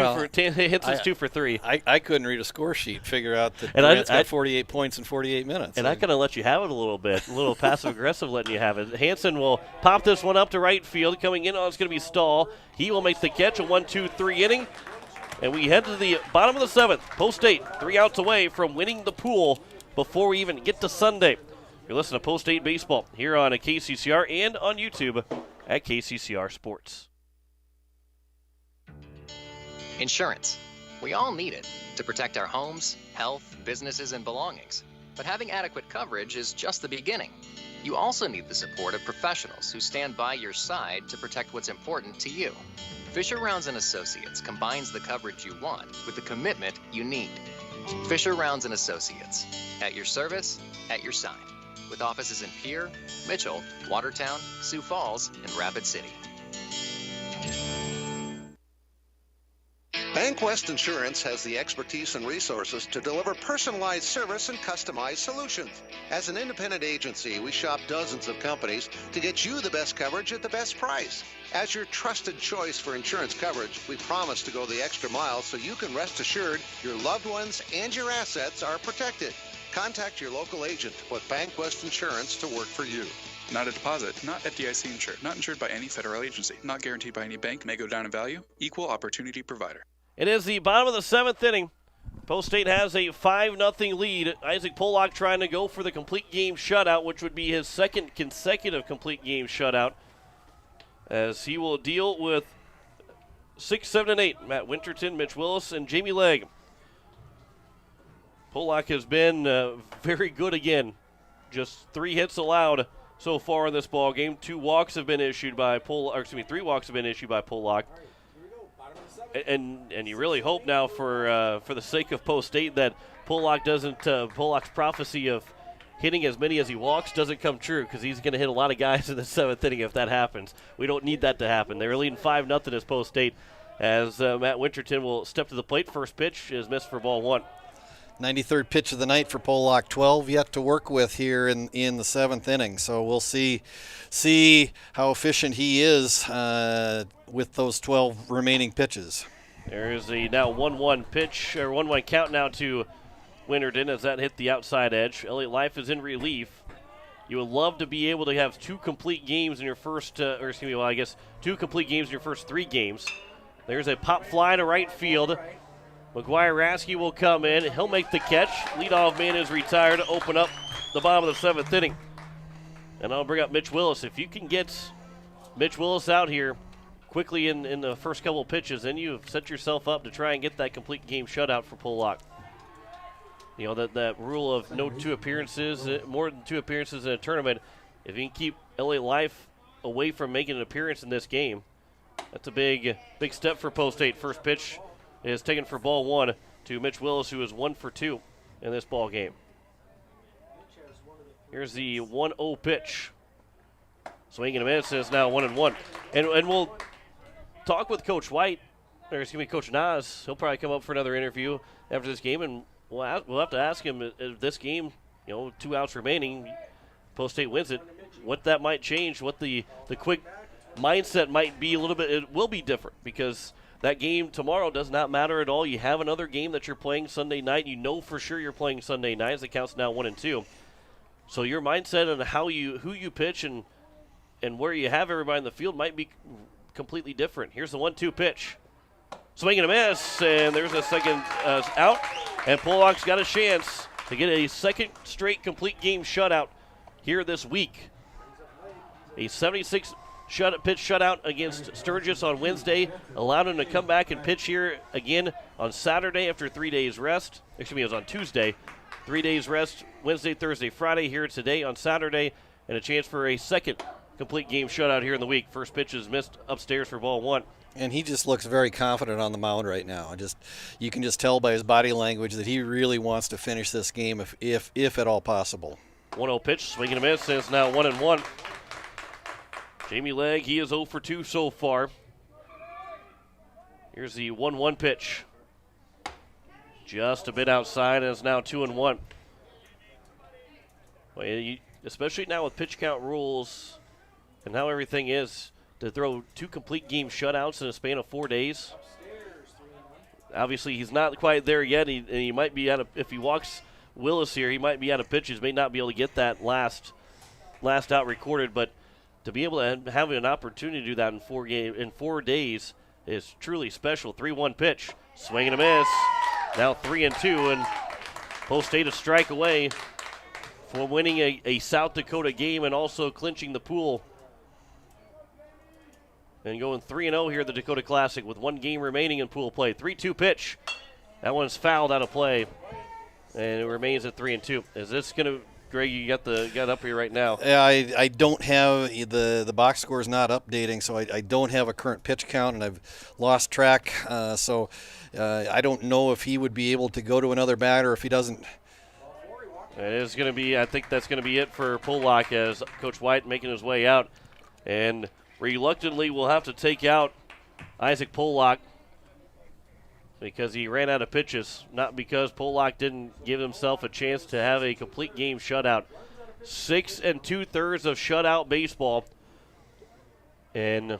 for 3. I couldn't read a score sheet, figure out that Durant's got 48 points in 48 minutes. And I kind of let you have it a little bit, a little passive-aggressive letting you have it. Hansen will pop this one up to right field. Coming in on it's going to be Stahl. He will make the catch, a 1-2-3 inning. And we head to the bottom of the 7th. Post State 3 outs away from winning the pool before we even get to Sunday. You're listening to Post State Baseball here on KCCR and on YouTube at KCCR Sports. Insurance. We all need it to protect our homes, health, businesses, and belongings. But having adequate coverage is just the beginning. You also need the support of professionals who stand by your side to protect what's important to you. Fisher Rounds & Associates combines the coverage you want with the commitment you need. Fisher Rounds & Associates, at your service, at your side. With offices in Pierre, Mitchell, Watertown, Sioux Falls, and Rapid City. BankWest Insurance has the expertise and resources to deliver personalized service and customized solutions. As an independent agency, we shop dozens of companies to get you the best coverage at the best price. As your trusted choice for insurance coverage, we promise to go the extra mile so you can rest assured your loved ones and your assets are protected. Contact your local agent to put BankWest Insurance to work for you. Not a deposit, not FDIC insured, not insured by any federal agency, not guaranteed by any bank, may go down in value, equal opportunity provider. It is the bottom of the 7th inning. Post State has a 5-0 lead. Isaac Pollock trying to go for the complete game shutout, which would be his 2nd consecutive complete game shutout, as he will deal with 6, 7, and 8. Matt Winterton, Mitch Willis, and Jamie Legg. Pollock has been very good again. Just 3 hits allowed so far in this ball game. 3 walks have been issued by Pollock. And you really hope now for the sake of Post State that Pollock's prophecy of hitting as many as he walks doesn't come true, because he's going to hit a lot of guys in the 7th inning if that happens. We don't need that to happen. They're leading 5-0 as Post State, as Matt Winterton will step to the plate. First pitch is missed for ball 1. 93rd pitch of the night for Pollock. 12 yet to work with here in the 7th inning. So we'll see how efficient he is with those 12 remaining pitches. There is a now 1-1 pitch, or 1-1 count now to Winterton as that hit the outside edge. Elliott Life is in relief. You would love to be able to have 2 complete games in your first, 2 complete games in your first 3 games. There's a pop fly to right field. McGuire Rasky will come in. He'll make the catch. Leadoff man is retired to open up the bottom of the 7th inning. And I'll bring up Mitch Willis. If you can get Mitch Willis out here quickly in the first couple of pitches, then you've set yourself up to try and get that complete game shutout for Pollock. You know, that rule of no 2 appearances, more than 2 appearances in a tournament. If you can keep Elliott Life away from making an appearance in this game, that's a big step for Post State. First pitch is taken for ball 1 to Mitch Willis, who is 1 for 2 in this ball game. Here's the 1-0 pitch. Swing and a miss, is now 1-1. And we'll talk with Coach White, or excuse me, Coach Nas. He'll probably come up for another interview after this game, and we'll have to ask him if this game, 2 outs remaining, Post State wins it, what that might change, what the quick mindset might be a little bit. It will be different, because that game tomorrow does not matter at all. You have another game that you're playing Sunday night. You know for sure you're playing Sunday night, as it counts now 1-2. So your mindset on who you pitch and where you have everybody in the field might be completely different. Here's the 1-2 pitch. Swing and a miss, and there's a second out. And Pollock's got a chance to get a second straight complete game shutout here this week. A 76 pitch shutout against Sturgis on Wednesday allowed him to come back and pitch here again on Saturday after 3 days rest. Excuse me, it was on Tuesday. 3 days rest, Wednesday, Thursday, Friday, here today on Saturday, and a chance for a second complete game shutout here in the week. First pitch is missed upstairs for ball 1. And he just looks very confident on the mound right now. You can just tell by his body language that he really wants to finish this game if at all possible. 1-0 pitch, swing and a miss, and it's now 1-1. Jamie Legg, he is 0 for 2 so far. Here's the 1-1 pitch. Just a bit outside, and it's now 2-1. Well, especially now with pitch count rules and how everything is, to throw 2 complete game shutouts in a span of 4 days. Obviously, he's not quite there yet, and he might be out of, if he walks Willis here, he might be out of pitches, may not be able to get that last out recorded, but to be able to have an opportunity to do that in 4 days is truly special. 3-1 pitch, swing and a miss. Now 3-2, and Post State a strike away from winning a South Dakota game and also clinching the pool. And going 3-0 here at the Dakota Classic with 1 game remaining in pool play. 3-2 pitch. That one's fouled out of play, and it remains at 3-2. Is this going to, Greg, you got up here right now? Yeah, I don't have the box score is not updating, so I don't have a current pitch count, and I've lost track. So I don't know if he would be able to go to another batter if he doesn't. It is going to be, I think that's going to be it for Pollock as Coach White making his way out. And reluctantly will have to take out Isaac Pollock because he ran out of pitches, not because Pollock didn't give himself a chance to have a complete game shutout. 6 2/3 of shutout baseball. And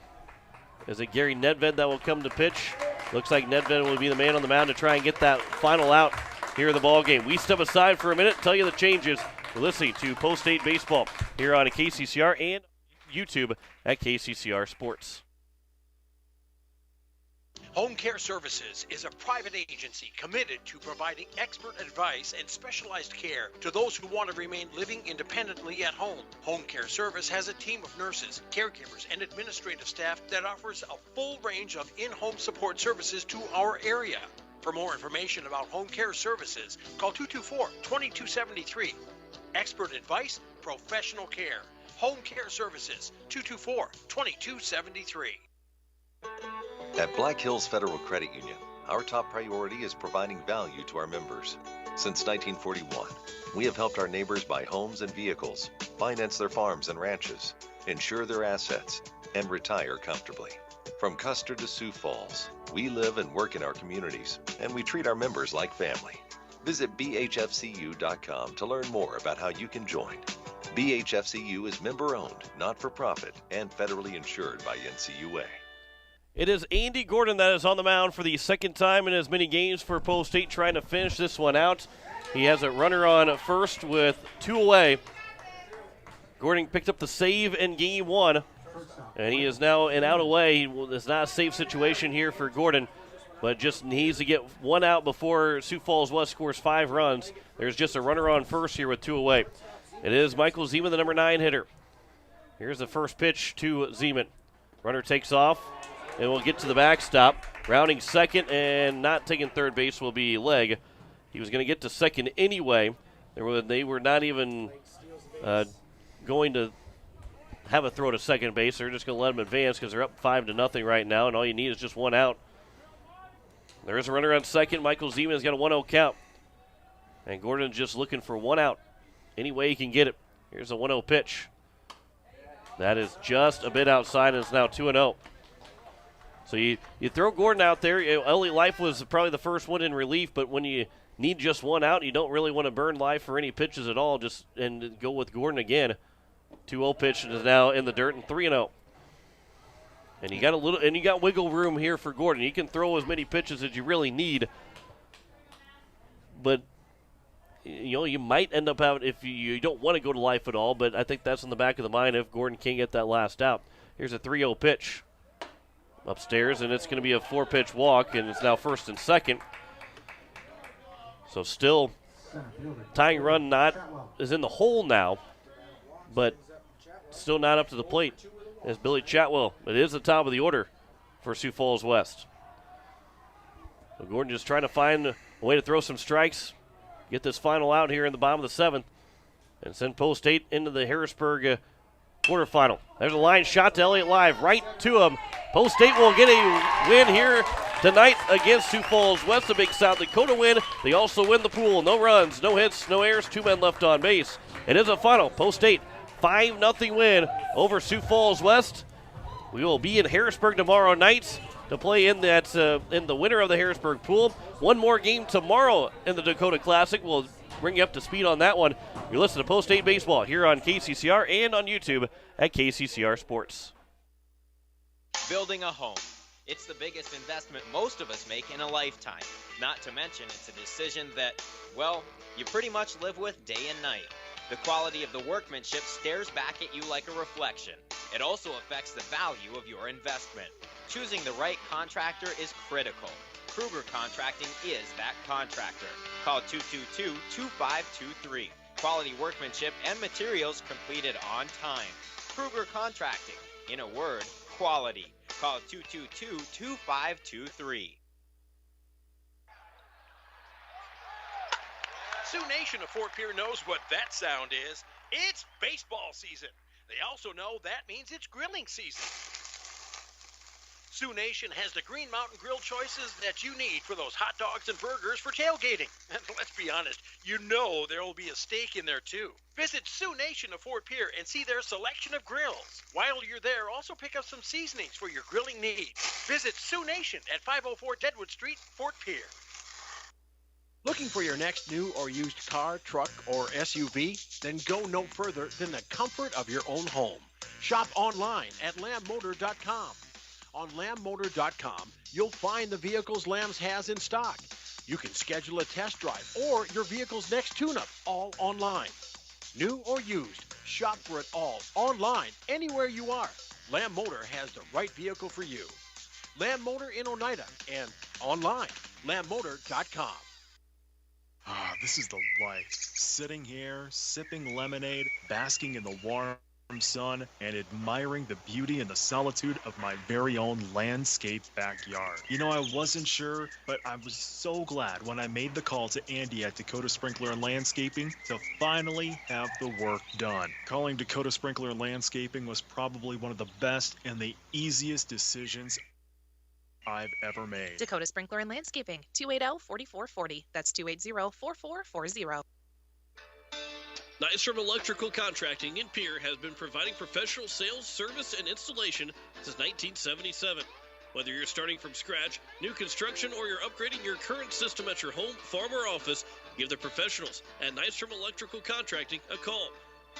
is it Gary Nedved that will come to pitch? Looks like Nedved will be the man on the mound to try and get that final out here in the ball game. We step aside for a minute, tell you the changes. You're listening to Post State Baseball here on KCCR and YouTube at KCCR Sports. Home Care Services is a private agency committed to providing expert advice and specialized care to those who want to remain living independently at home. Home Care Service has a team of nurses, caregivers, and administrative staff that offers a full range of in-home support services to our area. For more information about Home Care Services, call 224-2273. Expert advice, professional care. Home Care Services, 224-2273. At Black Hills Federal Credit Union, our top priority is providing value to our members. Since 1941, we have helped our neighbors buy homes and vehicles, finance their farms and ranches, insure their assets, and retire comfortably. From Custer to Sioux Falls, we live and work in our communities, and we treat our members like family. Visit bhfcu.com to learn more about how you can join. BHFCU is member-owned, not-for-profit, and federally insured by NCUA. It is Andy Gordon that is on the mound for the second time in as many games for Post State, trying to finish this one out. He has a runner on first with 2 away. Gordon picked up the save in game 1, and he is now an out away. It's not a safe situation here for Gordon, but just needs to get 1 out before Sioux Falls West scores 5 runs. There's just a runner on first here with 2 away. It is Michael Zeman, the number 9 hitter. Here's the first pitch to Zeman. Runner takes off, and we'll get to the backstop. Rounding second and not taking third base will be Legg. He was going to get to second anyway. They were not even going to have a throw to second base. They're just going to let him advance because they're up 5-0 right now, and all you need is just 1 out. There is a runner on second. Michael Zeman has got a 1-0 count. And Gordon just looking for 1 out. Any way he can get it. Here's a 1-0 pitch. That is just a bit outside, and it's now 2-0. So you throw Gordon out there. Elliot Life was probably the first one in relief, but when you need just 1 out, you don't really want to burn Life for any pitches at all, and go with Gordon again. 2-0 pitch is now in the dirt, and 3-0. And you got wiggle room here for Gordon. You can throw as many pitches as you really need, but you might end up out if you don't want to go to life at all, but I think that's in the back of the mind if Gordon can't get that last out. Here's a 3-0 pitch upstairs, and it's going to be a 4-pitch walk, and it's now first and second. So still tying run is in the hole now, but still not up to the plate. As Billy Chatwell, it is the top of the order for Sioux Falls West. So Gordon just trying to find a way to throw some strikes, get this final out here in the bottom of the 7th, and send Post State into the Harrisburg quarterfinal. There's a line shot to Elliott Live, right to him. Post State will get a win here tonight against Sioux Falls West, a big South Dakota win. They also win the pool. No runs, no hits, no errors, 2 men left on base. It is a final. Post State 5-0 win over Sioux Falls West. We will be in Harrisburg tomorrow night to play in the winner of the Harrisburg pool. One more game tomorrow in the Dakota Classic. We'll bring you up to speed on that one. You're listening to Post State Baseball here on KCCR and on YouTube at KCCR Sports. Building a home. It's the biggest investment most of us make in a lifetime. Not to mention it's a decision that, well, you pretty much live with day and night. The quality of the workmanship stares back at you like a reflection. It also affects the value of your investment. Choosing the right contractor is critical. Kruger Contracting is that contractor. Call 222-2523. Quality workmanship and materials completed on time. Kruger Contracting. In a word, quality. Call 222-2523. Sioux Nation of Fort Pierre knows what that sound is. It's baseball season. They also know that means it's grilling season. Sioux Nation has the Green Mountain Grill choices that you need for those hot dogs and burgers for tailgating. And let's be honest, you know there will be a steak in there too. Visit Sioux Nation of Fort Pierre and see their selection of grills. While you're there, also pick up some seasonings for your grilling needs. Visit Sioux Nation at 504 Deadwood Street, Fort Pierre. Looking for your next new or used car, truck, or SUV? Then go no further than the comfort of your own home. Shop online at lambmotor.com. On lambmotor.com, you'll find the vehicles Lambs has in stock. You can schedule a test drive or your vehicle's next tune-up, all online. New or used, shop for it all online, anywhere you are. Lamb Motor has the right vehicle for you. Lamb Motor in Oneida and online, lambmotor.com. Ah, this is the life. Sitting here, sipping lemonade, basking in the warm sun, and admiring the beauty and the solitude of my very own landscape backyard. You know, I wasn't sure, but I was so glad when I made the call to Andy at Dakota Sprinkler and Landscaping to finally have the work done. Calling Dakota Sprinkler and Landscaping was probably one of the best and the easiest decisions I've ever made. Dakota Sprinkler and Landscaping, 280-4440. That's 280-4440. Nystrom Electrical Contracting in Pierre has been providing professional sales, service, and installation since 1977. Whether you're starting from scratch, new construction, or you're upgrading your current system at your home, farm, or office, give the professionals at Nystrom Electrical Contracting a call.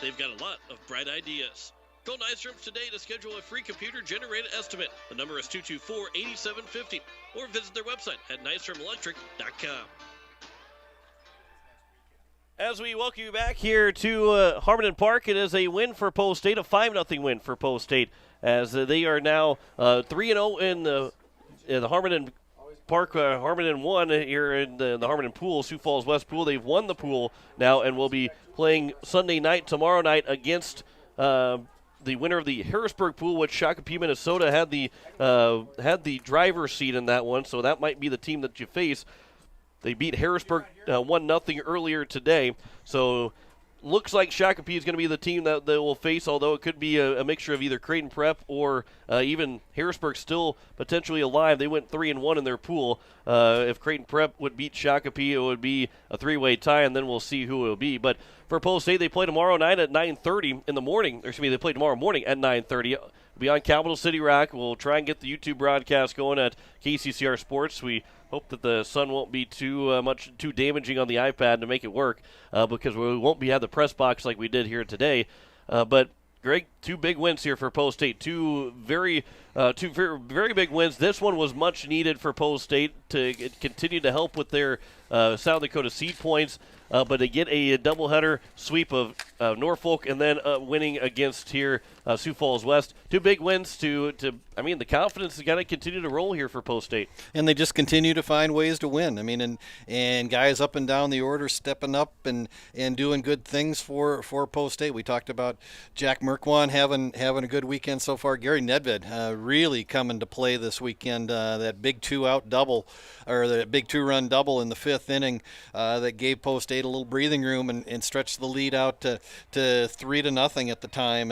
They've got a lot of bright ideas. Call Nystrom today to schedule a free computer-generated estimate. The number is 224-8750, or visit their website at nystromelectric.com. As we welcome you back here to Harmon Park, it is a win for Post State, a 5-0 win for Post State, as they are now 3-0 in the Harmon Park, Harmon 1 here in the Harmon pool, Sioux Falls West pool. They've won the pool now and will be playing Sunday night, tomorrow night, against the winner of the Harrisburg pool, which Shakopee, Minnesota had the driver's seat in that one, so that might be the team that you face. They beat Harrisburg 1-0 earlier today, so looks like Shakopee is going to be the team that they will face, although it could be a mixture of either Creighton Prep or even Harrisburg still potentially alive. They went 3-1 in their pool. If Creighton Prep would beat Shakopee, it would be a three-way tie, and then we'll see who it will be. But for Post State, they play tomorrow night at 9:30 in the morning. They play tomorrow morning at 9:30. It'll be on Capital City Rock. We'll try and get the YouTube broadcast going at KCCR Sports. We hope that the sun won't be too damaging on the iPad to make it work, because we won't have the press box like we did here today. But Greg, two big wins here for Post State. Two very big wins. This one was much needed for Post State to continue to help with their South Dakota seed points. but to get a doubleheader sweep of Norfolk and then winning against here Sioux Falls West. Two big wins the confidence is going to continue to roll here for Post State. And they just continue to find ways to win. I mean, and guys up and down the order stepping up and doing good things for Post State. We talked about Jack Merkwan having a good weekend so far. Gary Nedved really coming to play this weekend. That big 2-out double, or the big 2-run double in the 5th inning that gave Post State a little breathing room and stretched the lead out to 3-0 at the time.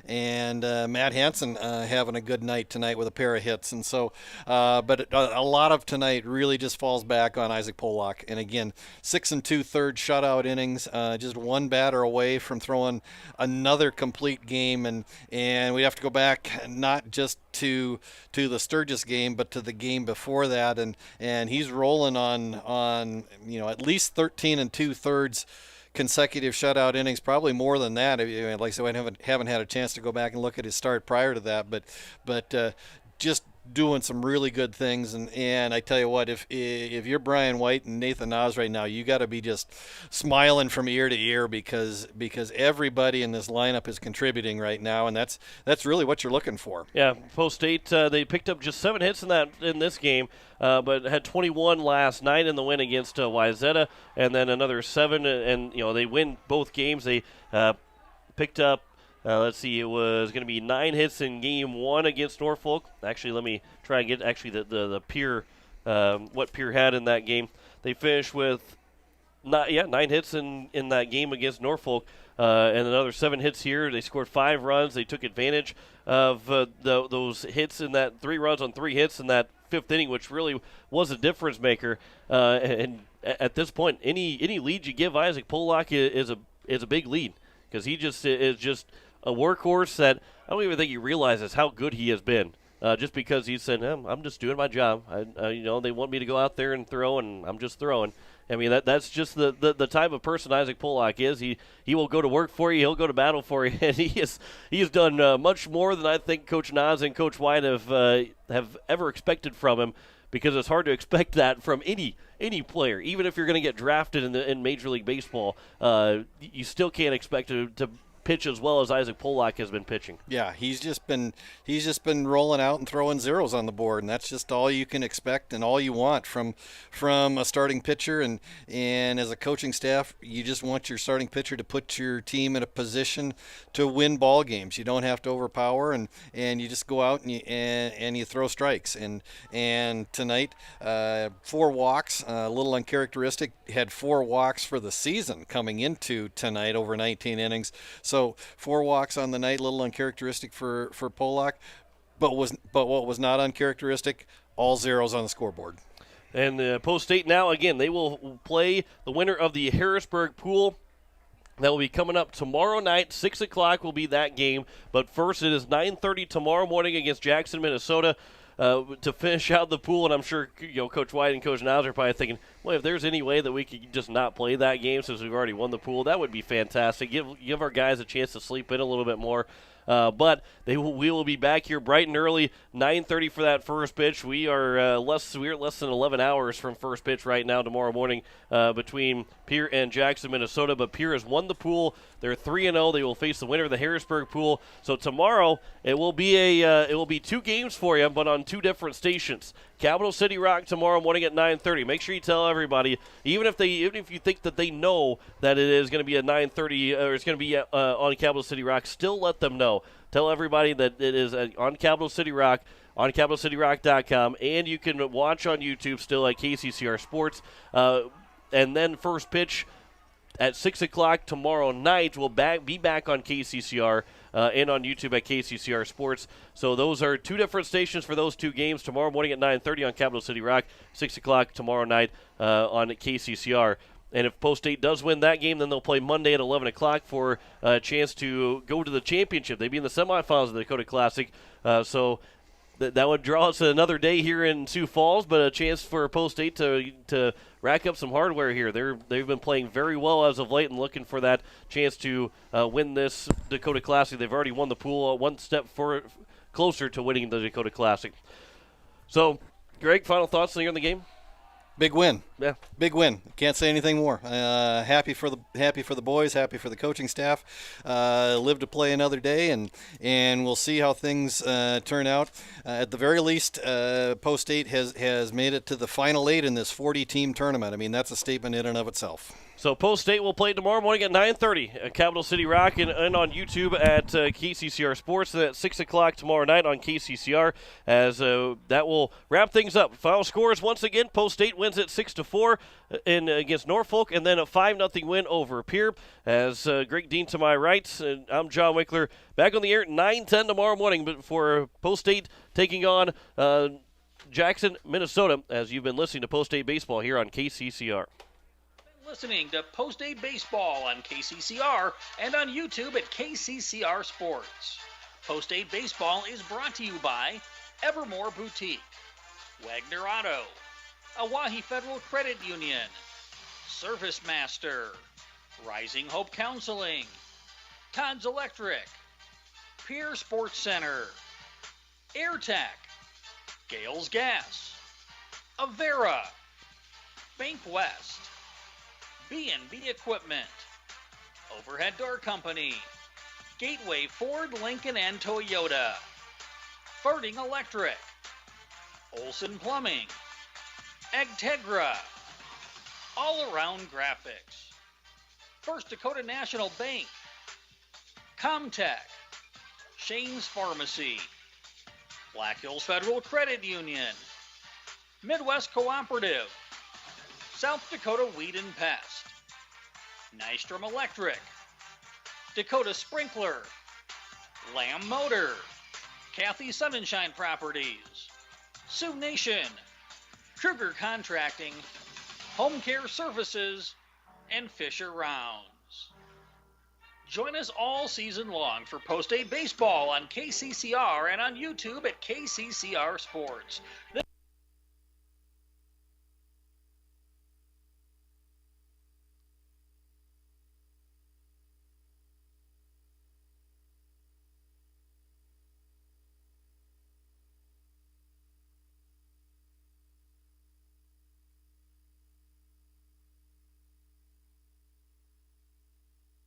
And Matt Hansen having a good night tonight with a pair of hits. And so, but a lot of tonight really just falls back on Isaac Pollock. And again, 6 2/3 shutout innings, just one batter away from throwing another complete game. And we have to go back not just to the Sturgis game, but to the game before that. And he's rolling on at least 13 2/3 consecutive shutout innings, probably more than that. Like I said, I haven't had a chance to go back and look at his start prior to that, but just doing some really good things. And I tell you what, if you're Brian White and Nathan Oz right now, you got to be just smiling from ear to ear because everybody in this lineup is contributing right now, and that's really what you're looking for. Yeah, Post State they picked up just 7 hits in this game, but had 21 last night in the win against Wayzata, and then another 7, and they win both games. They picked up. Let's see, it was going to be 9 hits in game 1 against Norfolk. Actually, let me try and get the Pierre, what Pierre had in that game. They finished with 9 hits in that game against Norfolk, and another 7 hits here. They scored 5 runs. They took advantage of those hits in that 3 runs on 3 hits in that 5th inning, which really was a difference maker. And at this point, any lead you give Isaac Pollock is a big lead, because he just is just a workhorse that I don't even think he realizes how good he has been. Just because he said, I'm just doing my job. They want me to go out there and throw, and I'm just throwing. I mean, that's just the type of person Isaac Pollock is. He will go to work for you. He'll go to battle for you. And he has done much more than I think Coach Nas and Coach White have ever expected from him, because it's hard to expect that from any player. Even if you're going to get drafted in Major League Baseball, you still can't expect to pitch as well as Isaac Pollock has been pitching. Yeah, he's just been rolling out and throwing zeros on the board, and that's just all you can expect and all you want from a starting pitcher. And as a coaching staff, you just want your starting pitcher to put your team in a position to win ball games. You don't have to overpower, and you just go out and you throw strikes. And tonight, 4 walks, a little uncharacteristic. Had 4 walks for the season coming into tonight over 19 innings. So 4 walks on the night, a little uncharacteristic for Pollock, but what was not uncharacteristic, all zeros on the scoreboard. And Post State now, again, they will play the winner of the Harrisburg Pool. That will be coming up tomorrow night. 6 o'clock will be that game. But first, it is 9:30 tomorrow morning against Jackson, Minnesota. To finish out the pool, and I'm sure Coach White and Coach Niles are probably thinking, well, if there's any way that we could just not play that game since we've already won the pool, that would be fantastic. Give our guys a chance to sleep in a little bit more. But we will be back here bright and early, 9:30 for that first pitch. We're less than 11 hours from first pitch right now tomorrow morning between Pierre and Jackson, Minnesota. But Pierre has won the pool. They're 3-0. They will face the winner of the Harrisburg Pool. So tomorrow it will be 2 games for you, but on 2 different stations. Capital City Rock tomorrow morning at 9:30. Make sure you tell everybody, even if you think that they know that it is going to be at 9:30 or it's going to be on Capital City Rock, still let them know. Tell everybody that it is on Capital City Rock, on CapitalCityRock.com, and you can watch on YouTube still at KCCR Sports. And then first pitch at 6 o'clock tomorrow night will be back on KCCR and on YouTube at KCCR Sports. So those are 2 different stations for those 2 games. Tomorrow morning at 9:30 on Capital City Rock, 6 o'clock tomorrow night on KCCR. And if Post State does win that game, then they'll play Monday at 11 o'clock for a chance to go to the championship. They'd be in the semifinals of the Dakota Classic. So that would draw us another day here in Sioux Falls, but a chance for Post State to rack up some hardware here. They've been playing very well as of late and looking for that chance to win this Dakota Classic. They've already won the pool, one step closer to winning the Dakota Classic. So, Greg, final thoughts here on the game? Big win. Yeah. Big win. Can't say anything more. Happy for the boys. Happy for the coaching staff. Live to play another day, and we'll see how things turn out. At the very least, Post State has made it to the final 8 in this 40-team tournament. I mean, that's a statement in and of itself. So Post State will play tomorrow morning at 9:30 at Capital City Rock and on YouTube at KCCR Sports. And at 6 o'clock tomorrow night on KCCR, as that will wrap things up. Final scores once again: Post State wins at 6-4 against Norfolk, and then a 5-0 win over Pierre. As Greg Dean to my right, I'm John Winkler. Back on the air at 9:10 tomorrow morning, but for Post State taking on Jackson, Minnesota. As you've been listening to Post State Baseball here on KCCR. Listening to Post State Baseball on KCCR and on YouTube at KCCR Sports. Post State Baseball is brought to you by Evermore Boutique, Wagner Auto, Owyhee Federal Credit Union, Service Master, Rising Hope Counseling, Todd's Electric, Pierre Sports Center, AirTech, Gales Gas, Avera, Bank West, B&B Equipment, Overhead Door Company, Gateway Ford, Lincoln, and Toyota, Farting Electric, Olson Plumbing, Agtegra, All Around Graphics, First Dakota National Bank, Comtech, Shane's Pharmacy, Black Hills Federal Credit Union, Midwest Cooperative, South Dakota Weed and Pest, Nystrom Electric, Dakota Sprinkler, Lamb Motor, Kathy Sunshine Properties, Sioux Nation, Kruger Contracting, Home Care Services, and Fisher Rounds. Join us all season long for Post State Baseball on KCCR and on YouTube at KCCR Sports.